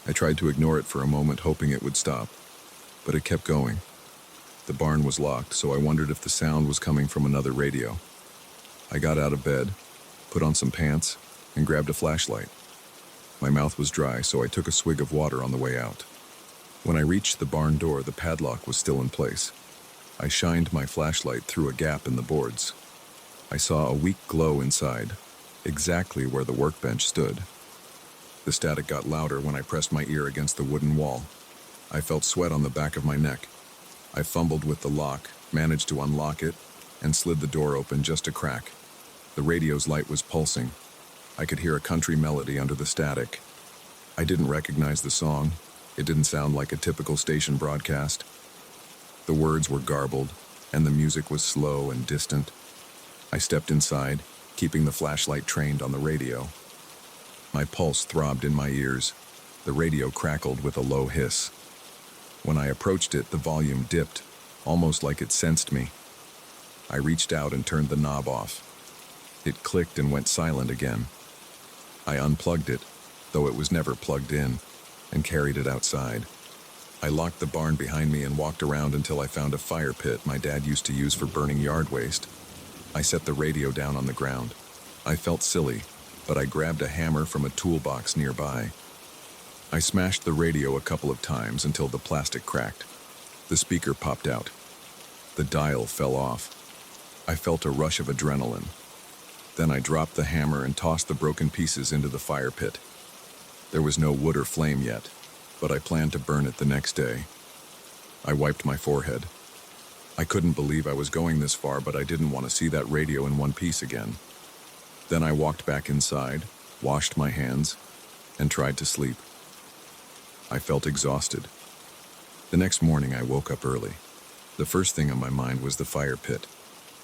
I tried to ignore it for a moment, hoping it would stop, but it kept going. The barn was locked, so I wondered if the sound was coming from another radio. I got out of bed, put on some pants, and grabbed a flashlight. My mouth was dry, so I took a swig of water on the way out. When I reached the barn door, the padlock was still in place. I shined my flashlight through a gap in the boards. I saw a weak glow inside, exactly where the workbench stood. The static got louder when I pressed my ear against the wooden wall. I felt sweat on the back of my neck. I fumbled with the lock, managed to unlock it, and slid the door open just a crack. The radio's light was pulsing. I could hear a country melody under the static. I didn't recognize the song. It didn't sound like a typical station broadcast. The words were garbled, and the music was slow and distant. I stepped inside, keeping the flashlight trained on the radio. My pulse throbbed in my ears. The radio crackled with a low hiss. When I approached it, the volume dipped, almost like it sensed me. I reached out and turned the knob off. It clicked and went silent again. I unplugged it, though it was never plugged in, and carried it outside. I locked the barn behind me and walked around until I found a fire pit my dad used to use for burning yard waste. I set the radio down on the ground. I felt silly, but I grabbed a hammer from a toolbox nearby. I smashed the radio a couple of times until the plastic cracked. The speaker popped out. The dial fell off. I felt a rush of adrenaline. Then I dropped the hammer and tossed the broken pieces into the fire pit. There was no wood or flame yet, but I planned to burn it the next day. I wiped my forehead. I couldn't believe I was going this far, but I didn't want to see that radio in one piece again. Then I walked back inside, washed my hands, and tried to sleep. I felt exhausted. The next morning I woke up early. The first thing on my mind was the fire pit.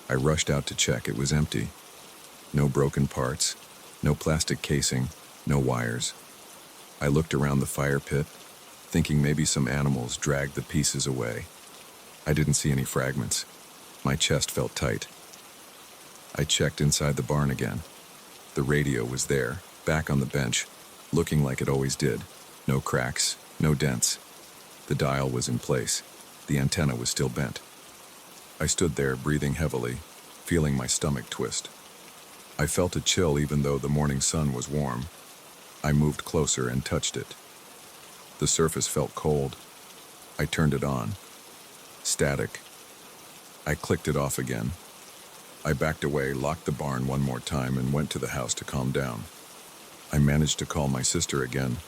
I rushed out to check. It was empty. No broken parts, no plastic casing, no wires. I looked around the fire pit, thinking maybe some animals dragged the pieces away. I didn't see any fragments. My chest felt tight. I checked inside the barn again. The radio was there, back on the bench, looking like it always did. No cracks, no dents. The dial was in place. The antenna was still bent. I stood there, breathing heavily, feeling my stomach twist. I felt a chill even though the morning sun was warm. I moved closer and touched it. The surface felt cold. I turned it on. Static. I clicked it off again. I backed away, locked the barn one more time, and went to the house to calm down. I managed to call my sister again.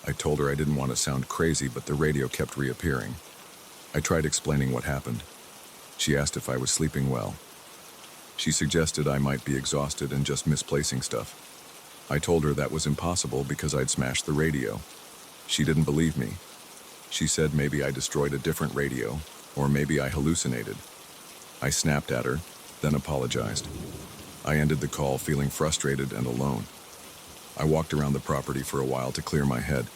I told her I didn't want to sound crazy, but the radio kept reappearing. I tried explaining what happened. She asked if I was sleeping well. She suggested I might be exhausted and just misplacing stuff. I told her that was impossible because I'd smashed the radio. She didn't believe me. She said maybe I destroyed a different radio, or maybe I hallucinated. I snapped at her, then apologized. I ended the call feeling frustrated and alone. I walked around the property for a while to clear my head.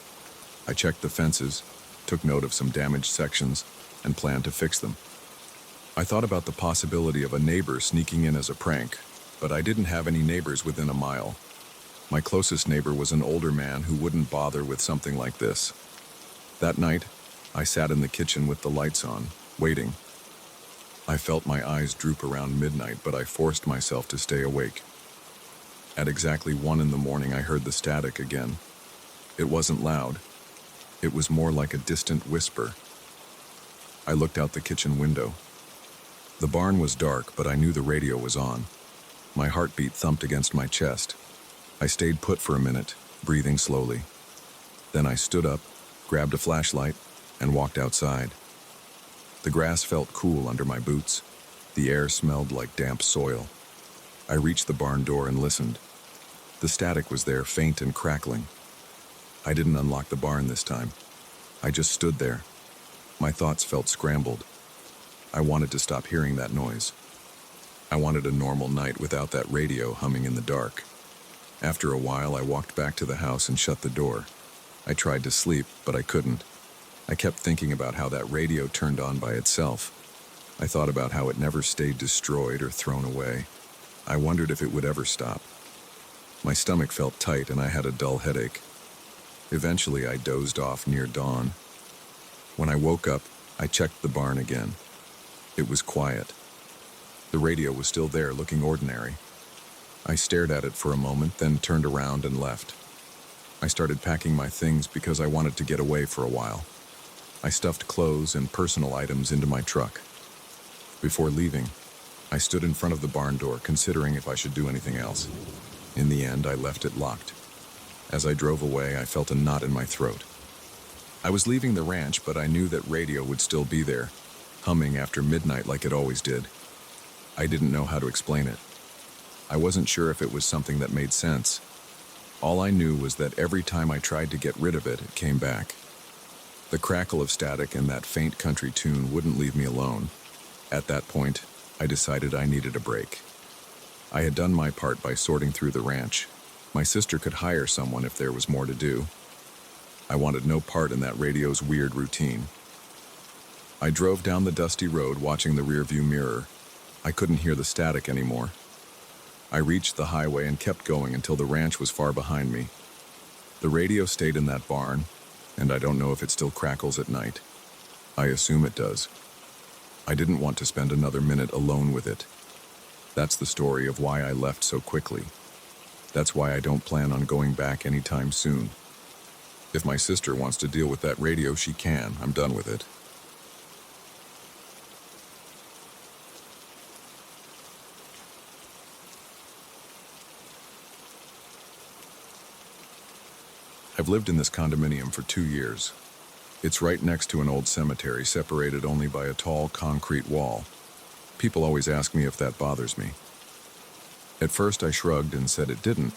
I checked the fences, took note of some damaged sections, and planned to fix them. I thought about the possibility of a neighbor sneaking in as a prank, but I didn't have any neighbors within a mile. My closest neighbor was an older man who wouldn't bother with something like this. That night, I sat in the kitchen with the lights on, waiting. I felt my eyes droop around midnight, but I forced myself to stay awake. At exactly 1 in the morning, I heard the static again. It wasn't loud. It was more like a distant whisper. I looked out the kitchen window. The barn was dark, but I knew the radio was on. My heartbeat thumped against my chest. I stayed put for a minute, breathing slowly. Then I stood up, grabbed a flashlight, and walked outside. The grass felt cool under my boots. The air smelled like damp soil. I reached the barn door and listened. The static was there, faint and crackling. I didn't unlock the barn this time. I just stood there. My thoughts felt scrambled. I wanted to stop hearing that noise. I wanted a normal night without that radio humming in the dark. After a while, I walked back to the house and shut the door. I tried to sleep, but I couldn't. I kept thinking about how that radio turned on by itself. I thought about how it never stayed destroyed or thrown away. I wondered if it would ever stop. My stomach felt tight and I had a dull headache. Eventually, I dozed off near dawn. When I woke up, I checked the barn again. It was quiet. The radio was still there, looking ordinary. I stared at it for a moment, then turned around and left. I started packing my things because I wanted to get away for a while. I stuffed clothes and personal items into my truck. Before leaving, I stood in front of the barn door, considering if I should do anything else. In the end, I left it locked. As I drove away, I felt a knot in my throat. I was leaving the ranch, but I knew that radio would still be there, humming after midnight like it always did. I didn't know how to explain it. I wasn't sure if it was something that made sense. All I knew was that every time I tried to get rid of it, it came back. The crackle of static and that faint country tune wouldn't leave me alone. At that point, I decided I needed a break. I had done my part by sorting through the ranch. My sister could hire someone if there was more to do. I wanted no part in that radio's weird routine. I drove down the dusty road, watching the rearview mirror. I couldn't hear the static anymore. I reached the highway and kept going until the ranch was far behind me. The radio stayed in that barn, and I don't know if it still crackles at night. I assume it does. I didn't want to spend another minute alone with it. That's the story of why I left so quickly. That's why I don't plan on going back anytime soon. If my sister wants to deal with that radio, she can. I'm done with it. I've lived in this condominium for 2 years. It's right next to an old cemetery, separated only by a tall concrete wall. People always ask me if that bothers me. At first I shrugged and said it didn't.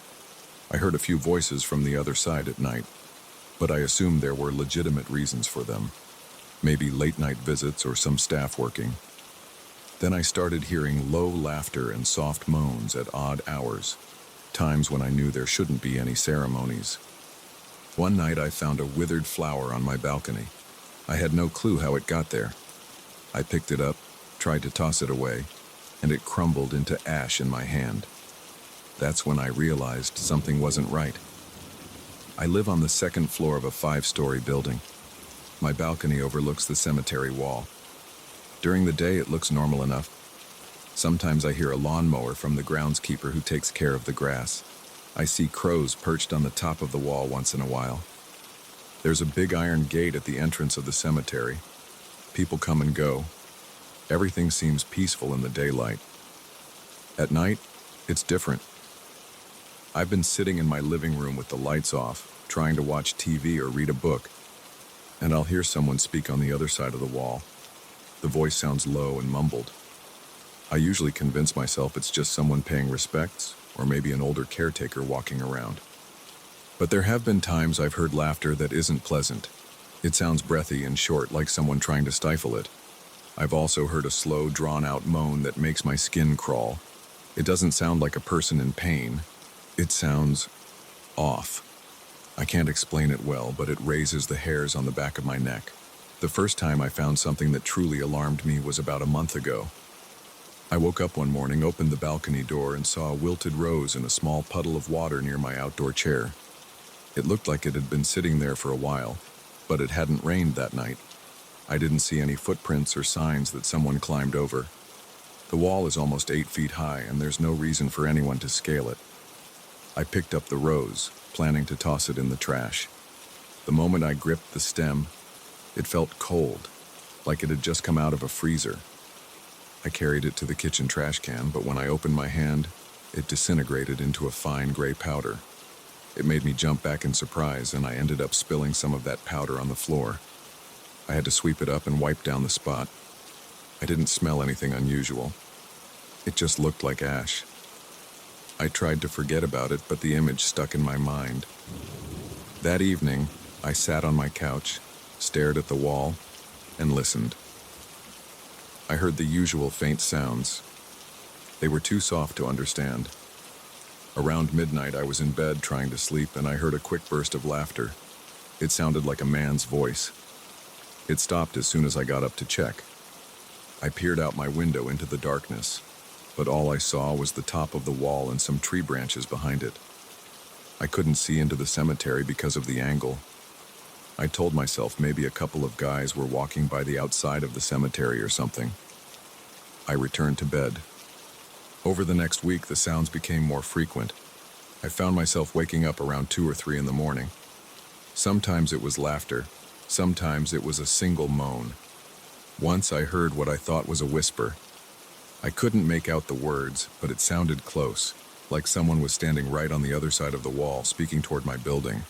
I heard a few voices from the other side at night, but I assumed there were legitimate reasons for them. Maybe late-night visits or some staff working. Then I started hearing low laughter and soft moans at odd hours, times when I knew there shouldn't be any ceremonies. One night I found a withered flower on my balcony. I had no clue how it got there. I picked it up, tried to toss it away, and it crumbled into ash in my hand. That's when I realized something wasn't right. I live on the second floor of a 5-story building. My balcony overlooks the cemetery wall. During the day, it looks normal enough. Sometimes I hear a lawnmower from the groundskeeper who takes care of the grass. I see crows perched on the top of the wall once in a while. There's a big iron gate at the entrance of the cemetery. People come and go. Everything seems peaceful in the daylight. At night, it's different. I've been sitting in my living room with the lights off, trying to watch TV or read a book, and I'll hear someone speak on the other side of the wall. The voice sounds low and mumbled. I usually convince myself it's just someone paying respects, or maybe an older caretaker walking around. But there have been times I've heard laughter that isn't pleasant. It sounds breathy and short, like someone trying to stifle it. I've also heard a slow, drawn-out moan that makes my skin crawl. It doesn't sound like a person in pain. It sounds off. I can't explain it well, but it raises the hairs on the back of my neck. The first time I found something that truly alarmed me was about a month ago. I woke up one morning, opened the balcony door, and saw a wilted rose in a small puddle of water near my outdoor chair. It looked like it had been sitting there for a while, but it hadn't rained that night. I didn't see any footprints or signs that someone climbed over. The wall is almost 8 feet high, and there's no reason for anyone to scale it. I picked up the rose, planning to toss it in the trash. The moment I gripped the stem, it felt cold, like it had just come out of a freezer. I carried it to the kitchen trash can, but when I opened my hand, it disintegrated into a fine gray powder. It made me jump back in surprise, and I ended up spilling some of that powder on the floor. I had to sweep it up and wipe down the spot. I didn't smell anything unusual. It just looked like ash. I tried to forget about it, but the image stuck in my mind. That evening, I sat on my couch, stared at the wall, and listened. I heard the usual faint sounds. They were too soft to understand. Around midnight, I was in bed trying to sleep, and I heard a quick burst of laughter. It sounded like a man's voice. It stopped as soon as I got up to check. I peered out my window into the darkness, but all I saw was the top of the wall and some tree branches behind it. I couldn't see into the cemetery because of the angle. I told myself maybe a couple of guys were walking by the outside of the cemetery or something. I returned to bed. Over the next week, the sounds became more frequent. I found myself waking up around 2 or 3 in the morning. Sometimes it was laughter. Sometimes it was a single moan. Once I heard what I thought was a whisper. I couldn't make out the words, but it sounded close, like someone was standing right on the other side of the wall, speaking toward my building.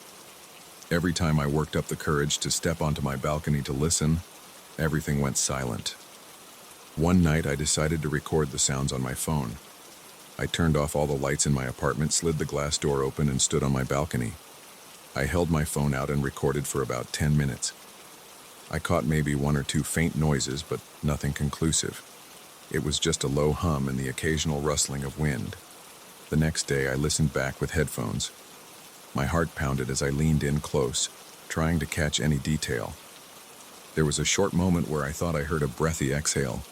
Every time I worked up the courage to step onto my balcony to listen, everything went silent. One night I decided to record the sounds on my phone. I turned off all the lights in my apartment, slid the glass door open, and stood on my balcony. I held my phone out and recorded for about 10 minutes. I caught maybe 1 or 2 faint noises, but nothing conclusive. It was just a low hum and the occasional rustling of wind. The next day, I listened back with headphones. My heart pounded as I leaned in close, trying to catch any detail. There was a short moment where I thought I heard a breathy exhale.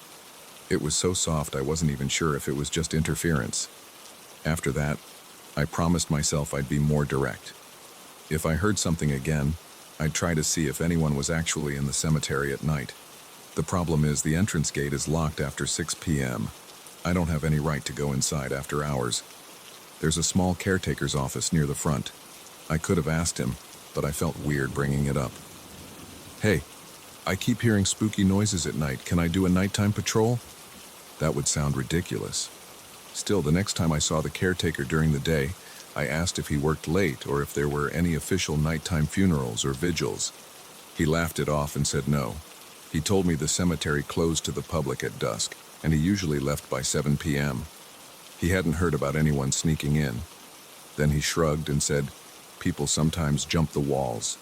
It was so soft I wasn't even sure if it was just interference. After that, I promised myself I'd be more direct. If I heard something again, I'd try to see if anyone was actually in the cemetery at night. The problem is the entrance gate is locked after 6 p.m. I don't have any right to go inside after hours. There's a small caretaker's office near the front. I could have asked him, but I felt weird bringing it up. Hey, I keep hearing spooky noises at night. Can I do a nighttime patrol? That would sound ridiculous. Still, the next time I saw the caretaker during the day, I asked if he worked late or if there were any official nighttime funerals or vigils. He laughed it off and said no. He told me the cemetery closed to the public at dusk, and he usually left by 7 p.m. He hadn't heard about anyone sneaking in. Then he shrugged and said, people sometimes jump the walls.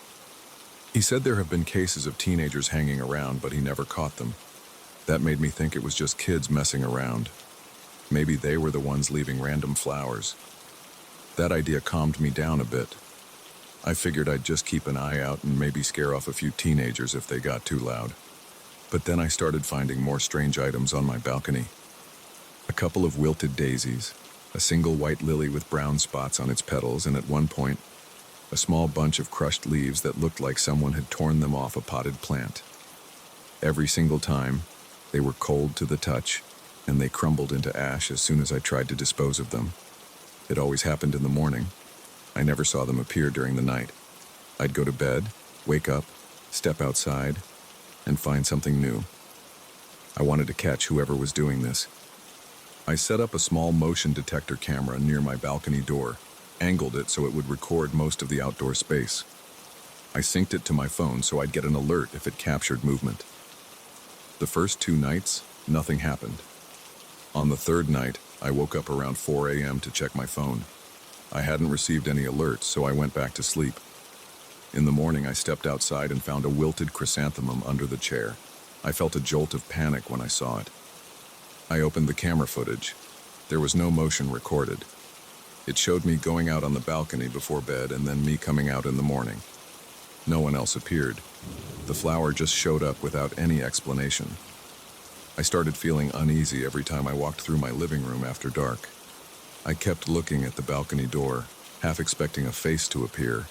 He said there have been cases of teenagers hanging around, but he never caught them. That made me think it was just kids messing around. Maybe they were the ones leaving random flowers. That idea calmed me down a bit. I figured I'd just keep an eye out and maybe scare off a few teenagers if they got too loud. But then I started finding more strange items on my balcony. A couple of wilted daisies, a single white lily with brown spots on its petals, and at one point, a small bunch of crushed leaves that looked like someone had torn them off a potted plant. Every single time, they were cold to the touch, and they crumbled into ash as soon as I tried to dispose of them. It always happened in the morning. I never saw them appear during the night. I'd go to bed, wake up, step outside, and find something new. I wanted to catch whoever was doing this. I set up a small motion detector camera near my balcony door, angled it so it would record most of the outdoor space. I synced it to my phone so I'd get an alert if it captured movement. The first 2 nights, nothing happened. On the third night, I woke up around 4 a.m. to check my phone. I hadn't received any alerts, so I went back to sleep. In the morning, I stepped outside and found a wilted chrysanthemum under the chair. I felt a jolt of panic when I saw it. I opened the camera footage. There was no motion recorded. It showed me going out on the balcony before bed and then me coming out in the morning. No one else appeared. The flower just showed up without any explanation. I started feeling uneasy every time I walked through my living room after dark. I kept looking at the balcony door, half expecting a face to appear.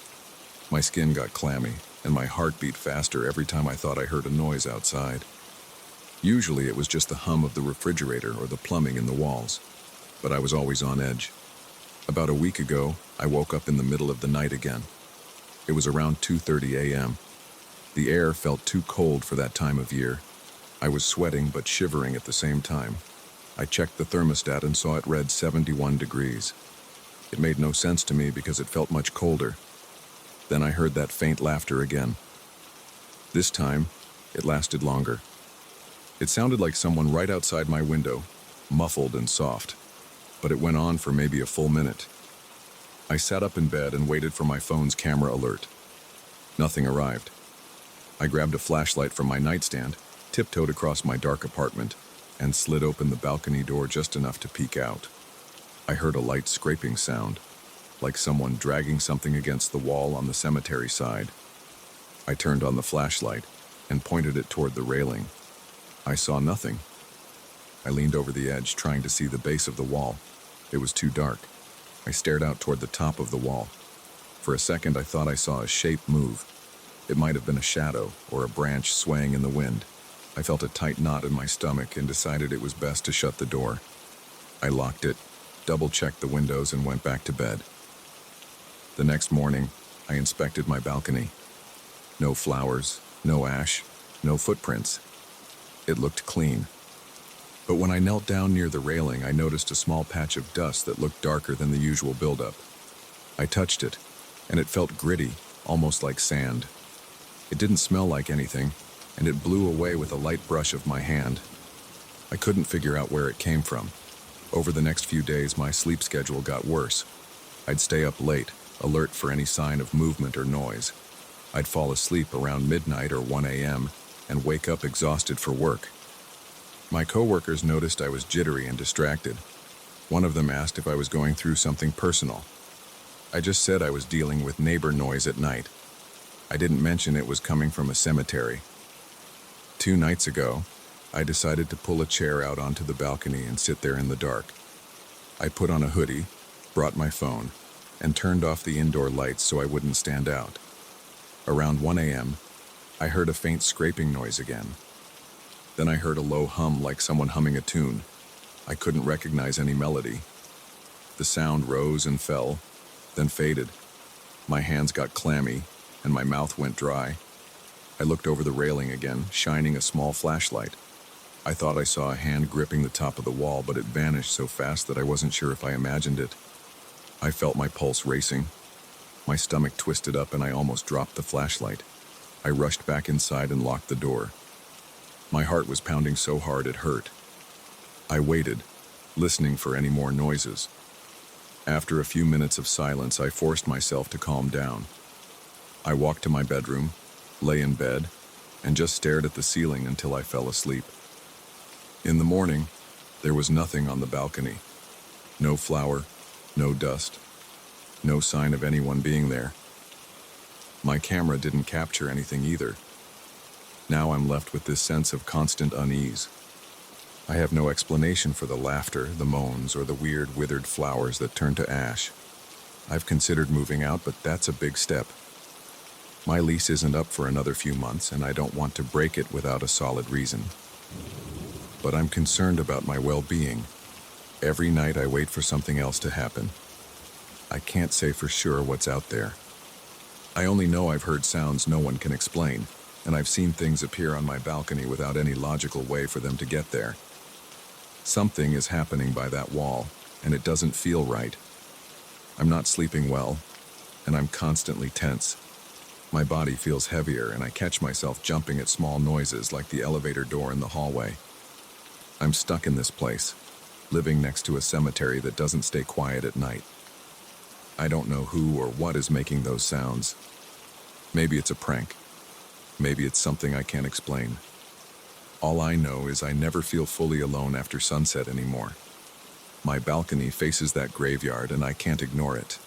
My skin got clammy, and my heart beat faster every time I thought I heard a noise outside. Usually it was just the hum of the refrigerator or the plumbing in the walls, but I was always on edge. About a week ago, I woke up in the middle of the night again. It was around 2:30 a.m. The air felt too cold for that time of year. I was sweating but shivering at the same time. I checked the thermostat and saw it read 71 degrees. It made no sense to me because it felt much colder. Then I heard that faint laughter again. This time, it lasted longer. It sounded like someone right outside my window, muffled and soft, but it went on for maybe a full minute. I sat up in bed and waited for my phone's camera alert. Nothing arrived. I grabbed a flashlight from my nightstand, tiptoed across my dark apartment, and slid open the balcony door just enough to peek out. I heard a light scraping sound, like someone dragging something against the wall on the cemetery side. I turned on the flashlight and pointed it toward the railing. I saw nothing. I leaned over the edge, trying to see the base of the wall. It was too dark. I stared out toward the top of the wall. For a second, I thought I saw a shape move. It might have been a shadow or a branch swaying in the wind. I felt a tight knot in my stomach and decided it was best to shut the door. I locked it, double-checked the windows, and went back to bed. The next morning, I inspected my balcony. No flowers, no ash, no footprints. It looked clean. But when I knelt down near the railing, I noticed a small patch of dust that looked darker than the usual buildup. I touched it, and it felt gritty, almost like sand. It didn't smell like anything, and it blew away with a light brush of my hand. I couldn't figure out where it came from. Over the next few days, my sleep schedule got worse. I'd stay up late, alert for any sign of movement or noise. I'd fall asleep around midnight or 1 a.m. and wake up exhausted for work. My coworkers noticed I was jittery and distracted. One of them asked if I was going through something personal. I just said I was dealing with neighbor noise at night. I didn't mention it was coming from a cemetery. 2 nights ago, I decided to pull a chair out onto the balcony and sit there in the dark. I put on a hoodie, brought my phone, and turned off the indoor lights so I wouldn't stand out. Around 1 a.m., I heard a faint scraping noise again. Then I heard a low hum like someone humming a tune. I couldn't recognize any melody. The sound rose and fell, then faded. My hands got clammy, and my mouth went dry. I looked over the railing again, shining a small flashlight. I thought I saw a hand gripping the top of the wall, but it vanished so fast that I wasn't sure if I imagined it. I felt my pulse racing. My stomach twisted up and I almost dropped the flashlight. I rushed back inside and locked the door. My heart was pounding so hard it hurt. I waited, listening for any more noises. After a few minutes of silence, I forced myself to calm down. I walked to my bedroom, lay in bed, and just stared at the ceiling until I fell asleep. In the morning, there was nothing on the balcony. No flower, no dust, no sign of anyone being there. My camera didn't capture anything either. Now I'm left with this sense of constant unease. I have no explanation for the laughter, the moans, or the weird withered flowers that turn to ash. I've considered moving out, but that's a big step. My lease isn't up for another few months, and I don't want to break it without a solid reason. But I'm concerned about my well-being. Every night I wait for something else to happen. I can't say for sure what's out there. I only know I've heard sounds no one can explain, and I've seen things appear on my balcony without any logical way for them to get there. Something is happening by that wall, and it doesn't feel right. I'm not sleeping well, and I'm constantly tense. My body feels heavier, and I catch myself jumping at small noises like the elevator door in the hallway. I'm stuck in this place, living next to a cemetery that doesn't stay quiet at night. I don't know who or what is making those sounds. Maybe it's a prank. Maybe it's something I can't explain. All I know is I never feel fully alone after sunset anymore. My balcony faces that graveyard, and I can't ignore it.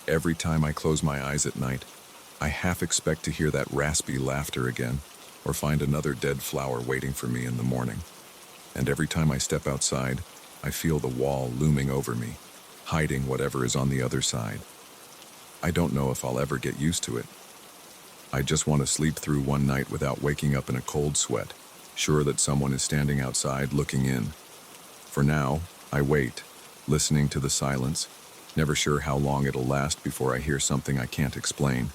Every time I close my eyes at night, I half expect to hear that raspy laughter again, or find another dead flower waiting for me in the morning. And every time I step outside, I feel the wall looming over me, hiding whatever is on the other side. I don't know if I'll ever get used to it. I just want to sleep through one night without waking up in a cold sweat, sure that someone is standing outside looking in. For now, I wait, listening to the silence, never sure how long it'll last before I hear something I can't explain.